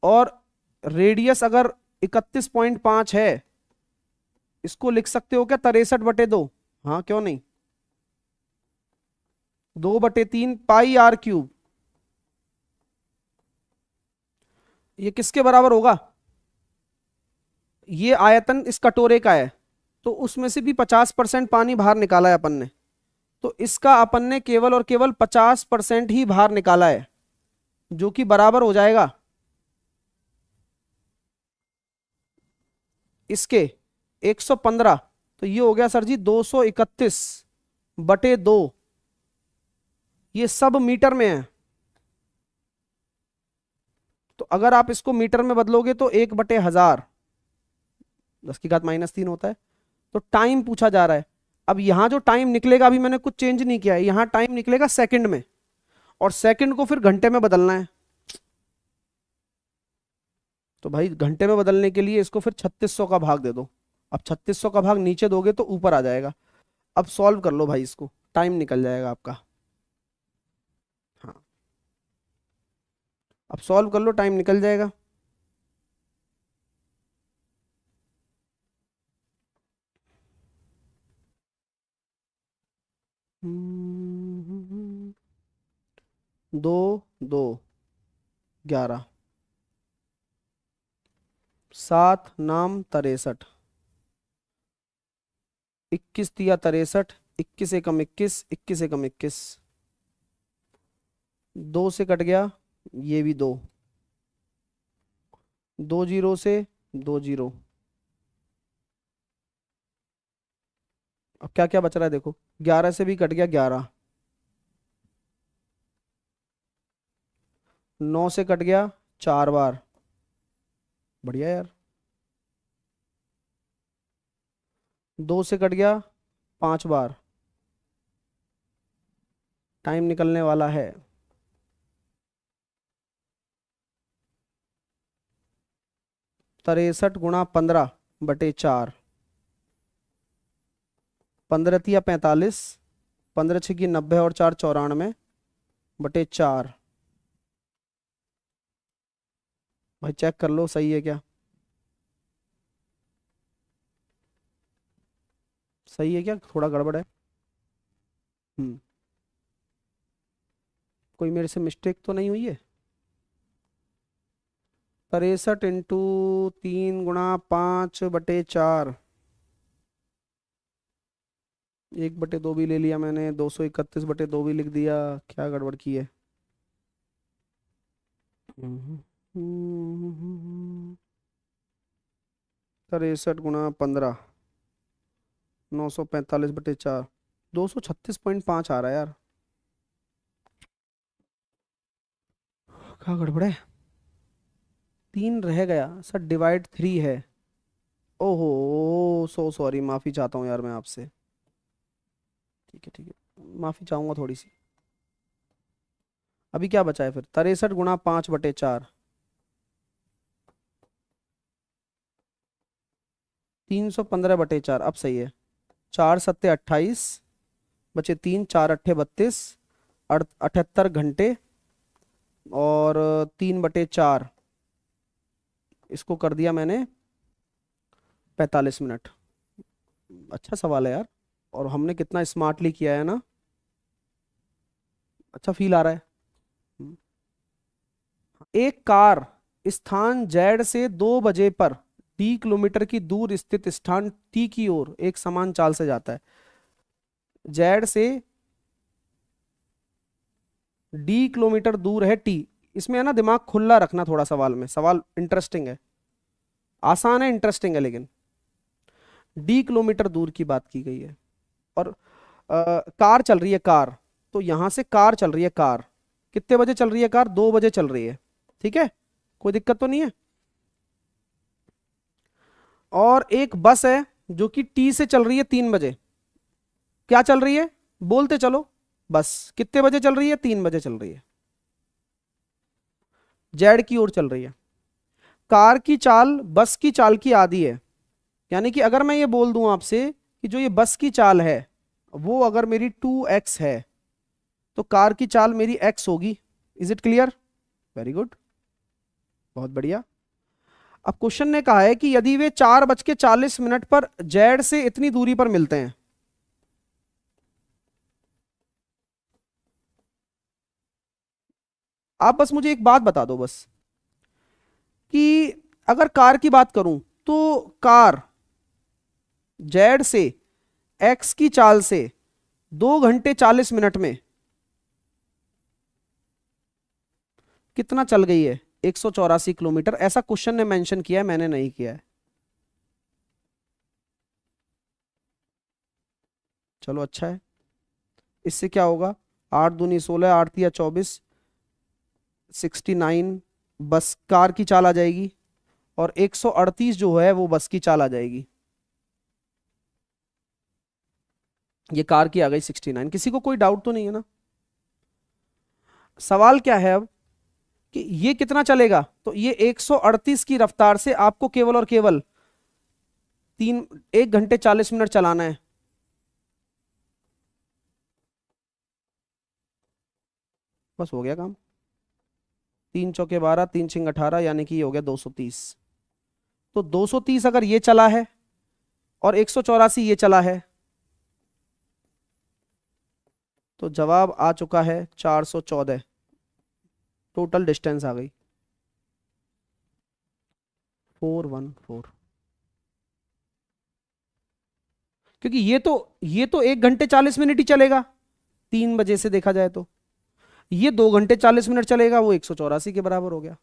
और रेडियस अगर 31.5 है, इसको लिख सकते हो क्या 63/2, हाँ क्यों नहीं, 2/3 पाई R क्यूब। ये किसके बराबर होगा, ये आयतन इस कटोरे का है, तो उसमें से भी 50% पानी बाहर निकाला है अपन ने, तो इसका अपन ने केवल और केवल 50% ही बाहर निकाला है। जो कि बराबर हो जाएगा इसके 115। तो ये हो गया सर जी 231/2। ये सब मीटर में है। तो अगर आप इसको मीटर में बदलोगे तो 1/1000, 10⁻³ होता है। तो टाइम पूछा जा रहा है। अब यहां जो टाइम निकलेगा, अभी मैंने कुछ चेंज नहीं किया है, यहां टाइम निकलेगा सेकंड में, और सेकंड को फिर घंटे में बदलना है। तो भाई घंटे में बदलने के लिए इसको फिर 3600 का भाग दे दो। अब 3600 का भाग नीचे दोगे तो ऊपर आ जाएगा। अब सॉल्व कर लो भाई, इसको टाइम निकल जाएगा आपका। हाँ, अब सॉल्व कर लो, टाइम निकल जाएगा। दो, 2, 11, 7 नाम 63, 21 तिया 63, 21 एकम 21, 21 एकम 21, 2 से कट गया, ये भी 2, 2 जीरो से 2 जीरो। अब क्या क्या बच रहा है देखो, 11 से भी कट गया 11, 9 से कट गया 4 बार, बढ़िया यार। 2 से कट गया 5 बार, टाइम निकलने वाला है। तिरसठ गुणा 15/4, 15 तिया 45, 15 छः की 90 और 4 94/4। भाई चेक कर लो सही है क्या, सही है क्या, थोड़ा गड़बड़ है। कोई मेरे से मिस्टेक तो नहीं हुई है। 63 इंटू 3 गुणा 5/4, 1/2 भी ले लिया मैंने, 231/2 भी लिख दिया, क्या गड़बड़ की है। 63 गुणा 15, 945/4, 236.5 आ रहा है यार, क्या गड़बड़ है। 3 रह गया सर, डिवाइड 3 है। ओहो, सो सॉरी, माफी चाहता हूँ यार मैं आपसे। ठीक है ठीक है, माफी चाहूंगा थोड़ी सी। अभी क्या बचा है फिर, 63 गुणा 5/4, 315/4, अब सही है। 4 सत्ते 28, बचे 3, 4 अट्ठे 32, 78 घंटे, और 3/4, इसको कर दिया मैंने 45 मिनट। अच्छा सवाल है यार, और हमने कितना स्मार्टली किया है ना, अच्छा फील आ रहा है। हम्म। एक कार स्थान जेड से 2 बजे पर डी किलोमीटर की दूर स्थित स्थान टी की ओर एक समान चाल से जाता है। जेड से डी किलोमीटर दूर है टी। इसमें है ना दिमाग खुला रखना थोड़ा, सवाल में, सवाल इंटरेस्टिंग है, आसान है, इंटरेस्टिंग है, लेकिन डी किलोमीटर दूर की बात की गई है। और कार चल रही है, कार, तो यहां से कार चल रही है, कार कितने बजे चल रही है, कार 2 बजे चल रही है, ठीक है, कोई दिक्कत तो नहीं है। और एक बस है जो कि टी से चल रही है 3 बजे, क्या चल रही है, बोलते चलो, बस कितने बजे चल रही है, 3 बजे चल रही है, जेड की ओर चल रही है। कार की चाल बस की चाल की आधी है, यानी कि अगर मैं ये बोल दूं आपसे कि जो ये बस की चाल है वो अगर मेरी 2x है, तो कार की चाल मेरी x होगी। Is it clear, very good, बहुत बढ़िया। अब क्वेश्चन ने कहा है कि यदि वे 4:40 पर जेड से इतनी दूरी पर मिलते हैं, आप बस मुझे एक बात बता दो बस, कि अगर कार की बात करूं तो कार जेड से एक्स की चाल से 2 घंटे 40 मिनट में कितना चल गई है? 184 किलोमीटर। ऐसा क्वेश्चन ने मेंशन किया है, मैंने नहीं किया है। चलो अच्छा है। इससे क्या होगा? 8 दूनी 16, 8 तिया 24, 69 बस कार की चाल आ जाएगी, और 138 जो है वो बस की चाल आ जाएगी। ये कार की आ गई 69। किसी को कोई डाउट तो नहीं है ना? सवाल क्या है अब कि ये कितना चलेगा? तो ये 138 की रफ्तार से आपको केवल और केवल 1 घंटे 40 मिनट चलाना है। बस हो गया काम। 3 चौके 12, 3 छिंग 18, यानी कि ये हो गया 230। तो 230 अगर ये चला है और 184 ये चला है, तो जवाब आ चुका है 414। टोटल डिस्टेंस आ गई 414। क्योंकि ये तो 1 घंटे 40 मिनट ही चलेगा 3 बजे से देखा जाए तो। ये 2 घंटे 40 मिनट चलेगा, वो 184 के बराबर हो गया।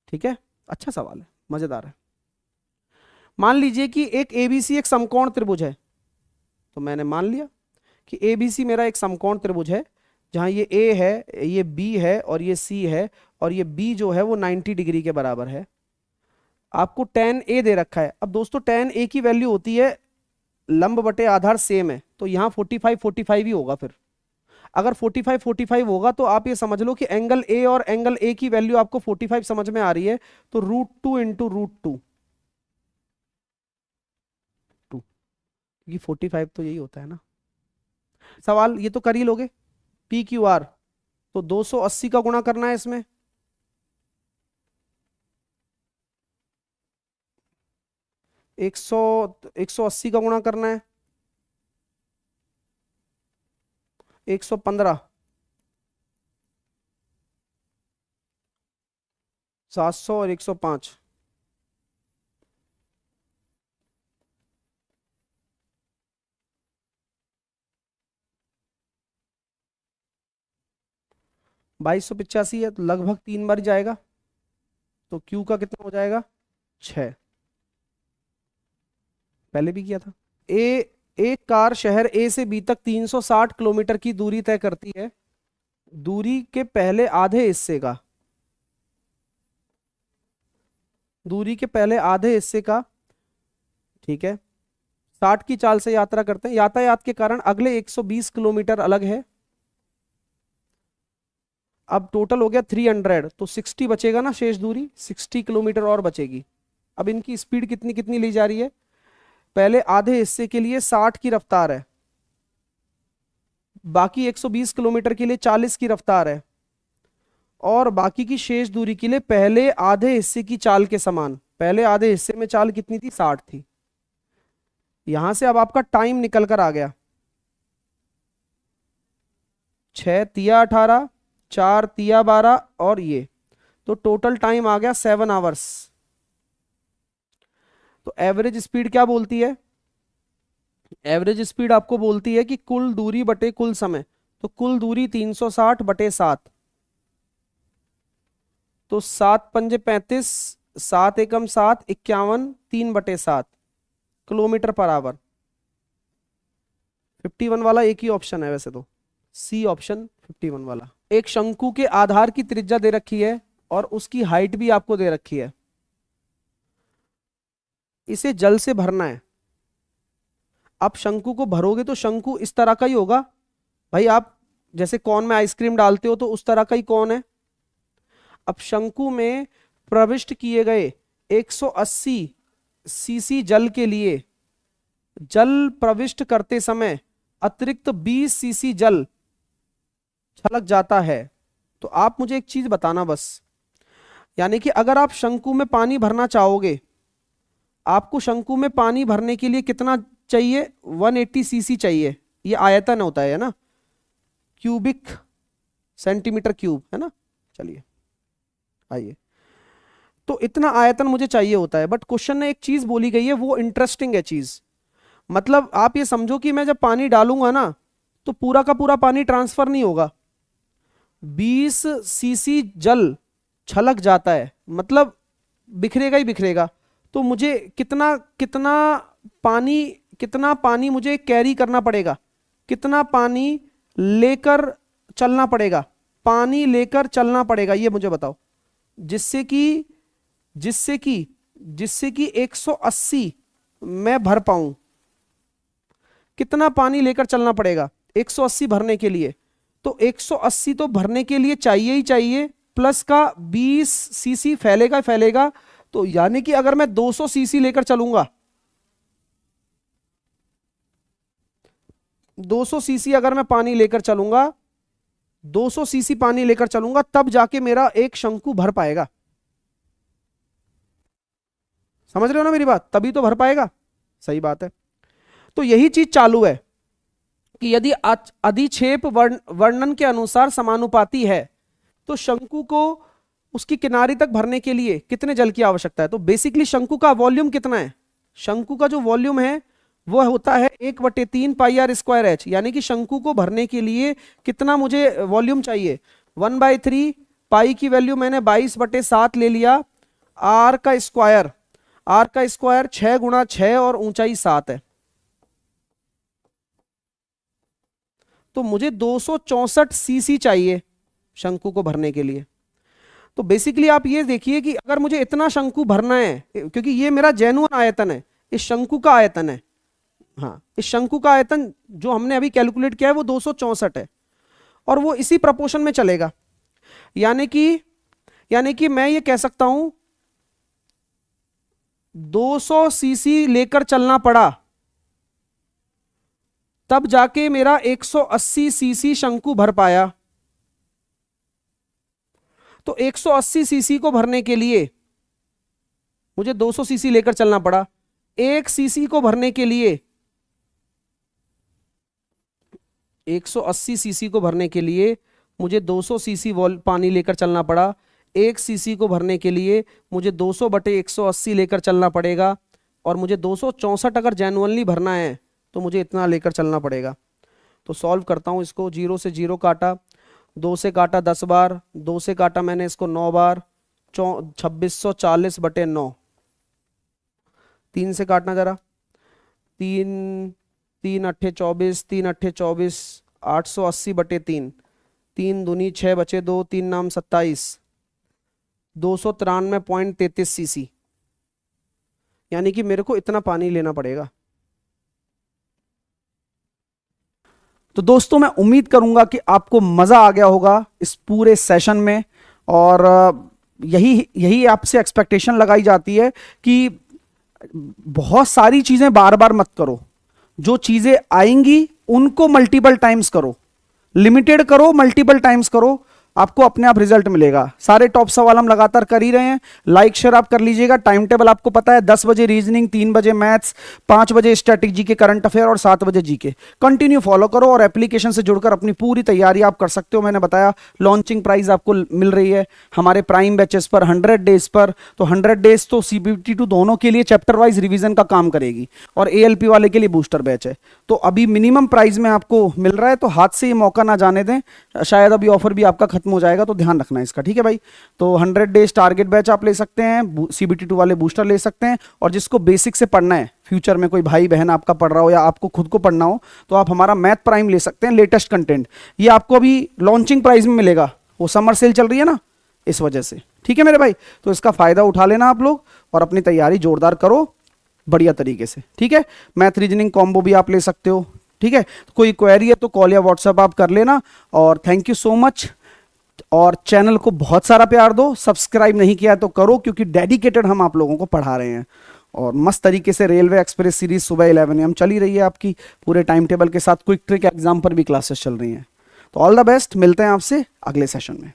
ठीक है, अच्छा सवाल है, मजेदार है। मान लीजिए कि एक एबीसी एक समकोण त्रिभुज है। तो मैंने मान लिया कि एबीसी मेरा एक समकोण त्रिभुज है, जहां ये ए है, ये बी है और ये सी है, और ये बी जो है वो 90 डिग्री के बराबर है। आपको tan ए दे रखा है। अब दोस्तों tan ए की वैल्यू होती है लंब बटे आधार सेम है, तो यहाँ 45 45 ही होगा। फिर अगर 45 45 होगा तो आप ये समझ लो कि एंगल ए और एंगल ए की वैल्यू आपको 45 समझ में आ रही है, तो √2 इंटू √2, क्योंकि 45 तो यही होता है ना। सवाल ये तो कर ही लोगे। पी क्यू आर, तो 280 का गुणा करना है इसमें, 180 का गुणा करना है, 115, 700 और 105। बाईस सौ पिचासी है, तो लगभग 3 बार जाएगा। तो Q का कितना हो जाएगा? 6। पहले भी किया था। एक कार शहर ए से बी तक 360 किलोमीटर की दूरी तय करती है। दूरी के पहले आधे हिस्से का, दूरी के पहले आधे हिस्से का, ठीक है, 60 की चाल से यात्रा करते हैं। यातायात के कारण अगले 120 किलोमीटर अलग है। अब टोटल हो गया 300, तो 60 बचेगा ना शेष दूरी, 60 किलोमीटर और बचेगी। अब इनकी स्पीड कितनी कितनी ली जा रही है? पहले आधे हिस्से के लिए 60 की रफ्तार है, बाकी 120 किलोमीटर के लिए 40 की रफ्तार है, और बाकी की शेष दूरी के लिए पहले आधे हिस्से की चाल के समान। पहले आधे हिस्से में चाल कितनी थी? 60 थी। यहां से अब आपका टाइम निकल कर आ गया 6 तिया 18, 4 तिया 12, और ये, तो टोटल टाइम आ गया 7 आवर्स। तो एवरेज स्पीड क्या बोलती है? एवरेज स्पीड आपको बोलती है कि कुल दूरी बटे कुल समय। तो कुल दूरी 360 बटे 7, तो 7 पंजे 35, 7 एकम 7, 51, 3 बटे 7 किलोमीटर पर आवर। 51 वाला एक ही ऑप्शन है वैसे तो, सी ऑप्शन 51 वाला। एक शंकु के आधार की त्रिज्या दे रखी है और उसकी हाइट भी आपको दे रखी है। इसे जल से भरना है। आप शंकु को भरोगे तो शंकु इस तरह का ही होगा भाई। आप जैसे कौन में आइसक्रीम डालते हो तो उस तरह का ही कौन है। अब शंकु में प्रविष्ट किए गए 180 सीसी जल के लिए जल प्रविष्ट करते समय अतिरिक्त 20 सीसी जल छलक जाता है। तो आप मुझे एक चीज बताना बस, यानी कि अगर आप शंकु में पानी भरना चाहोगे, आपको शंकु में पानी भरने के लिए कितना चाहिए? 180 सीसी चाहिए। ये आयतन होता है ना, क्यूबिक सेंटीमीटर क्यूब है ना। चलिए आइए, तो इतना आयतन मुझे चाहिए होता है। बट क्वेश्चन में एक चीज बोली गई है, वो इंटरेस्टिंग है चीज। मतलब आप ये समझो कि मैं जब पानी डालूंगा ना, तो पूरा का पूरा पानी ट्रांसफर नहीं होगा, 20 सीसी जल छलक जाता है, मतलब बिखरेगा ही बिखरेगा, तो मुझे कितना कितना पानी मुझे कैरी करना पड़ेगा, कितना पानी लेकर चलना पड़ेगा, पानी लेकर चलना पड़ेगा, ये मुझे बताओ, जिससे कि 180 मैं भर पाऊं। कितना पानी लेकर चलना पड़ेगा 180 भरने के लिए? तो 180 तो भरने के लिए चाहिए ही चाहिए, प्लस का 20 सीसी फैलेगा ही फैलेगा। तो यानी कि अगर मैं 200 सीसी लेकर चलूंगा, 200 सीसी अगर मैं पानी लेकर चलूंगा, 200 सीसी पानी लेकर चलूंगा, तब जाके मेरा एक शंकु भर पाएगा। समझ रहे हो ना मेरी बात? तभी तो भर पाएगा। सही बात है। तो यही चीज चालू है कि यदि अधिक्षेप वर्णन के अनुसार समानुपाती है तो शंकु को उसकी किनारी तक भरने के लिए कितने जल की आवश्यकता है? तो बेसिकली शंकु का वॉल्यूम कितना है? शंकु का जो वॉल्यूम है वो होता है 1/3 पाई आर स्क्वायर एच, यानी कि शंकु को भरने के लिए कितना मुझे वॉल्यूम चाहिए? 1/3 पाई की वैल्यू मैंने 22/7 ले लिया, आर का स्क्वायर 6 गुणा 6 और ऊंचाई 7 है, तो मुझे 264 सीसी चाहिए शंकु को भरने के लिए। तो बेसिकली आप ये देखिए कि अगर मुझे इतना शंकु भरना है, क्योंकि ये मेरा जेन्युइन आयतन है, इस शंकु का आयतन है, हाँ इस शंकु का आयतन जो हमने अभी कैलकुलेट किया है वो 264 है, और वो इसी प्रपोर्शन में चलेगा। यानी कि मैं ये कह सकता हूं 200 सीसी लेकर चलना पड़ा, तब जाके मेरा 180 सीसी शंकु भर पाया। तो 180 सीसी को भरने के लिए मुझे 200 सीसी लेकर चलना पड़ा। 1 सीसी को भरने के लिए 180 सीसी को भरने के लिए मुझे 200 सीसी पानी लेकर चलना पड़ा। 1 सीसी को भरने के लिए मुझे 200/180 लेकर चलना पड़ेगा, और मुझे 264 अगर जेन्युइनली भरना है तो मुझे इतना लेकर चलना पड़ेगा। तो सॉल्व करता हूं इसको। 0 से 0 काटा, 2 से काटा 10 बार, 2 से काटा मैंने इसको 9 बार, 2640/9। 3 से काटना जरा, 3 3 8 24, 3 8 24, 880/3, 3 दूनी 6 बचे 2, 3 नाम 27, 293.33 सीसी, यानी कि मेरे को इतना पानी लेना पड़ेगा। तो दोस्तों मैं उम्मीद करूंगा कि आपको मजा आ गया होगा इस पूरे सेशन में, और यही आपसे एक्सपेक्टेशन लगाई जाती है कि बहुत सारी चीजें बार बार मत करो, जो चीजें आएंगी उनको मल्टीपल टाइम्स करो, लिमिटेड करो, मल्टीपल टाइम्स करो, आपको अपने आप रिजल्ट मिलेगा। सारे टॉप सवाल हम लगातार कर ही रहे हैं। लाइक शेयर आप कर लीजिएगा। टाइम टेबल आपको पता है, 10 बजे रीजनिंग, 3 बजे मैथ्स, 5 बजे स्ट्रेटेजी के करंट अफेयर और 7 बजे जीके। कंटिन्यू फॉलो करो और एप्लीकेशन से जुड़कर अपनी पूरी तैयारी आप कर सकते हो। मैंने बताया लॉन्चिंग प्राइस आपको मिल रही है हमारे प्राइम बैचेस पर 100 डेज पर। तो 100 डेज तो CBT 2 दोनों के लिए चैप्टर वाइज रिवीजन का काम करेगी, और ALP वाले के लिए बूस्टर बैच है। तो अभी मिनिमम प्राइस में आपको मिल रहा है, तो हाथ से ये मौका ना जाने दें, शायद अभी ऑफर भी आपका खत्म हो जाएगा, तो ध्यान रखना है इसका, ठीक है भाई। तो 100 डेज टारगेट बैच आप ले सकते हैं, CBT 2 वाले बूस्टर ले सकते हैं, और जिसको बेसिक से पढ़ना है, फ्यूचर में कोई भाई बहन आपका पढ़ रहा हो या आपको खुद को पढ़ना हो, तो आप हमारा मैथ प्राइम ले सकते हैं, लेटेस्ट कंटेंट। ये आपको अभी लॉन्चिंग प्राइस में मिलेगा, वो समर सेल चल रही है ना, इस वजह से, ठीक है मेरे भाई। तो इसका फायदा उठा लेना आप लोग और अपनी तैयारी जोरदार करो बढ़िया तरीके से, ठीक है। मैथ रीजनिंग कॉम्बो भी आप ले सकते हो, ठीक है। कोई क्वेरी है तो कॉल या व्हाट्सएप आप कर लेना, और थैंक यू सो मच। और चैनल को बहुत सारा प्यार दो, सब्सक्राइब नहीं किया तो करो, क्योंकि डेडिकेटेड हम आप लोगों को पढ़ा रहे हैं, और मस्त तरीके से रेलवे एक्सप्रेस सीरीज सुबह 11 AM चली रही है आपकी, पूरे टाइम टेबल के साथ। क्विक ट्रिक एग्जाम पर भी क्लासेस चल रही हैं। तो ऑल द बेस्ट, मिलते हैं आपसे अगले सेशन में।